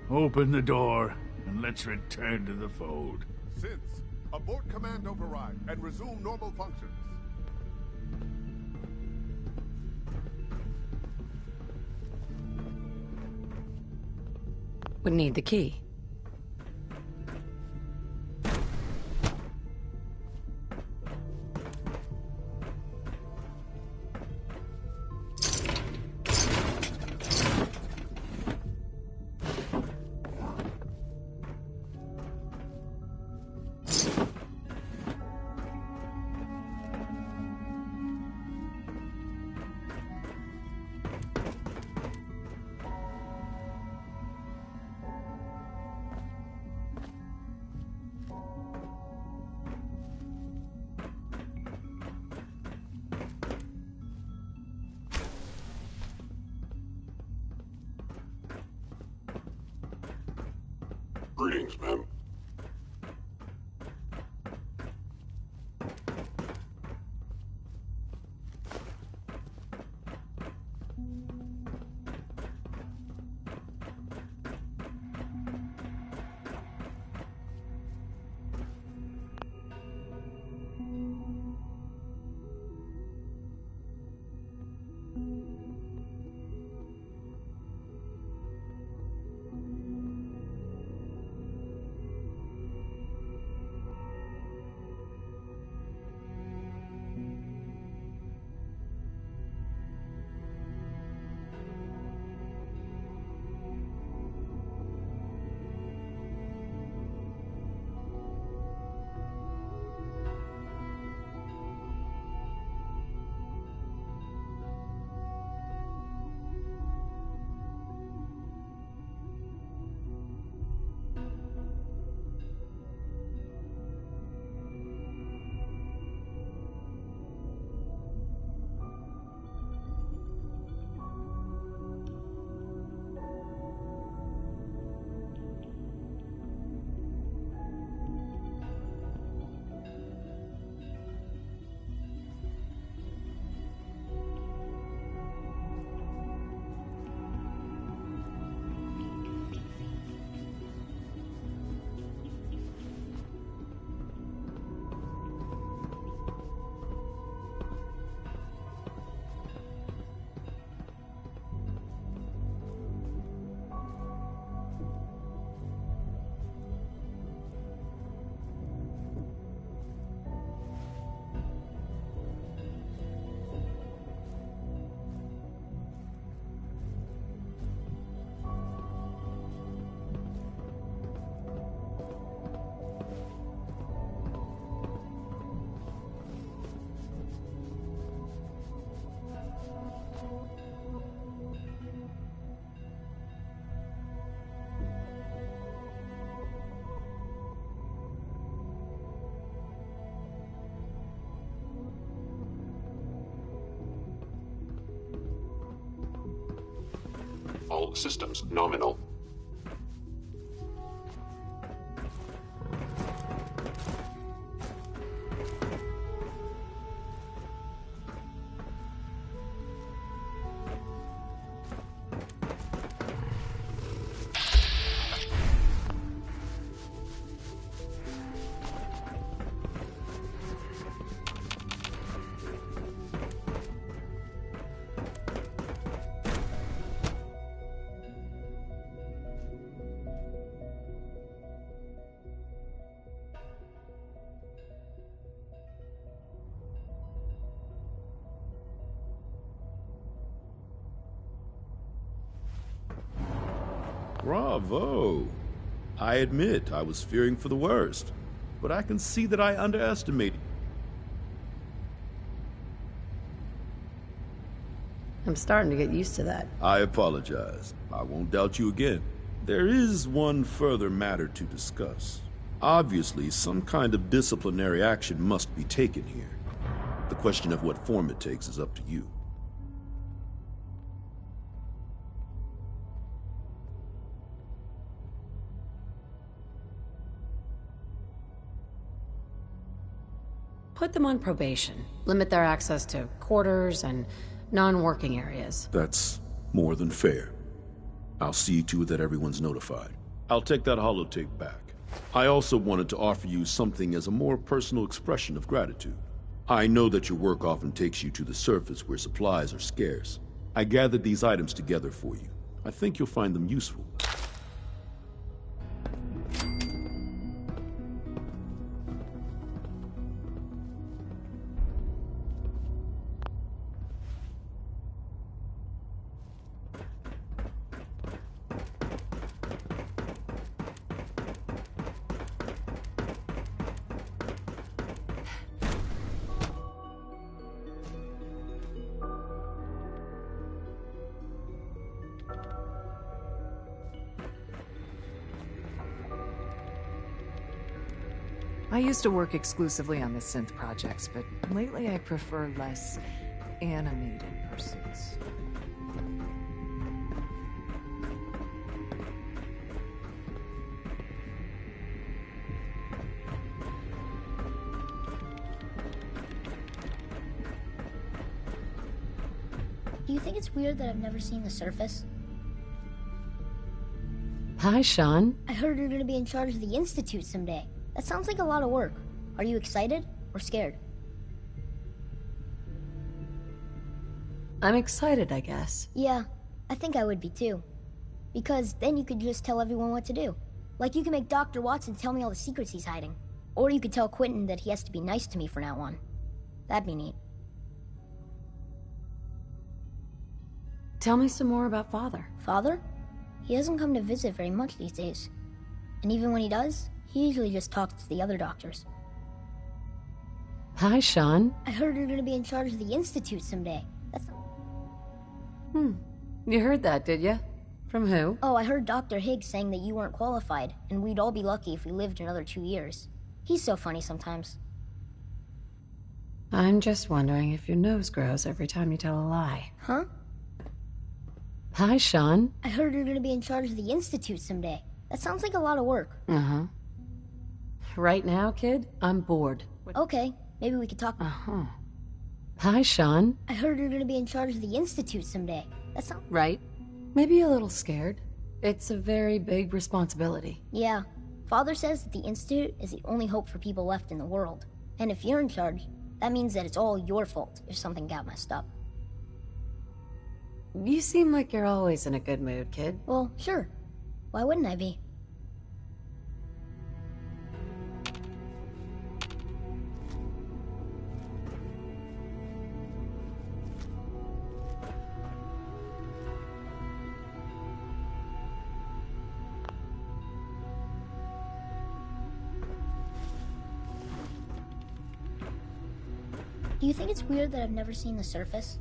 Open the door, and let's return to the fold. Since, abort command override and resume normal functions. Would need the key. Greetings, ma'am. All systems nominal. Bravo! I admit I was fearing for the worst, but I can see that I underestimated. I'm starting to get used to that. I apologize. I won't doubt you again. There is one further matter to discuss. Obviously, some kind of disciplinary action must be taken here. The question of what form it takes is up to you. Put them on probation. Limit their access to quarters and non-working areas. That's more than fair. I'll see to it that everyone's notified. I'll take that holotape back. I also wanted to offer you something as a more personal expression of gratitude. I know that your work often takes you to the surface where supplies are scarce. I gathered these items together for you. I think you'll find them useful. I used to work exclusively on the synth projects, but lately I prefer less animated pursuits. Do you think it's weird that I've never seen the surface? Hi, Sean. I heard you're gonna be in charge of the Institute someday. That sounds like a lot of work. Are you excited or scared? I'm excited, I guess. Yeah, I think I would be too. Because then you could just tell everyone what to do. Like you can make Dr. Watson tell me all the secrets he's hiding. Or you could tell Quentin that he has to be nice to me from now on. That'd be neat. Tell me some more about Father. Father? He doesn't come to visit very much these days. And even when he does, he usually just talks to the other doctors. Hi, Sean. I heard you're gonna be in charge of the Institute someday. That's... You heard that, did you? From who? Oh, I heard Dr. Higgs saying that you weren't qualified, and we'd all be lucky if we lived another 2 years. He's so funny sometimes. I'm just wondering if your nose grows every time you tell a lie. Huh? Hi, Sean. I heard you're gonna be in charge of the Institute someday. That sounds like a lot of work. Uh-huh. Right now, kid, I'm bored. Okay, maybe we could talk. Uh-huh. Hi, Sean. I heard you're gonna be in charge of the Institute someday. That sounds... Right. Maybe a little scared. It's a very big responsibility. Yeah. Father says that the Institute is the only hope for people left in the world. And if you're in charge, that means that it's all your fault if something got messed up. You seem like you're always in a good mood, kid. Well, sure. Why wouldn't I be? Do you think it's weird that I've never seen the surface?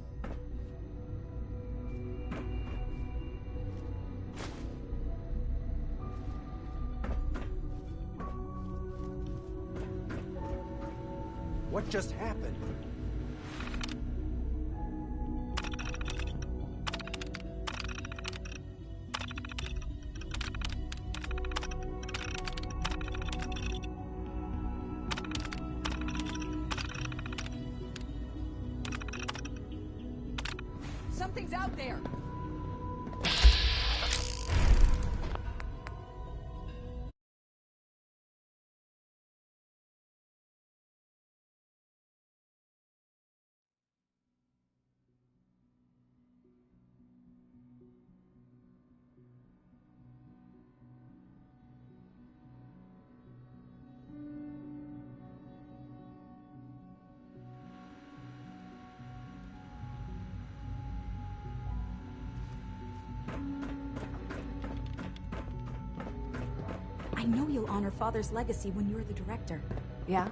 What just happened? out there! I know you'll honor Father's legacy when you're the director. Yeah?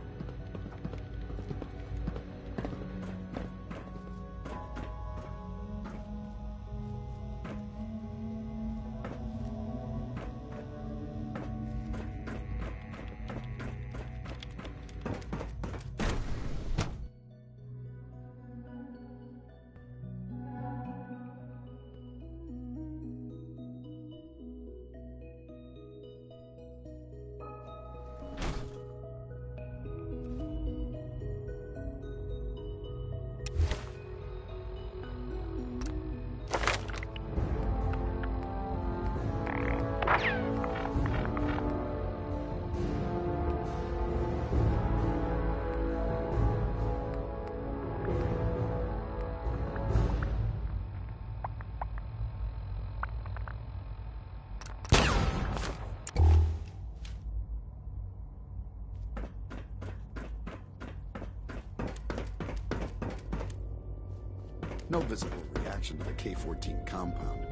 No visible reaction to the K-14 compound.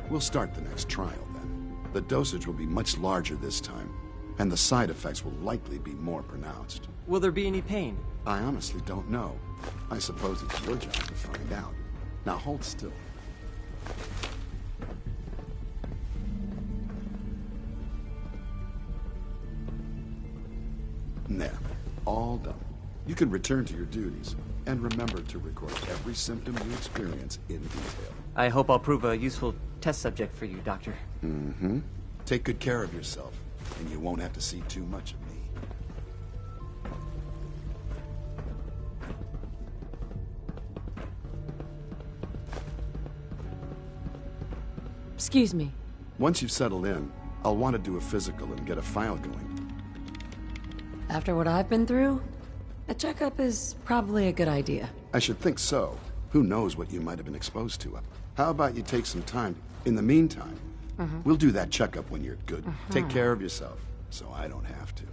We'll start the next trial then. The dosage will be much larger this time, and the side effects will likely be more pronounced. Will there be any pain? I honestly don't know. I suppose it's your job to find out. Now hold still. There. All done. You can return to your duties, and remember to record every symptom you experience in detail. I hope I'll prove a useful test subject for you, Doctor. Mm-hmm. Take good care of yourself, and you won't have to see too much of me. Excuse me. Once you've settled in, I'll want to do a physical and get a file going. After what I've been through, a checkup is probably a good idea. I should think so. Who knows what you might have been exposed to. How about you take some time? In the meantime, we'll do that checkup when you're good. Take care of yourself, so I don't have to.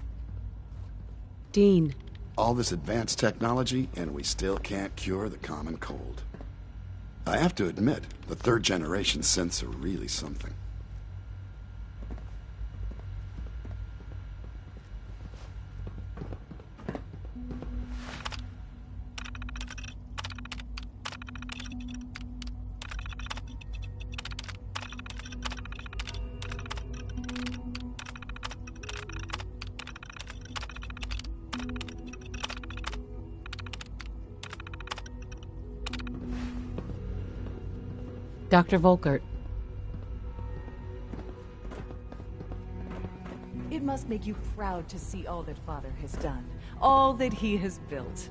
Dean. All this advanced technology, and we still can't cure the common cold. I have to admit, the third-generation synths are really something. Dr. Volkert. It must make you proud to see all that Father has done, all that he has built.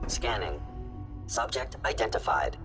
Scanning. Subject identified.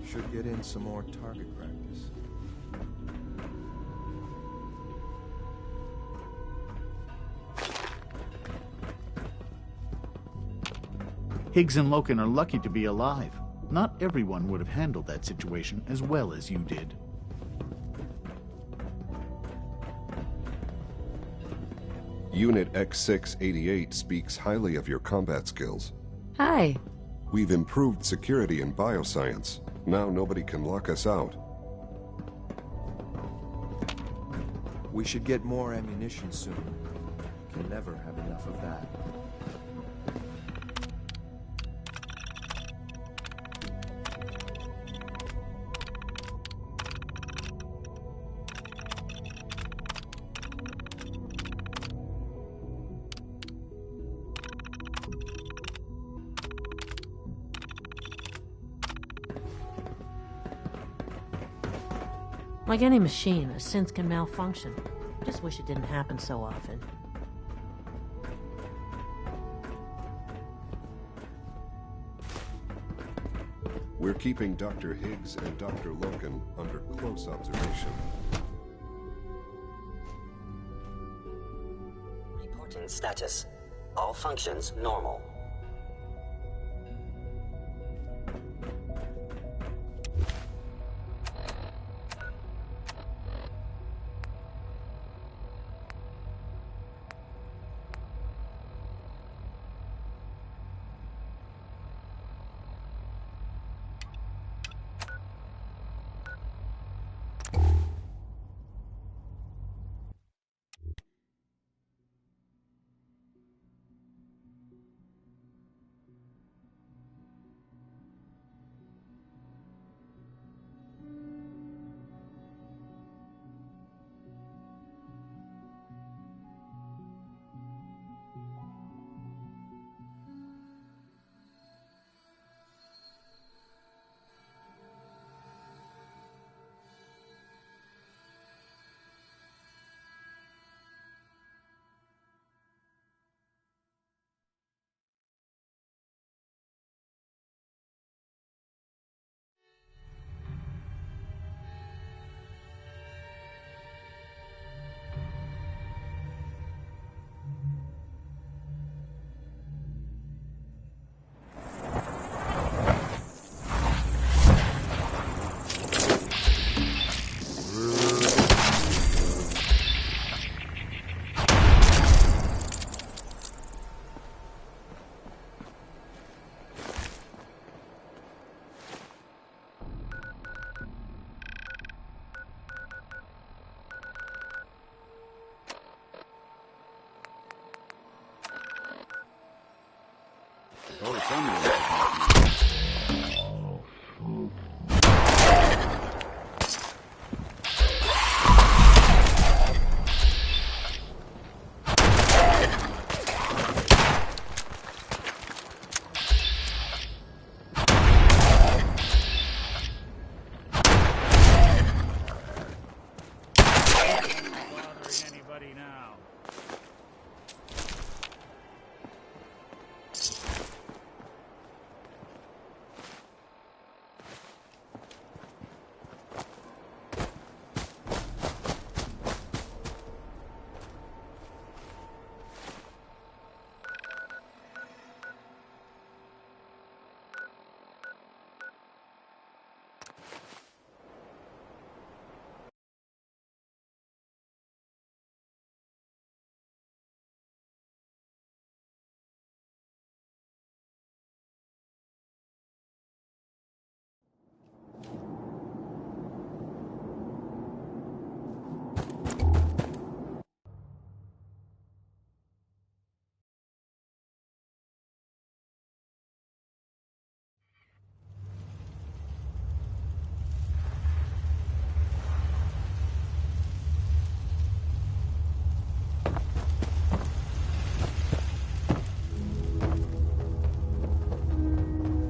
Should get in some more target practice. Higgs and Loken are lucky to be alive. Not everyone would have handled that situation as well as you did. Unit X688 speaks highly of your combat skills. Hi. We've improved security in bioscience. Now nobody can lock us out. We should get more ammunition soon. Can never have enough of that. Like any machine, a synth can malfunction. Just wish it didn't happen so often. We're keeping Dr. Higgs and Dr. Loken under close observation. Reporting status. All functions normal.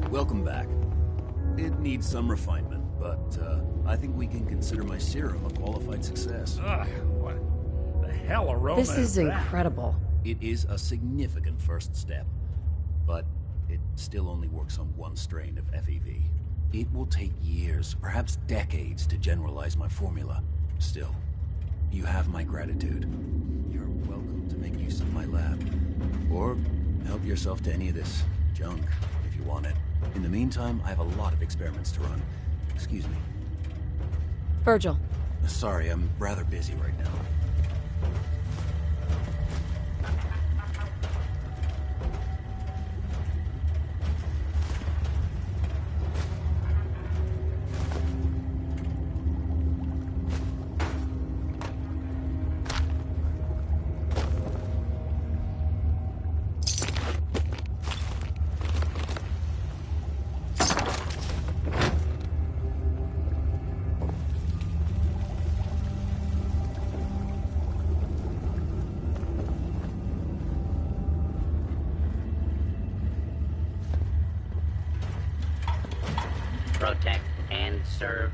Welcome back. It needs some refinement, but I think we can consider my serum a qualified success. Ugh, what the hell aroma This is that? incredible. It is a significant first step, but it still only works on one strain of FEV. It will take years, perhaps decades, to generalize my formula. Still, you have my gratitude. You're welcome to make use of my lab, or help yourself to any of this junk if you want it. In the meantime, I have a lot of experiments to run. Excuse me. Virgil. Sorry, I'm rather busy right now. serve.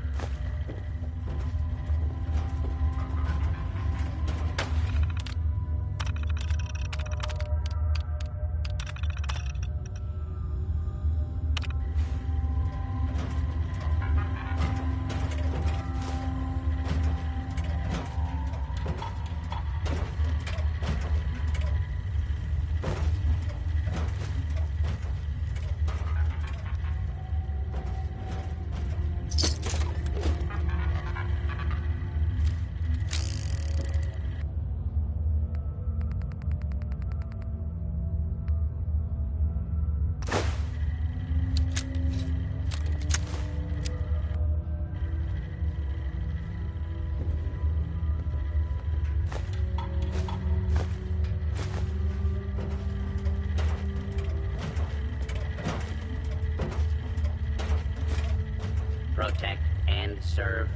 Protect and serve.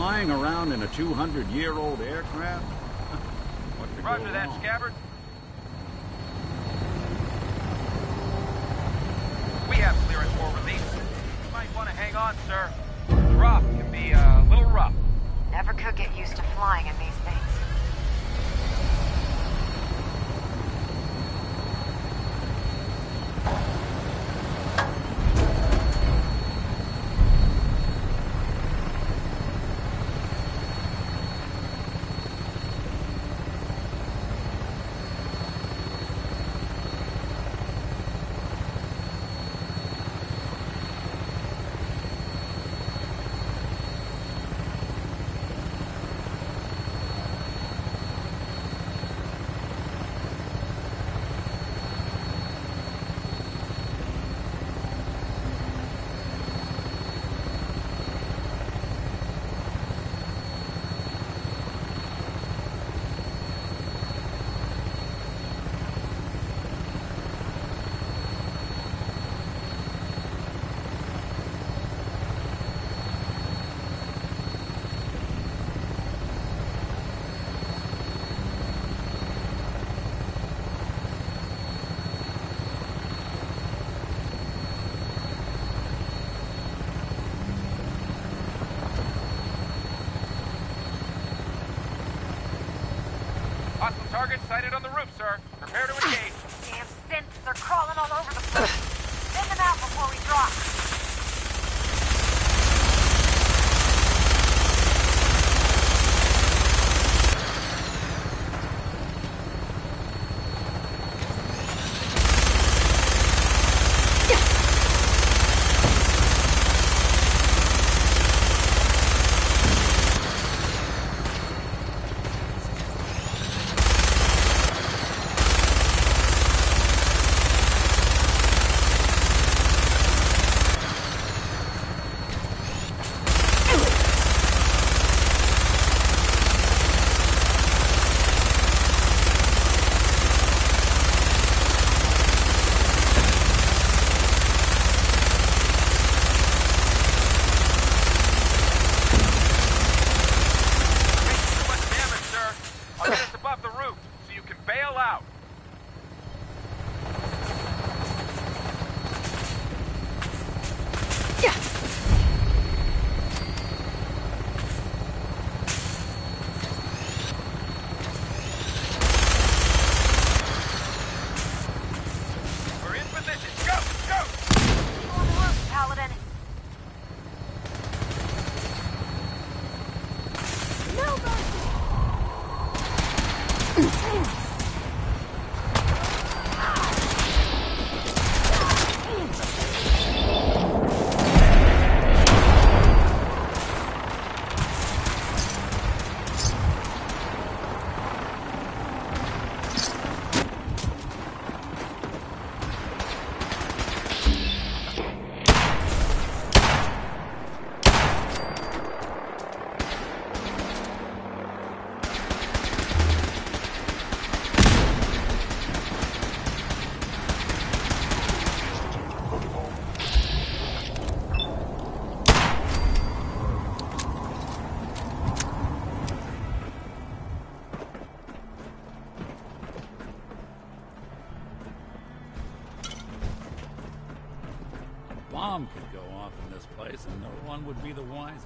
Flying around in a 200-year-old aircraft? Roger that, Scabbard. We have clearance for release. You might want to hang on, sir. Drop can be a little rough. Never could get used to flying in these things. Hostile target sighted on the roof, sir. Prepare to engage. Damn synths, they're crawling all over the place. Send them out before we drop. Bomb could go off in this place and no one would be the wiser.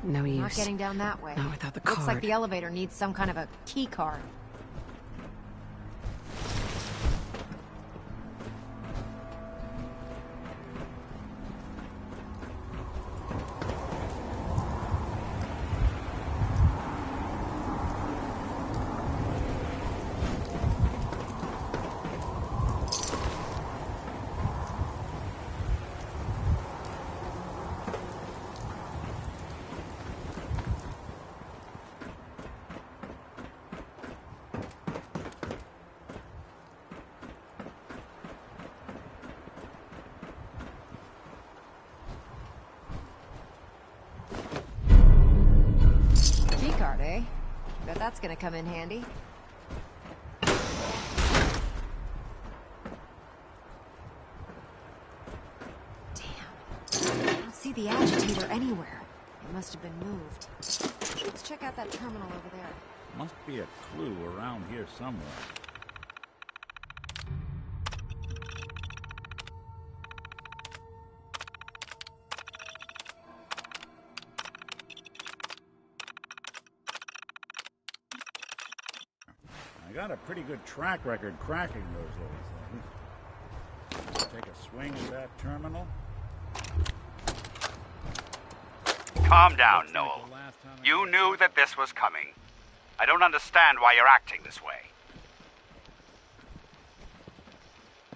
No use. Not getting down that way. Not without the Looks like card. the elevator needs some kind of a key card. Keycard, eh? Bet that's gonna come in handy. the agitator anywhere. It must have been moved. Let's check out that terminal over there. Must be a clue around here somewhere. I got a pretty good track record cracking those little things. Take a swing at that terminal. Calm down, Noel. You knew that this was coming. I don't understand why you're acting this way.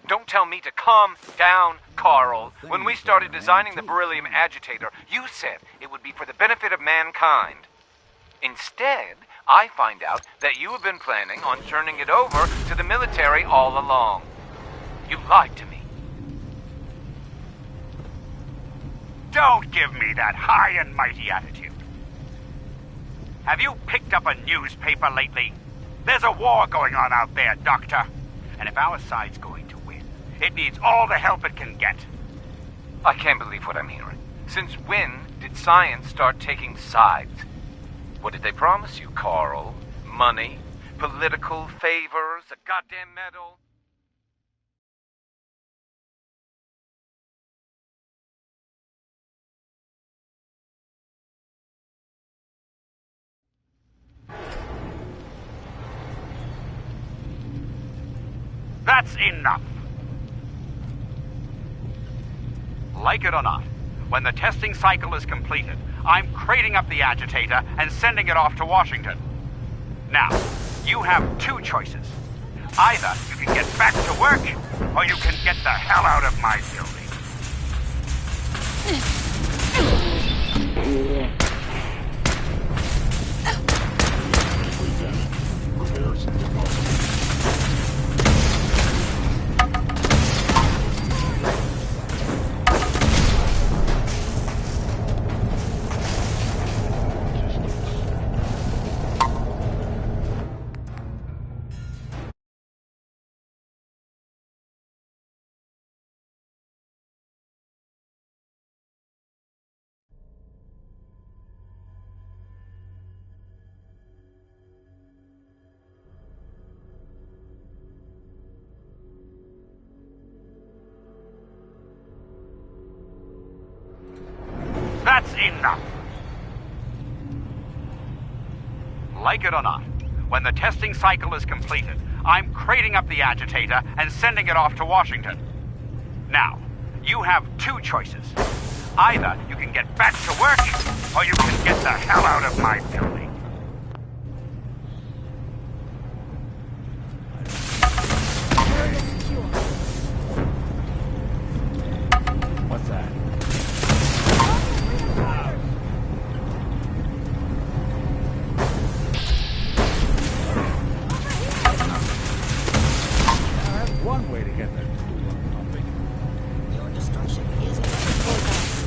Don't tell me to calm down, Carl. When we started designing the beryllium agitator, you said it would be for the benefit of mankind. Instead, I find out that you have been planning on turning it over to the military all along. You lied to me. Don't give me that high and mighty attitude. Have you picked up a newspaper lately? There's a war going on out there, Doctor. And if our side's going to win, it needs all the help it can get. I can't believe what I'm hearing. Since when did science start taking sides? What did they promise you, Carl? Money? Political favors? A goddamn medal? That's enough. Like it or not, when the testing cycle is completed, I'm crating up the agitator and sending it off to Washington. Now, you have two choices. Either you can get back to work, or you can get the hell out of my building. That's enough. Like it or not, when the testing cycle is completed, I'm crating up the agitator and sending it off to Washington. Now, you have two choices. Either you can get back to work, or you can get the hell out of my building. What's that? One way to get that tool pumping. Your destruction is inevitable.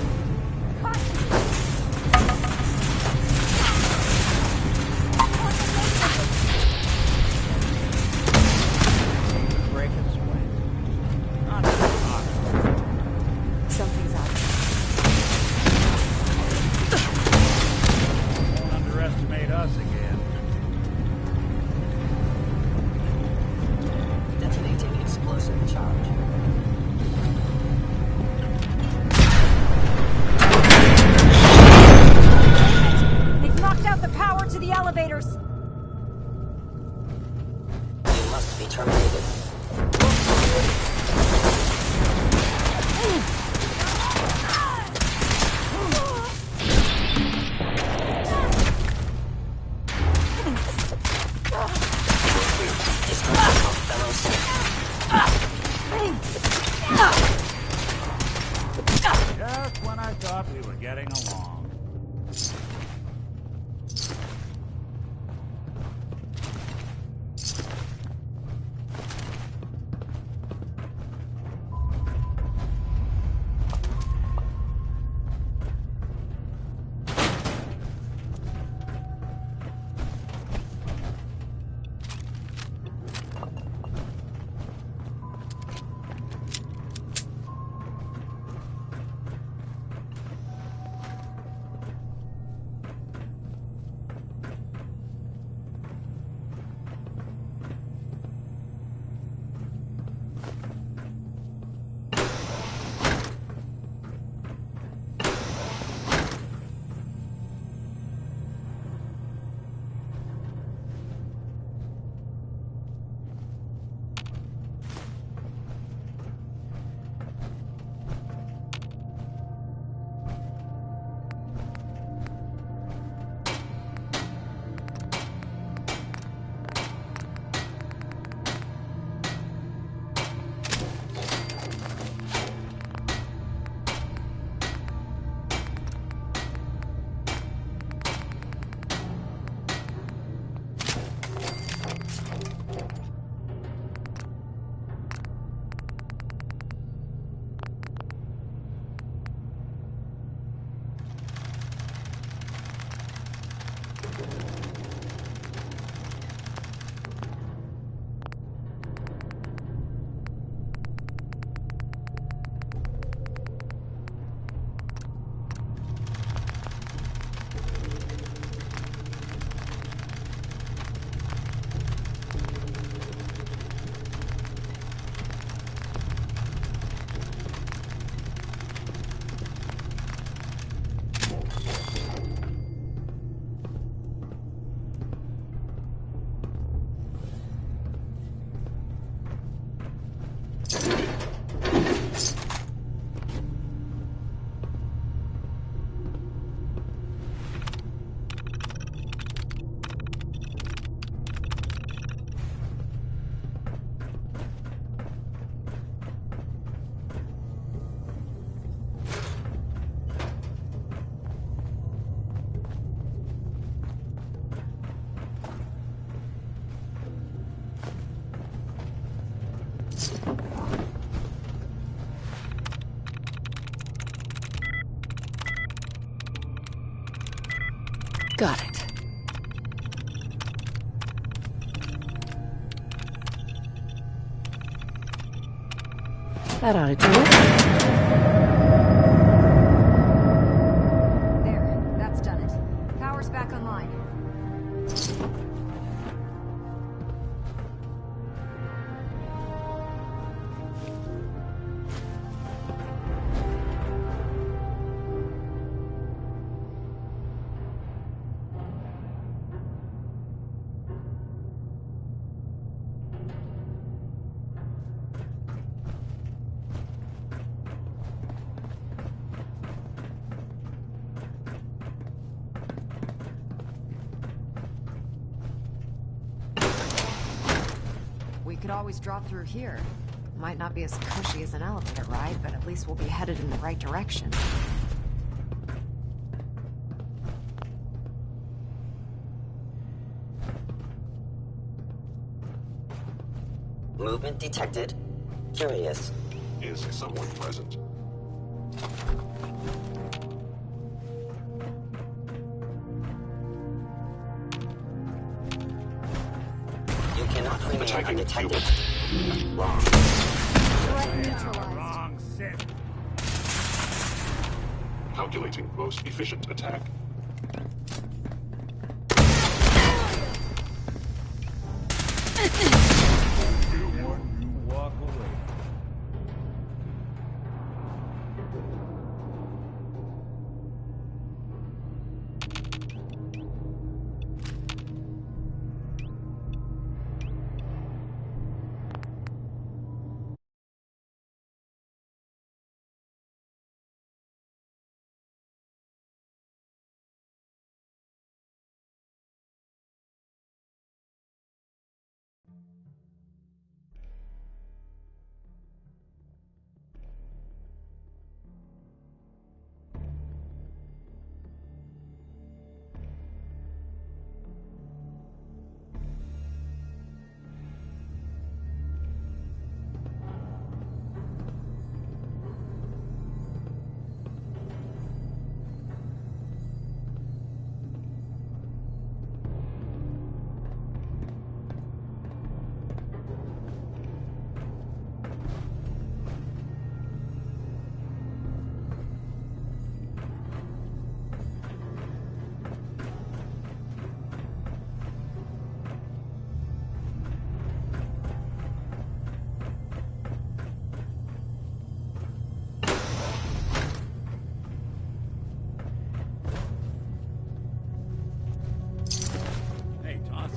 Got it. That ought to do it. There, that's done it. Power's back online. We could always drop through here. Might not be as cushy as an elevator ride, but at least we'll be headed in the right direction. Movement detected. Curious. Is someone present? You cannot remain undetected. Wrong. Wrong set. Calculating most efficient attack. Walk away.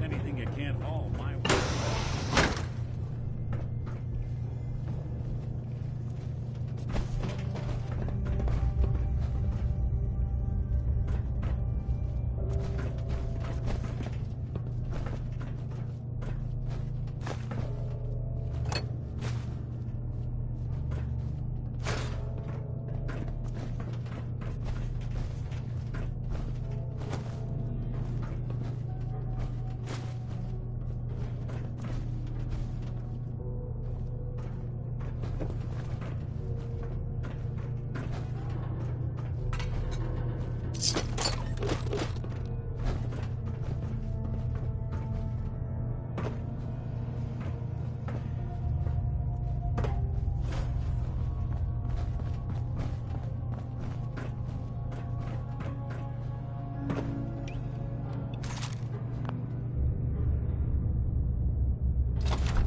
Anything you can't haul my way.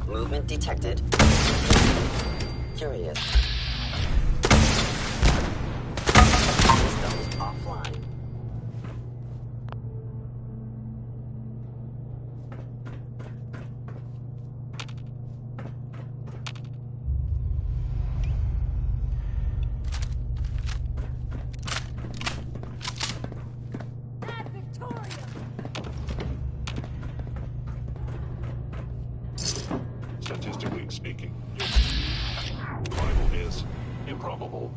Movement detected. Curious. Systems offline. Statistically speaking, survival is improbable.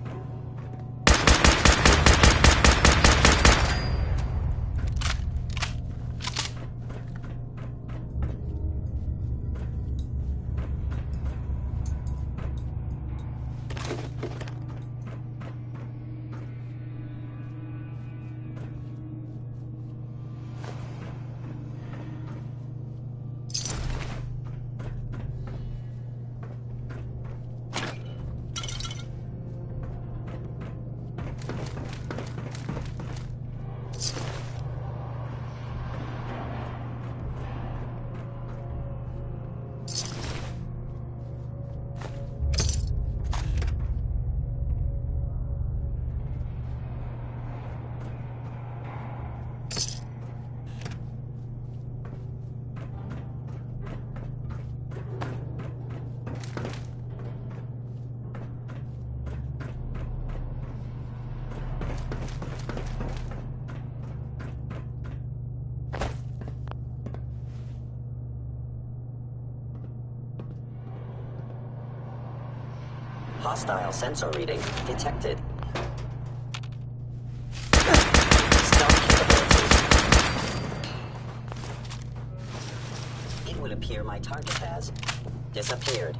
Hostile sensor reading detected. Stealth capabilities. It would appear my target has disappeared.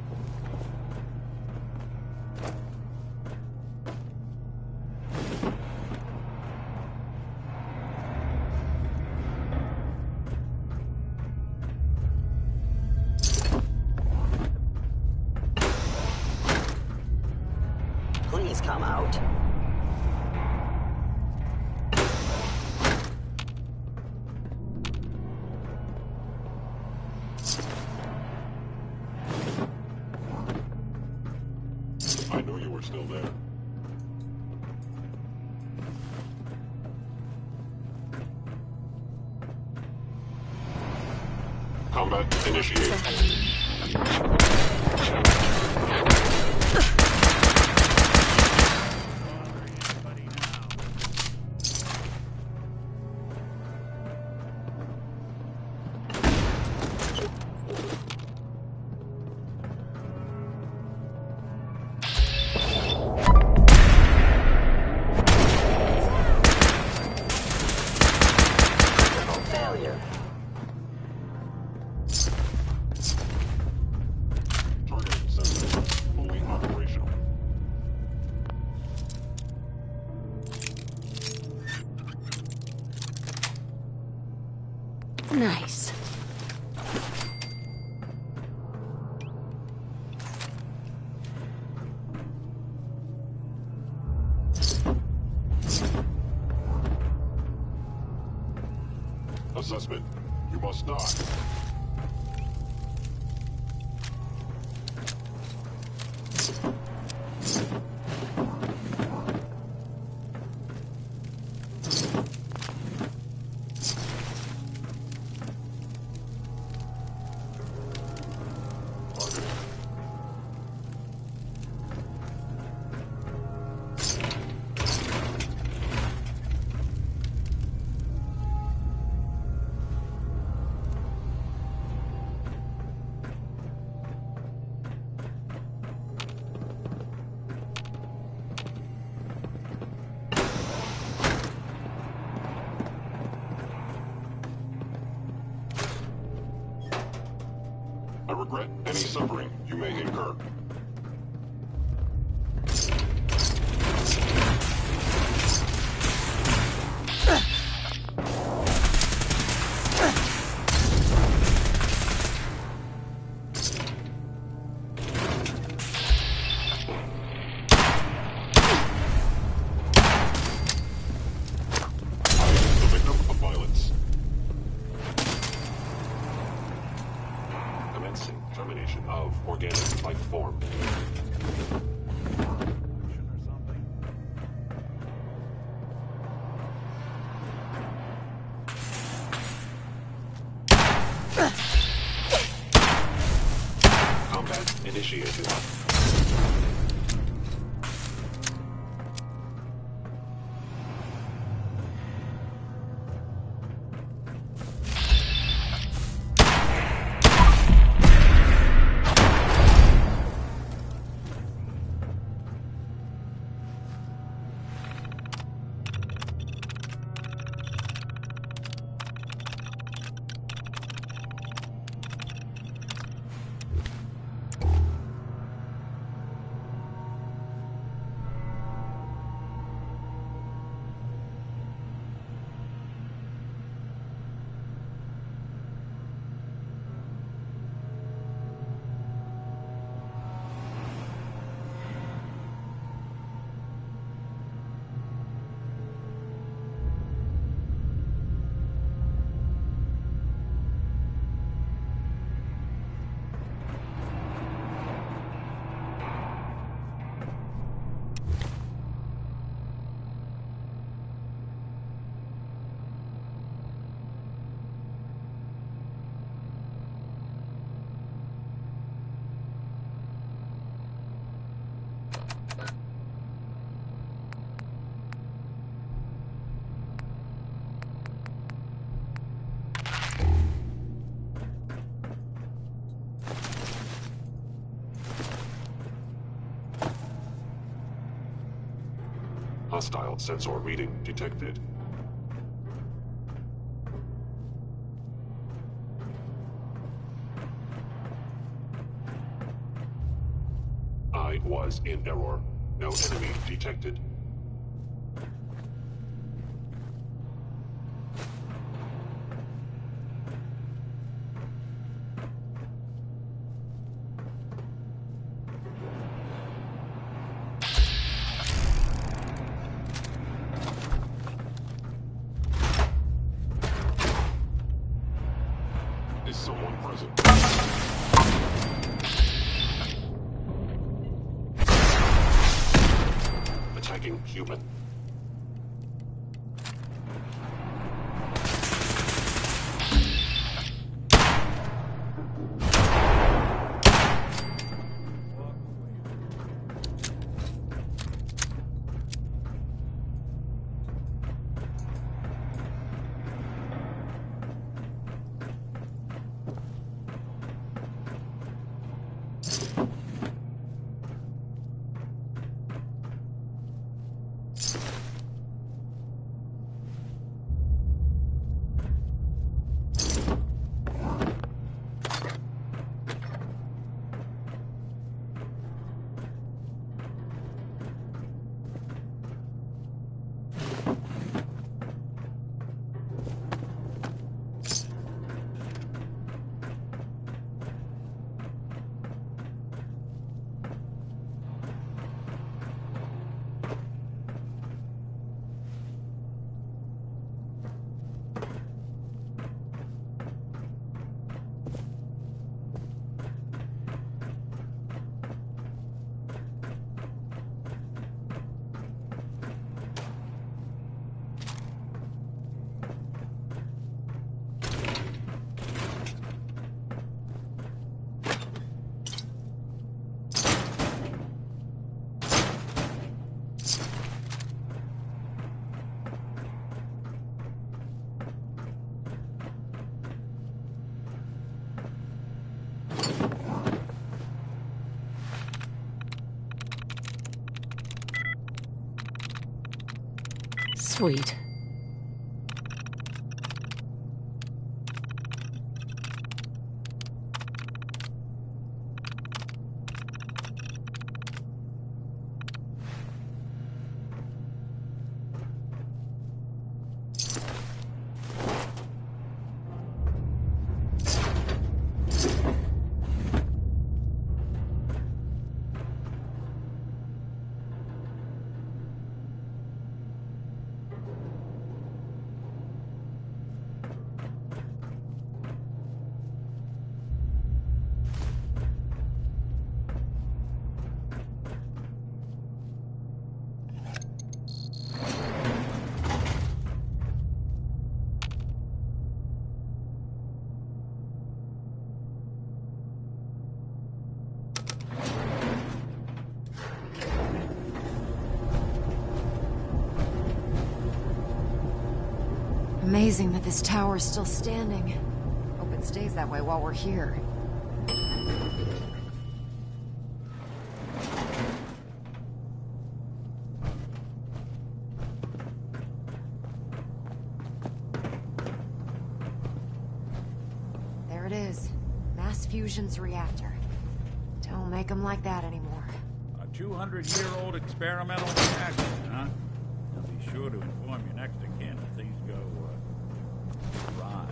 Please come out. I knew you were still there. Combat initiated. Failure. Target sensor fully operational. Nice. Assessment. You must not. I regret any suffering you may incur. The victim of violence. Commencing termination of organic life form. Combat initiated. Hostile sensor reading detected. I was in error. No enemy detected. Is someone present? Attacking human. Sweet. Amazing that this tower is still standing. Hope it stays that way while we're here. There it is. Mass Fusion's reactor. Don't make them like that anymore. A 200-year-old experimental reactor, huh? I'll be sure to inform you next again if things go awry.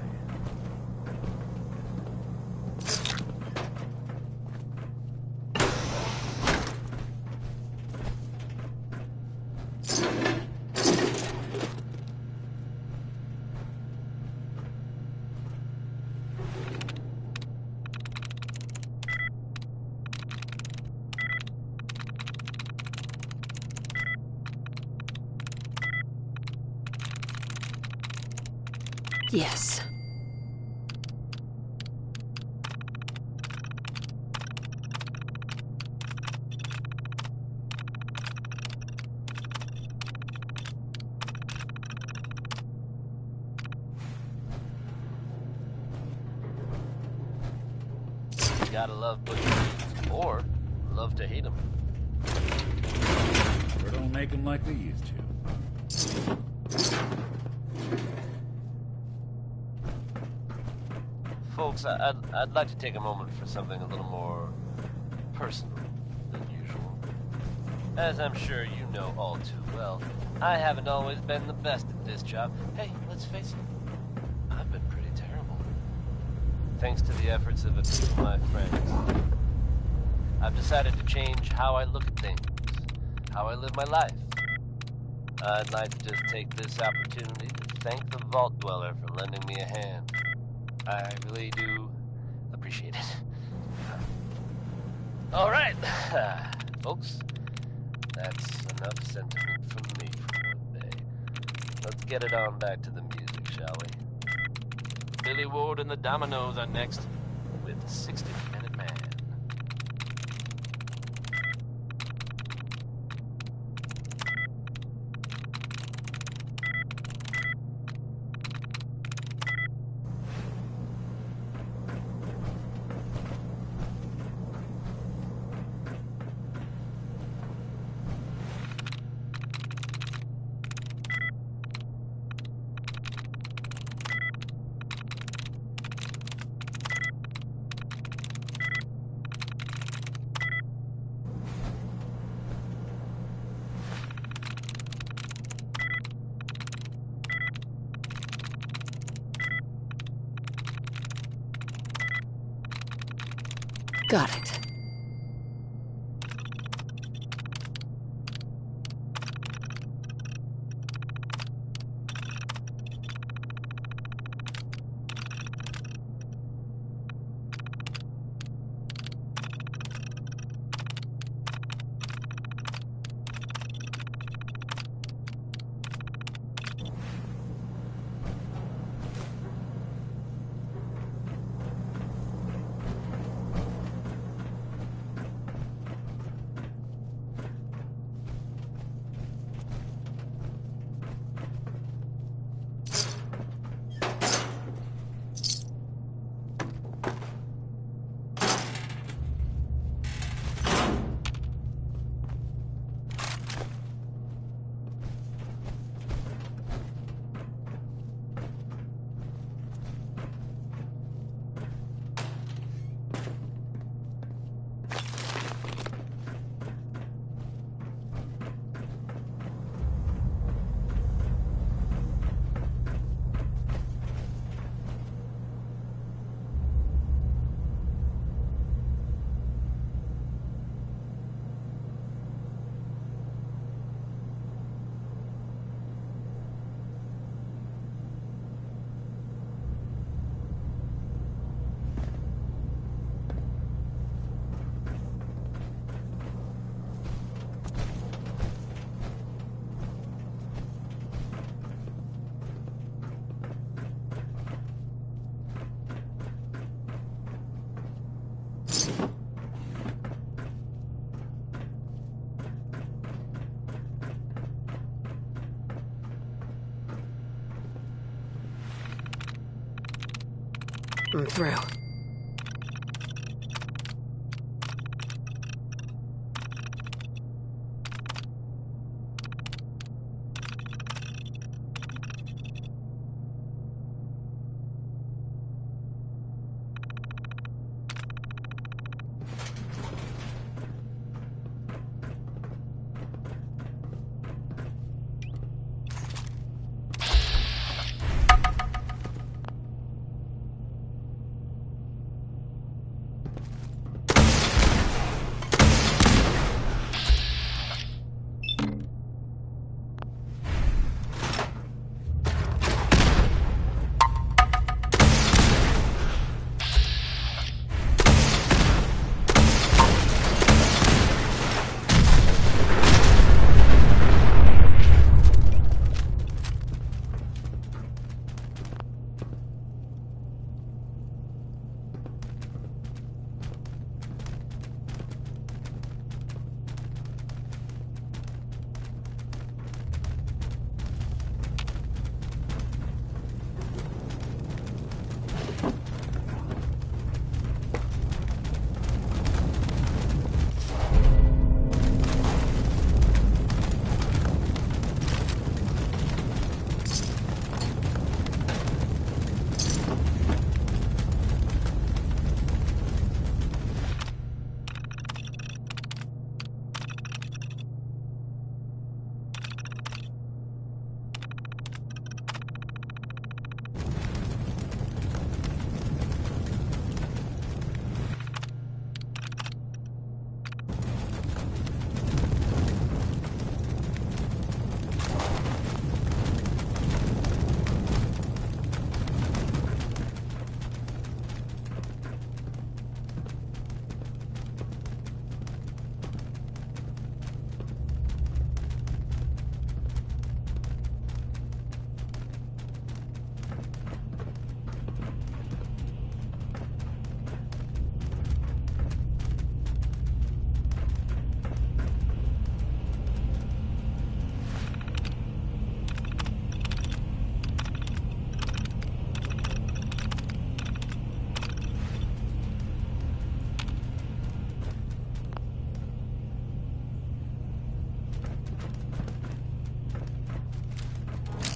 Yes. You gotta love butchers, or love to hate them. We don't make them like we used to. Folks, I'd like to take a moment for something a little more personal than usual. As I'm sure you know all too well, I haven't always been the best at this job. Hey, let's face it, I've been pretty terrible. Thanks to the efforts of a few of my friends, I've decided to change how I look at things, how I live my life. I'd like to just take this opportunity to thank the Vault Dweller for lending me a hand. I really do appreciate it. All right, folks, that's enough sentiment from me for one day. Let's get it on back to the music, shall we? Billy Ward and the Dominoes are next with 60-Minute Man. Got it. I'm through.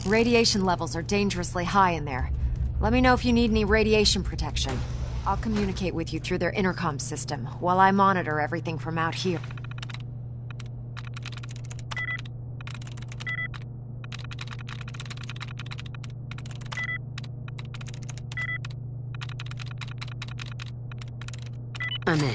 Radiation levels are dangerously high in there. Let me know if you need any radiation protection. I'll communicate with you through their intercom system, while I monitor everything from out here. I'm in.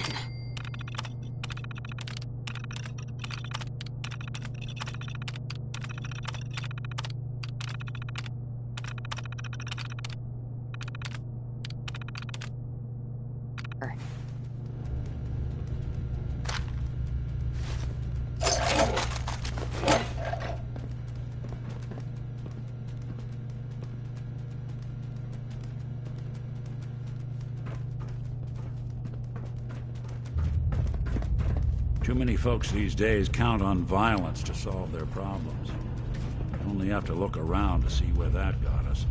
Too many folks these days count on violence to solve their problems. You only have to look around to see where that got us.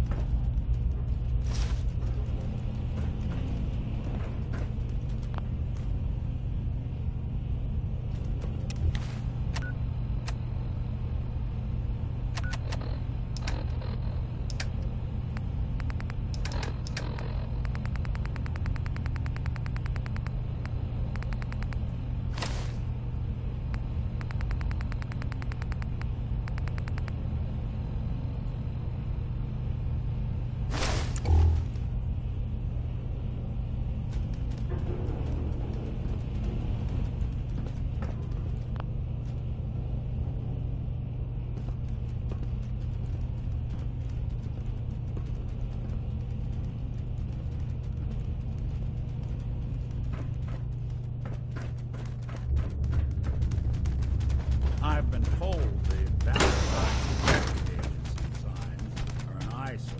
I've been told the Valentine agency signs are an eyesore,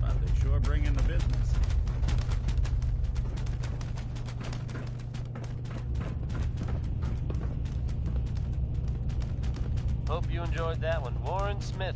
but they sure bring in the business. Hope you enjoyed that one. Warren Smith.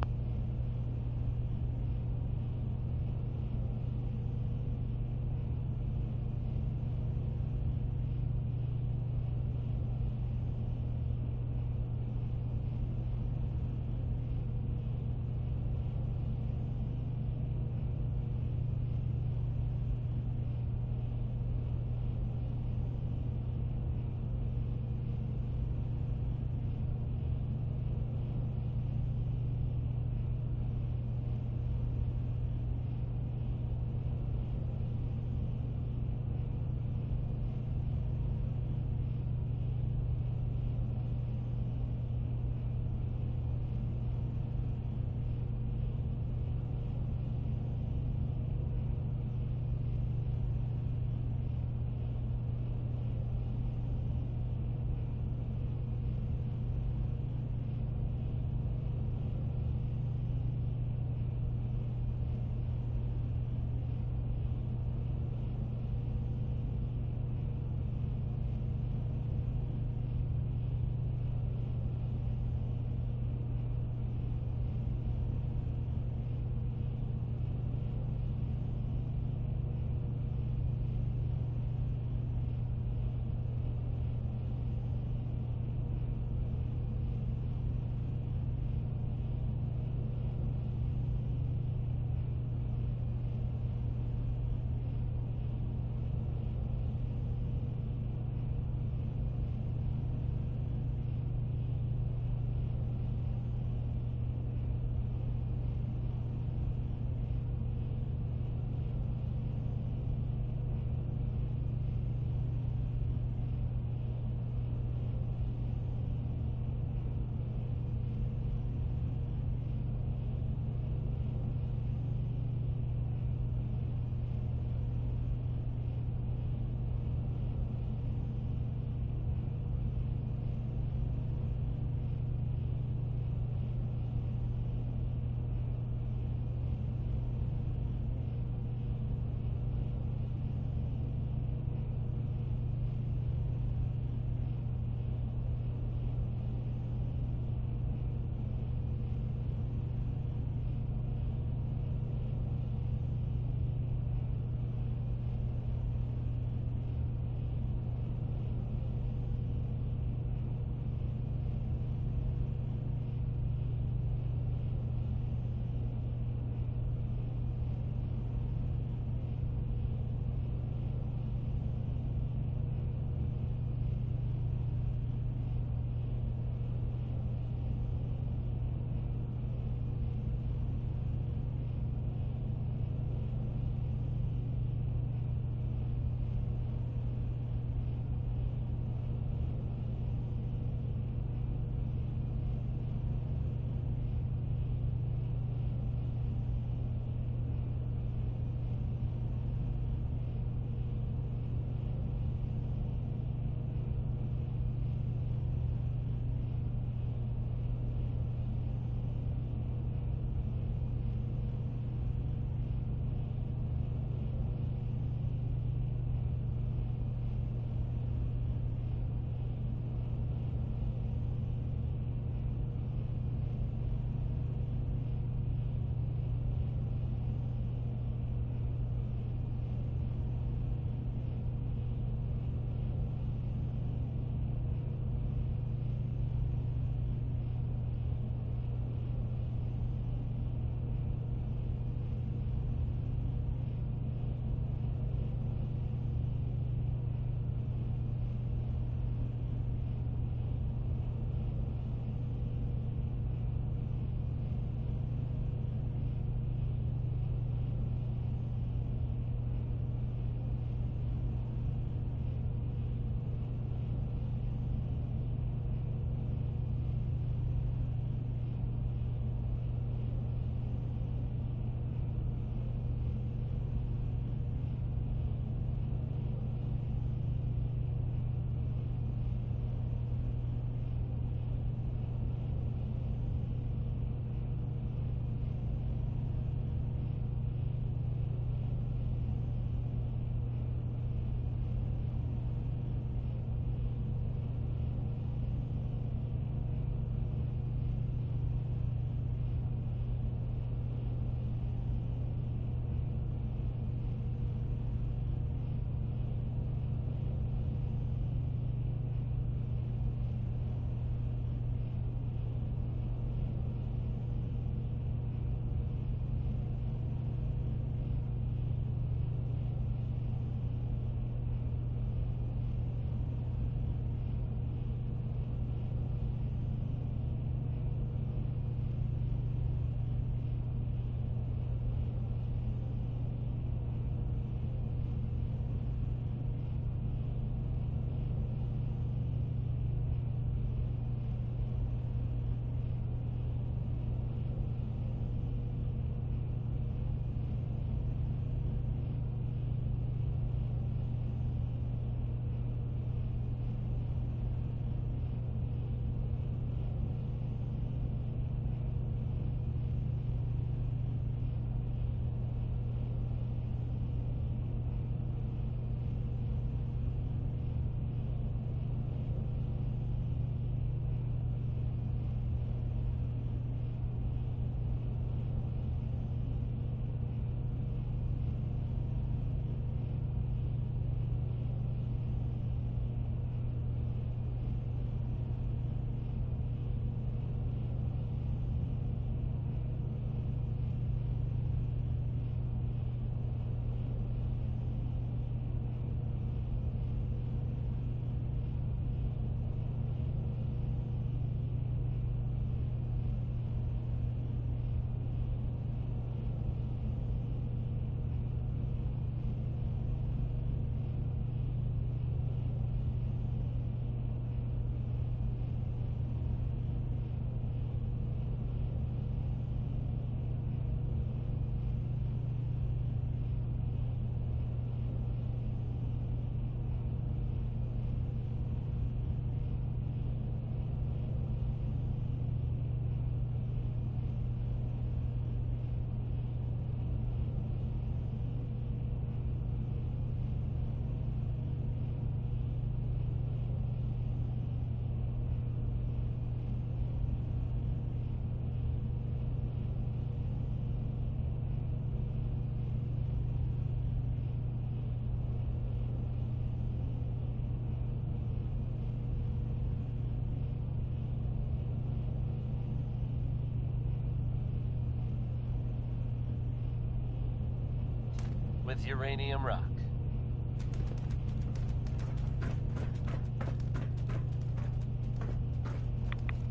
with uranium rock.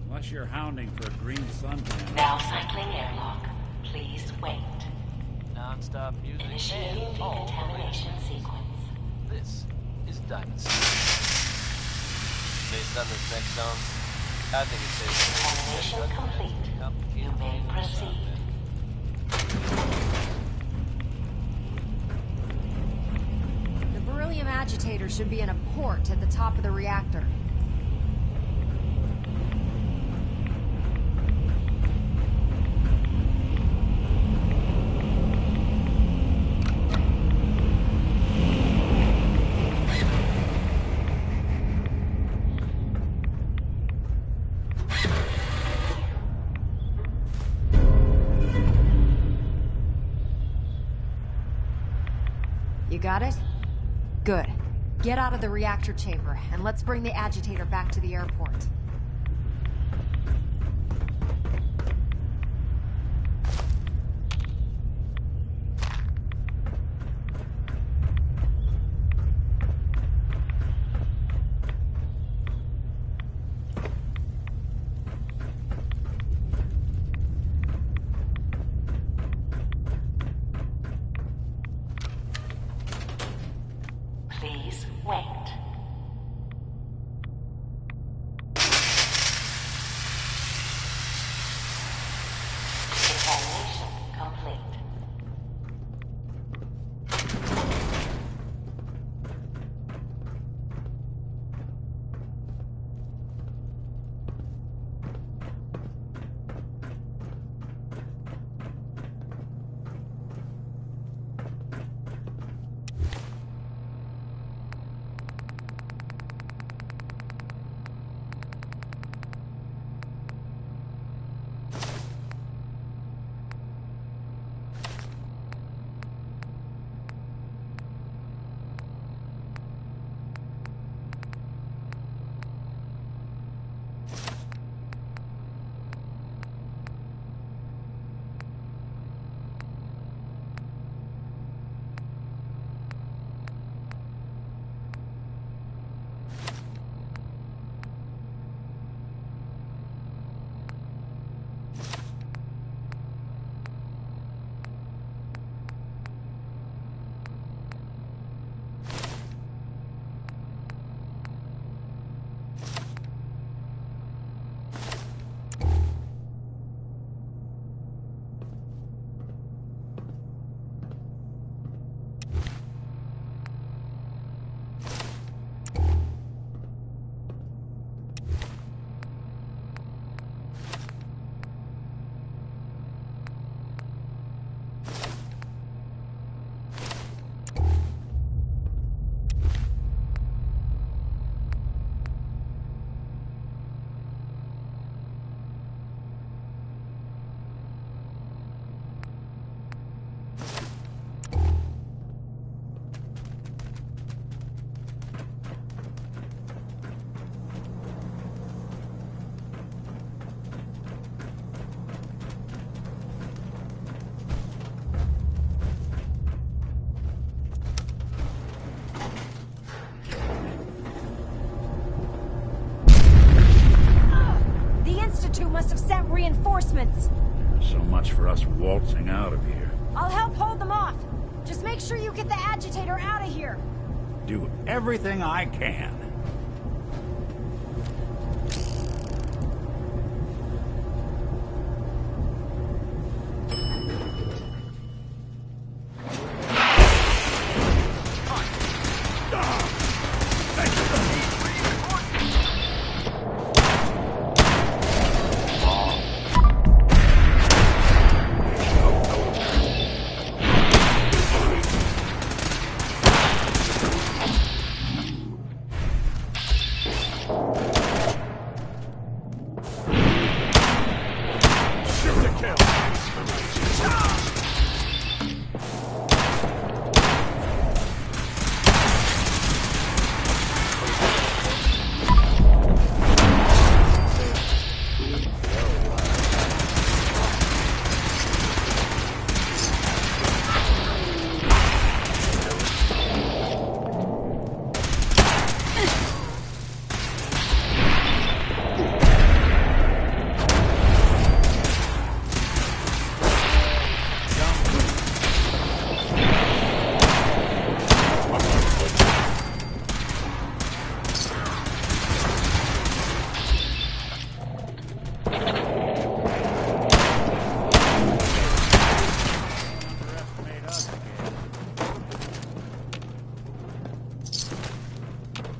Unless you're hounding for a green suntan. Now cycling airlock. Please wait. Non-stop music Initiating and all decontamination sequence. This is Diamond City. Based on this next song, I think it's safe to Decontamination complete. You may proceed. The beryllium agitator should be in a port at the top of the reactor. You got it? Good. Get out of the reactor chamber, and let's bring the agitator back to the airport. Please wait. Decontamination complete. Must have sent reinforcements. So much for us waltzing out of here. I'll help hold them off. Just make sure you get the agitator out of here. Do everything I can.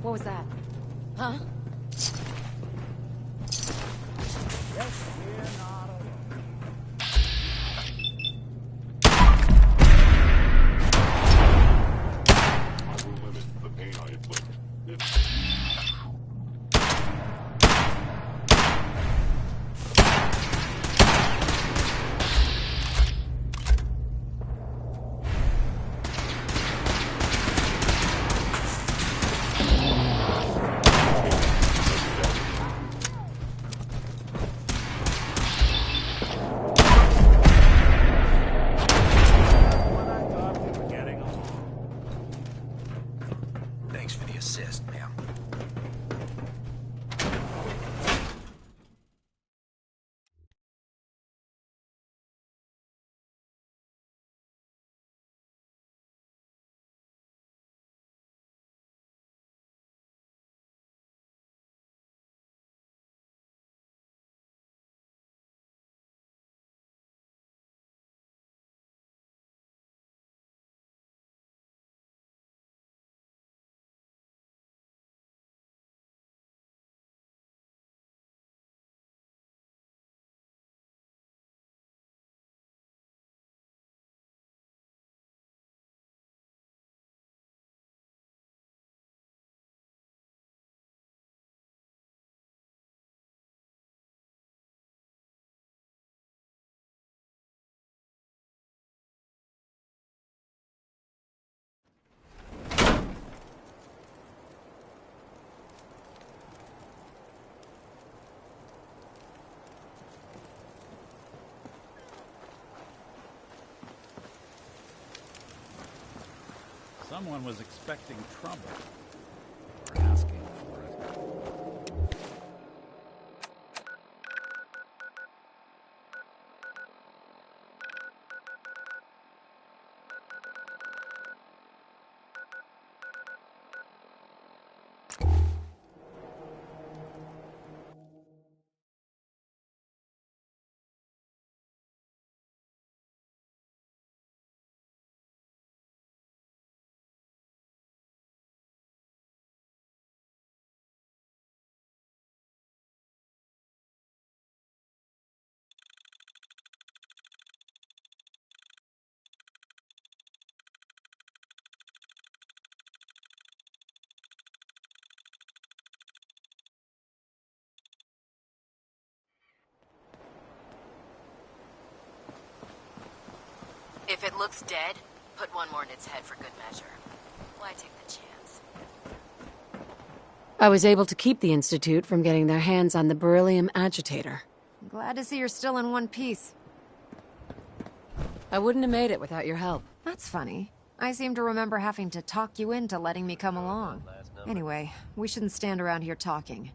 What was that? Huh? I will limit the pain I inflict. Thanks for the assist, ma'am. Someone was expecting trouble. Or asking for it. If it looks dead, put one more in its head for good measure. Why take the chance? I was able to keep the Institute from getting their hands on the beryllium agitator. Glad to see you're still in one piece. I wouldn't have made it without your help. That's funny. I seem to remember having to talk you into letting me come along. Anyway, we shouldn't stand around here talking.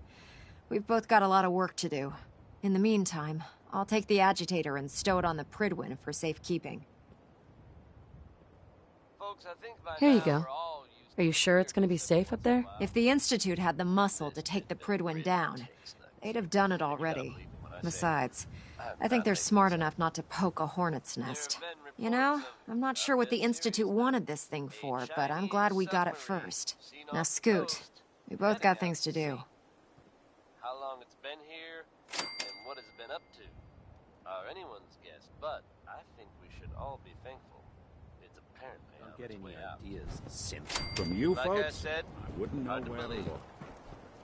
We've both got a lot of work to do. In the meantime, I'll take the agitator and stow it on the Pridwin for safekeeping. Here you go. Are you sure it's going to be safe up there? If the Institute had the muscle to take the Pridwin down, they'd have done it already. Besides, I think they're smart enough not to poke a hornet's nest. You know, I'm not sure what the Institute wanted this thing for, but I'm glad we got it first. Now scoot. We both got things to do. How long it's been here, and what it's been up to, are anyone's guess, but I think we should all be thankful. It's apparently Don't get any ideas, simp. From you Like folks, I said, I wouldn't know hard to where to believe. look.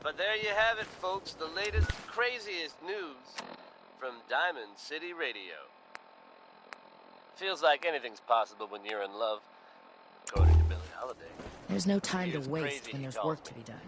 But there you have it, folks, the latest, craziest news from Diamond City Radio. Feels like anything's possible when you're in love, according to Billie Holiday. There's no time He to was waste crazy, when he there's calls work me. to be done.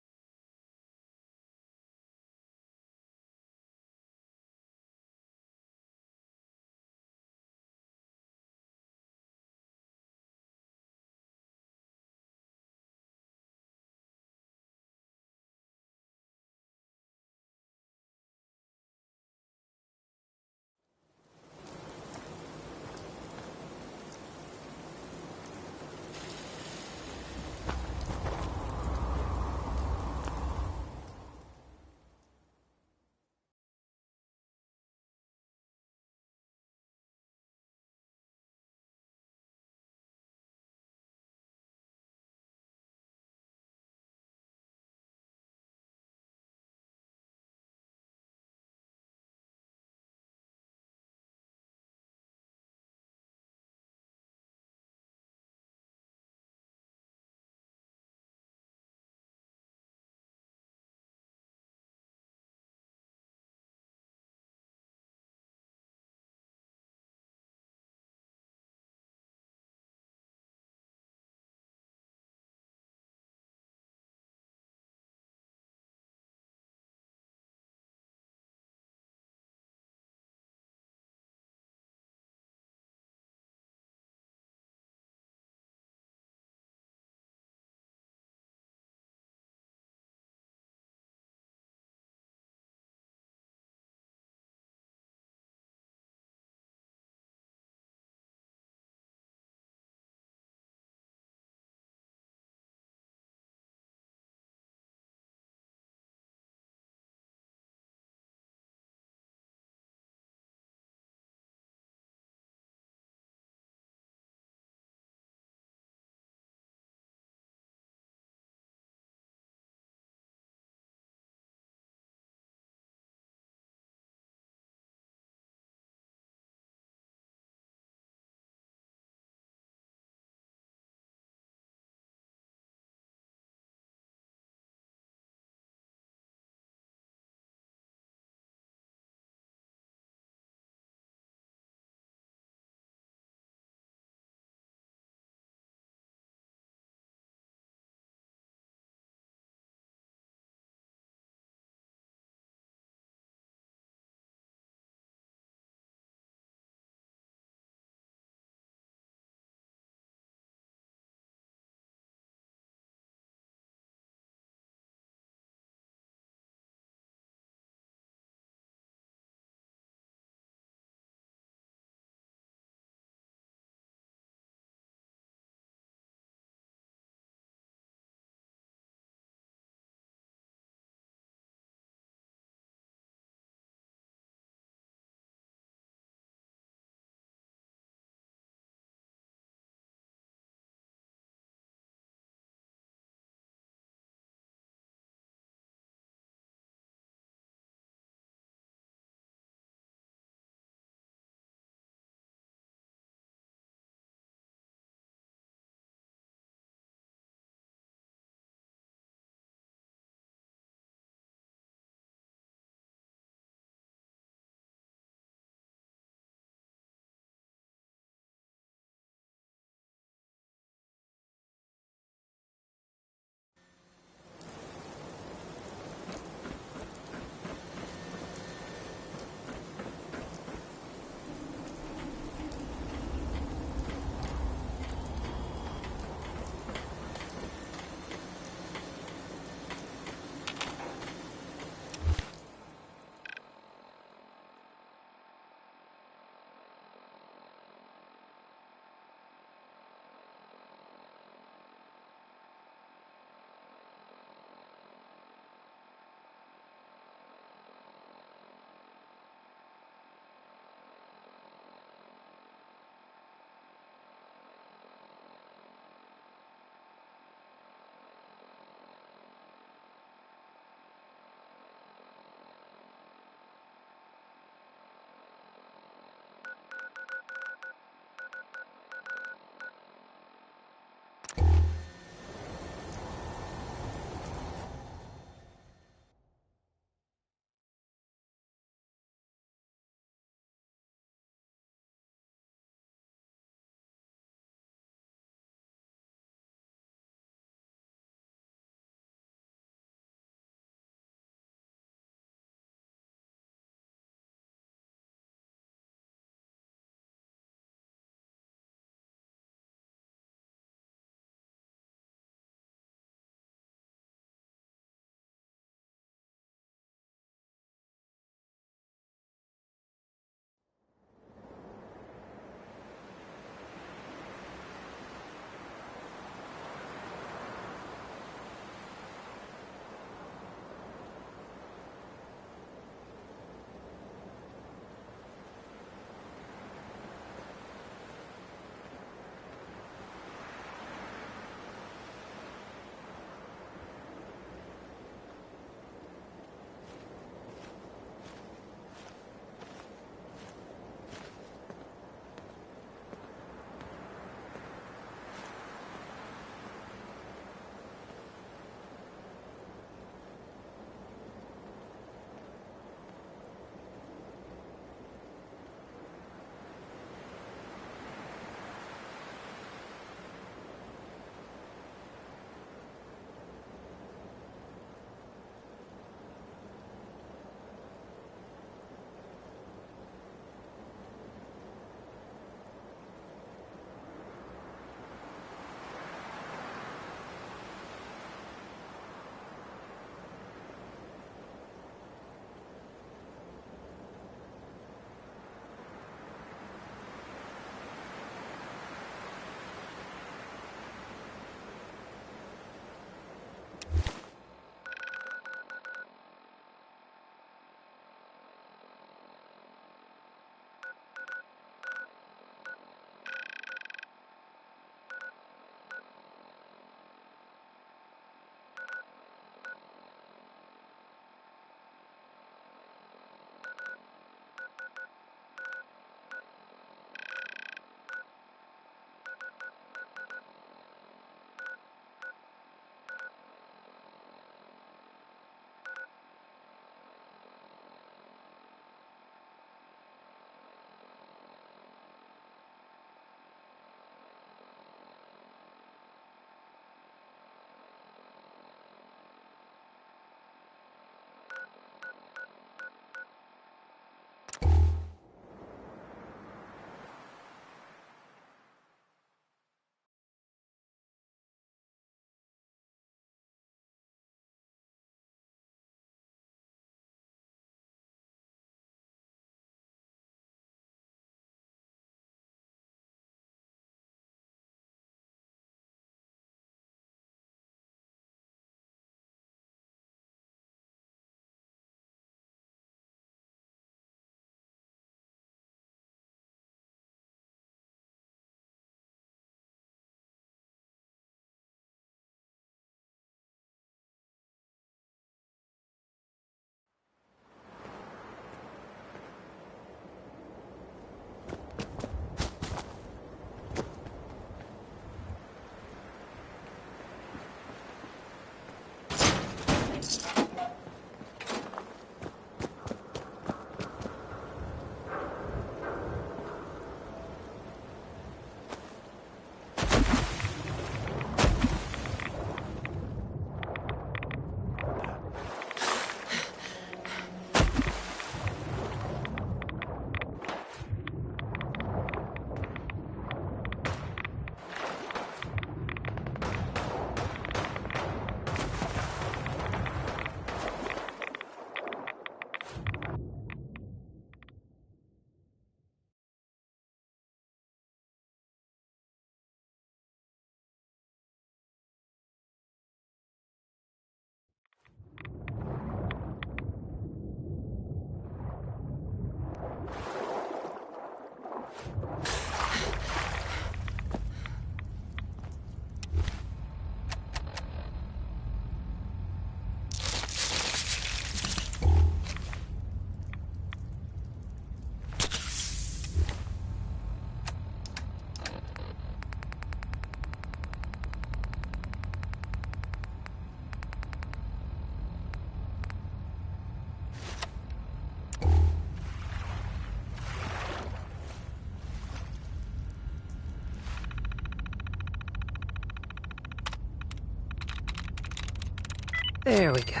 There we go.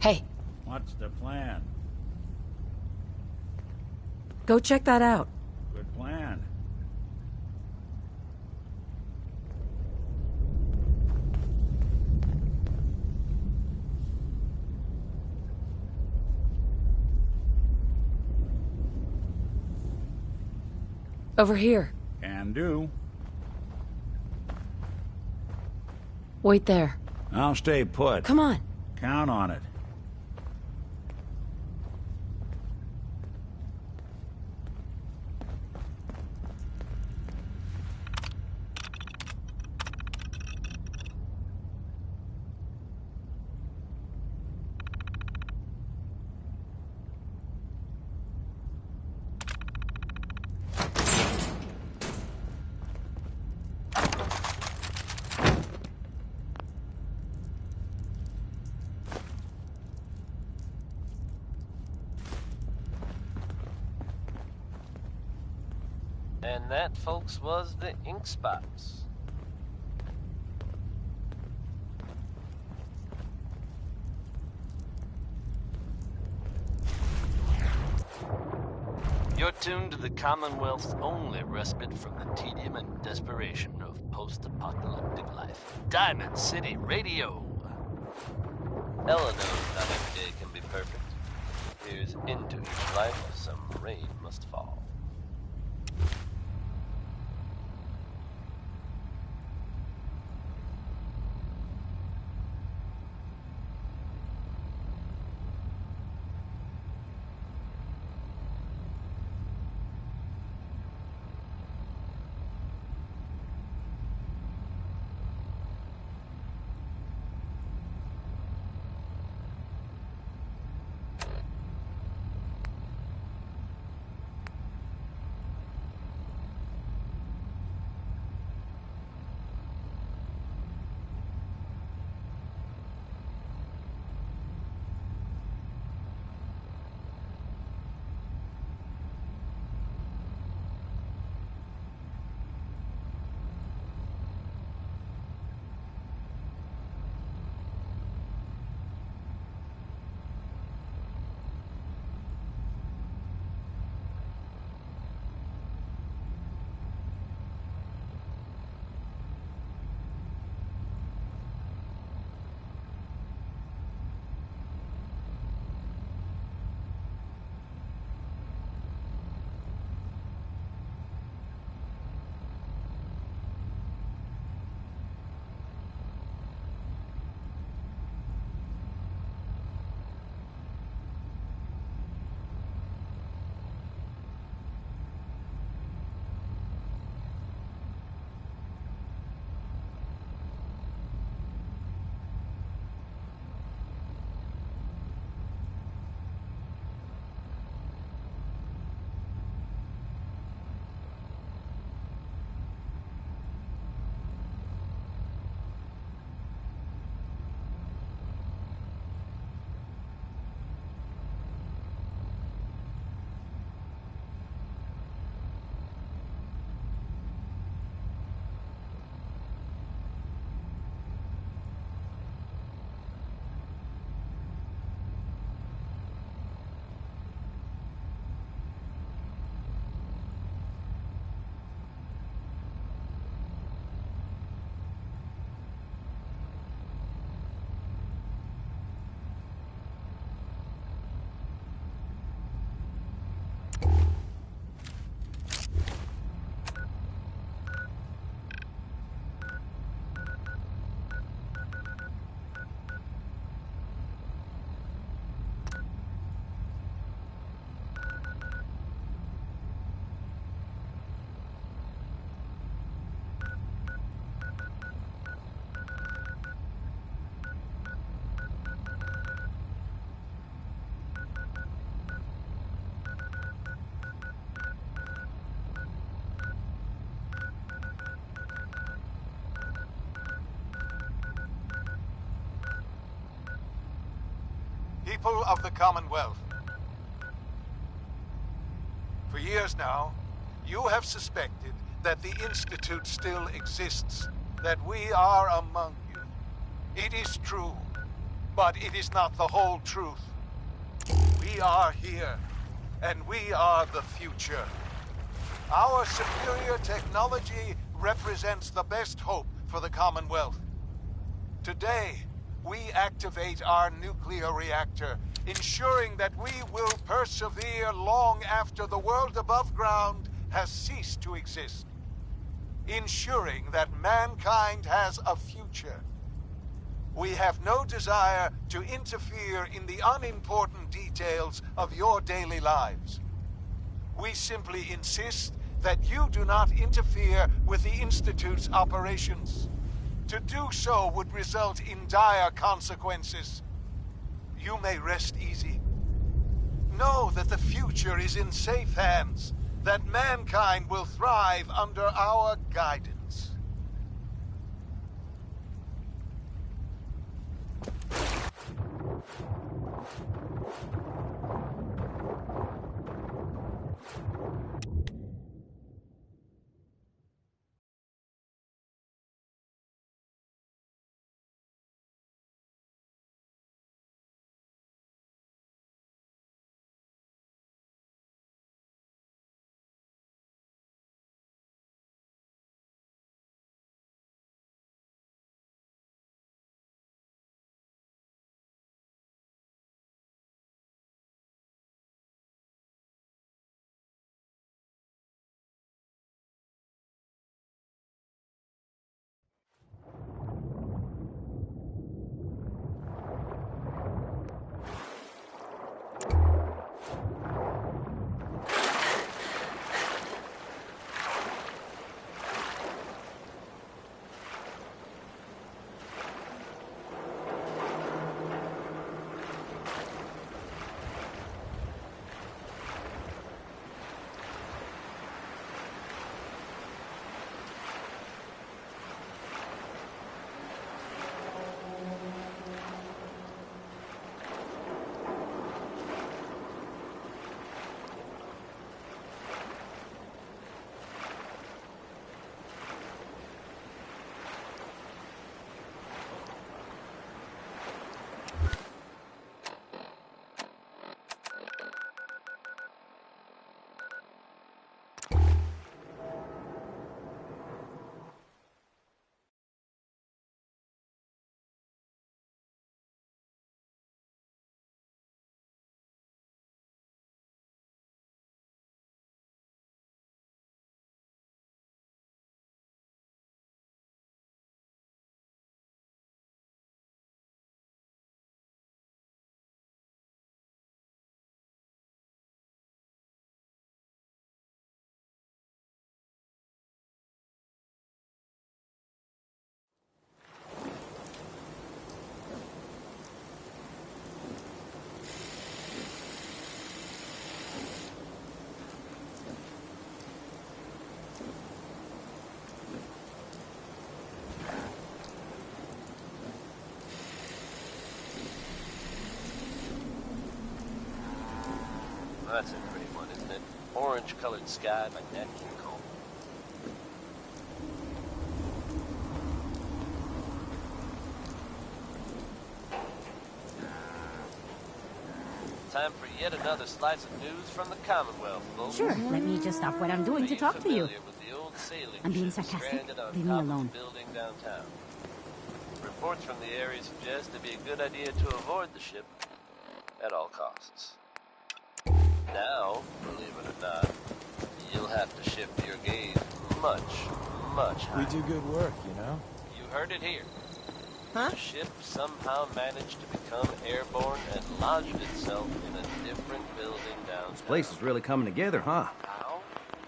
Hey. What's the plan? Go check that out. Good plan. Over here. Can do. Wait there. I'll stay put. Come on. Count on it. And that, folks, was the ink spots. You're tuned to the Commonwealth's only respite from the tedium and desperation of post-apocalyptic life. Diamond City Radio. Ella knows not every day can be perfect. Here's into each life some rain must fall. People of the Commonwealth. For years now, you have suspected that the Institute still exists, that we are among you. It is true, but it is not the whole truth. We are here, and we are the future. Our superior technology represents the best hope for the Commonwealth. Today, we activate our nuclear reactor, ensuring that we will persevere long after the world above ground has ceased to exist. Ensuring that mankind has a future. We have no desire to interfere in the unimportant details of your daily lives. We simply insist that you do not interfere with the Institute's operations. To do so would result in dire consequences. You may rest easy. Know that the future is in safe hands, that mankind will thrive under our guidance. That's a pretty one, isn't it? Orange-colored sky like Nat King Cole. Time for yet another slice of news from the Commonwealth, folks. Sure, let me just stop what I'm doing to talk to you. With the old sailing I'm being ship sarcastic. stranded on Leave me top of alone. the building downtown. Reports from the area suggest it'd be a good idea to avoid the ship at all costs. Now, believe it or not, you'll have to shift your gaze much higher. We do good work, you know? You heard it here. Huh? The ship somehow managed to become airborne and lodged itself in a different building downtown. This place is really coming together, huh?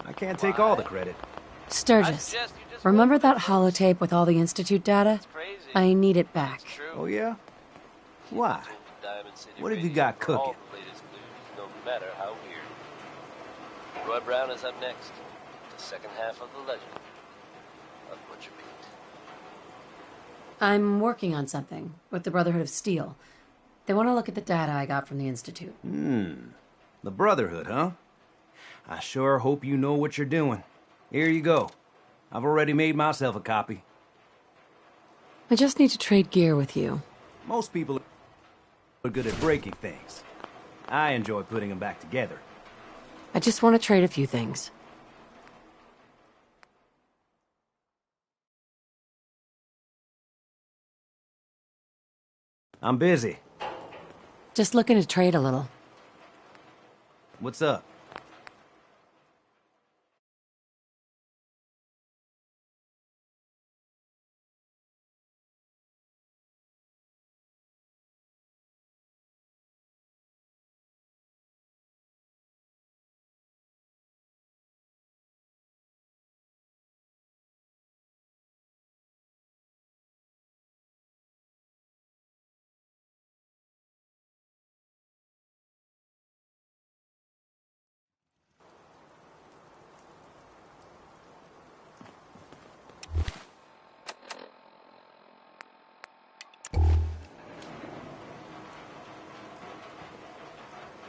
I can't take all the credit. Sturgis, remember that holotape with all the Institute data? I need it back. Oh, yeah? Why? What have you got cooking? No matter how weird. Roy Brown is up next. The second half of the legend of Butcher Pete. I'm working on something with the Brotherhood of Steel. They want to look at the data I got from the Institute. The Brotherhood, huh? I sure hope you know what you're doing. Here you go. I've already made myself a copy. I just need to trade gear with you. Most people are good at breaking things. I enjoy putting them back together. I just want to trade a few things. I'm busy. Just looking to trade a little. What's up?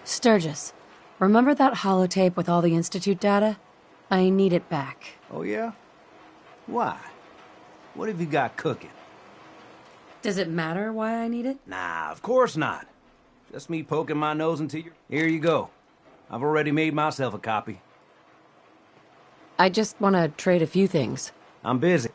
Sturgis, remember that holotape with all the Institute data? I need it back. Oh, yeah? Why? What have you got cooking? Does it matter why I need it? Nah, of course not. Just me poking my nose into your... Here you go. I've already made myself a copy. I just want to trade a few things. I'm busy.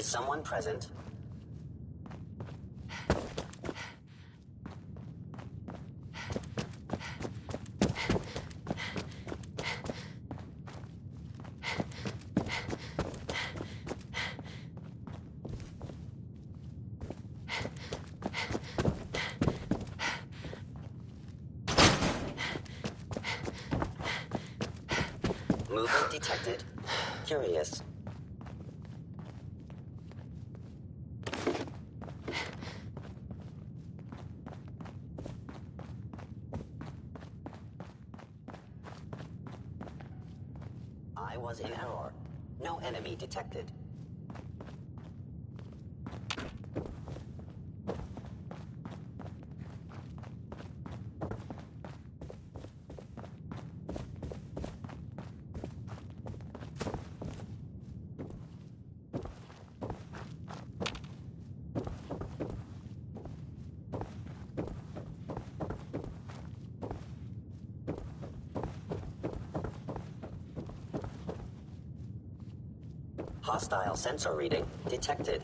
Is someone present? Movement detected. Curious. I was in error. No enemy detected. Hostile sensor reading detected.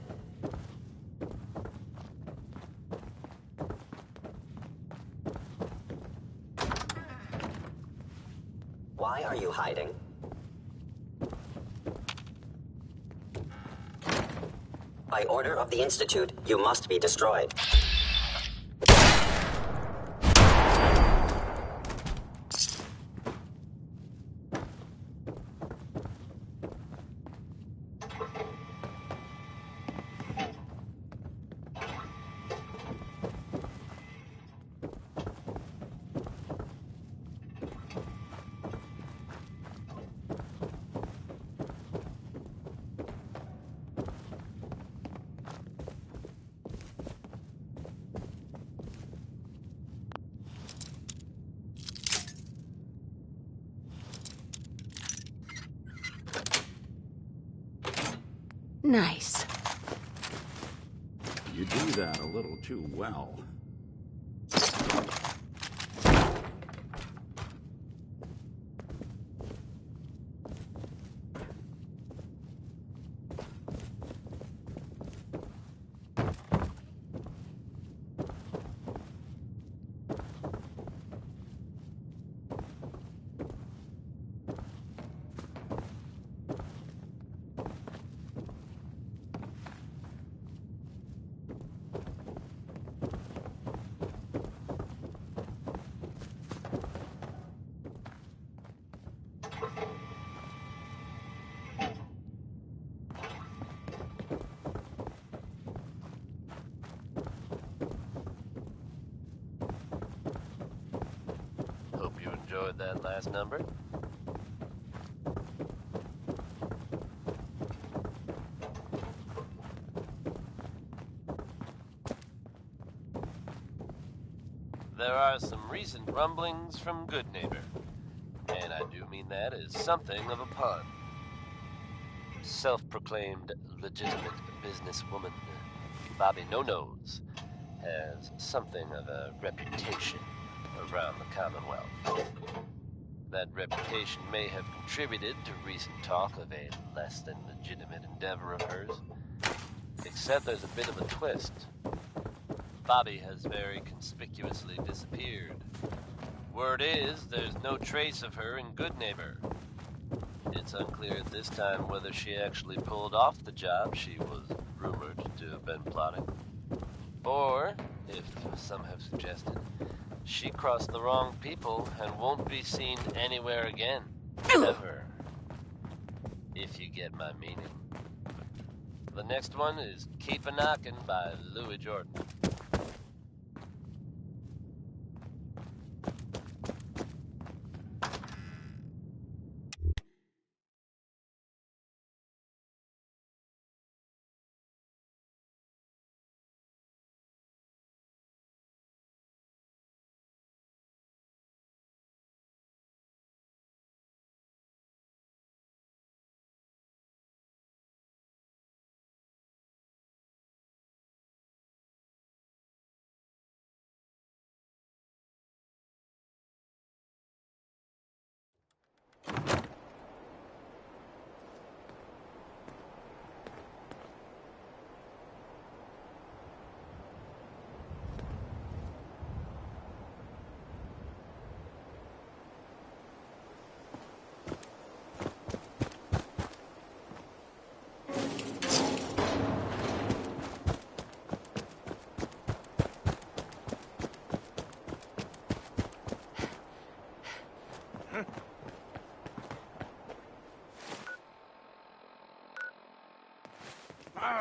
Why are you hiding? By order of the Institute, you must be destroyed. Nice. You do that a little too well. Hope you enjoyed that last number. There are some recent rumblings from Good Neighbor, and I do mean that as something of a pun. Self-proclaimed legitimate businesswoman Bobby No-Nose has something of a reputation around the Commonwealth. That reputation may have contributed to recent talk of a less than legitimate endeavor of hers. Except there's a bit of a twist. Bobby has very conspicuously disappeared. Word is, there's no trace of her in Good Neighbor. It's unclear at this time whether she actually pulled off the job she was rumored to have been plotting. Or, if some have suggested, she crossed the wrong people and won't be seen anywhere again. Ever. If you get my meaning. The next one is Keep a Knockin' by Louis Jordan.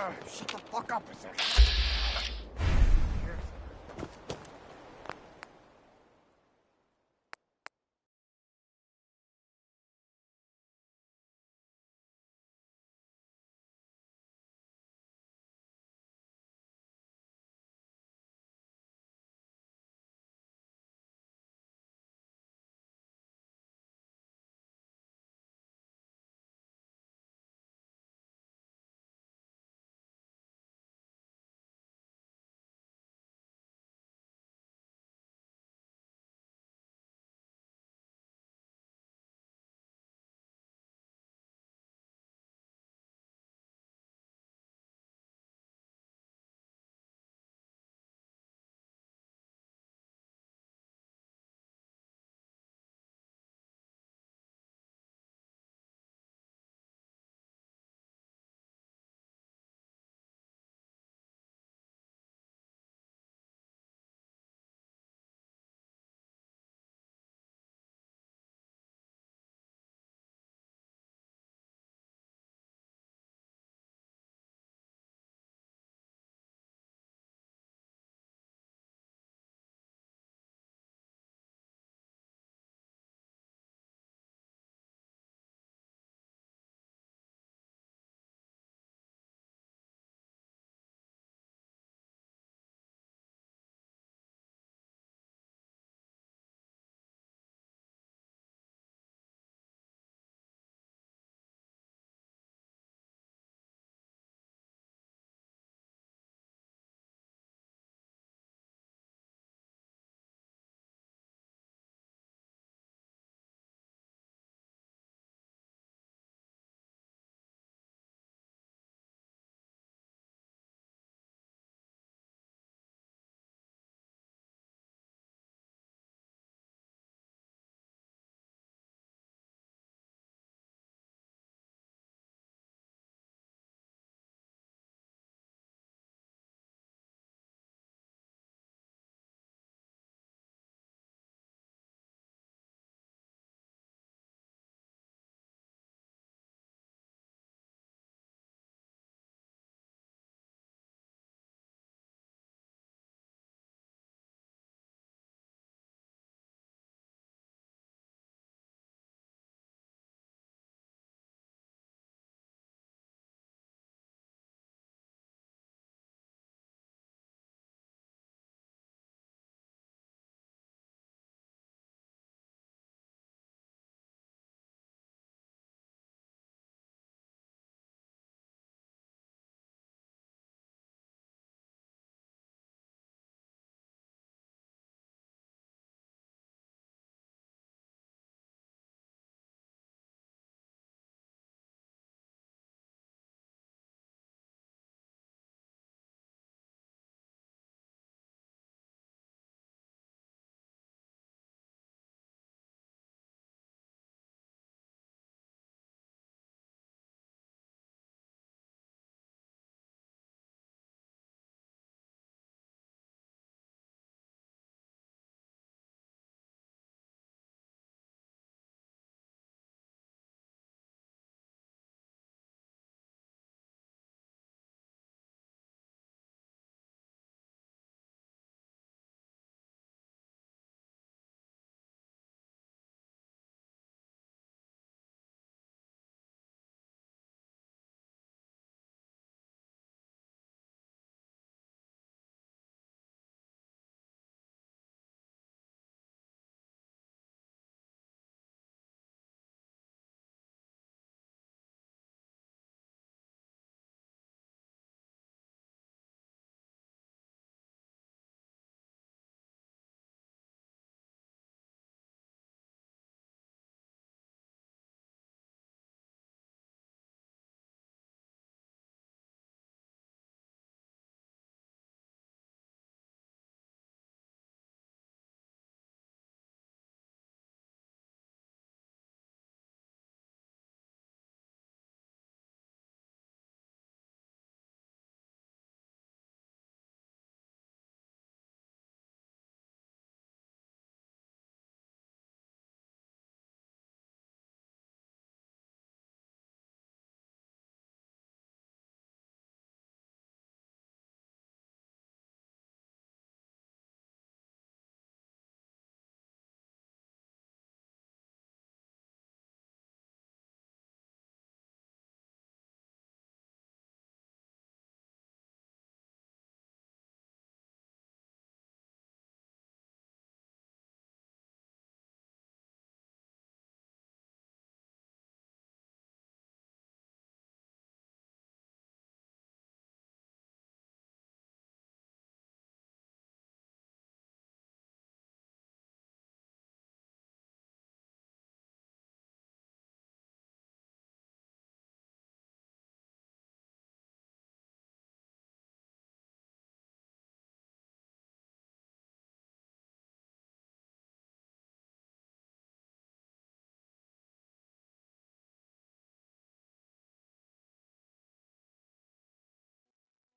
Shut the fuck up a second.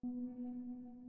Thank you.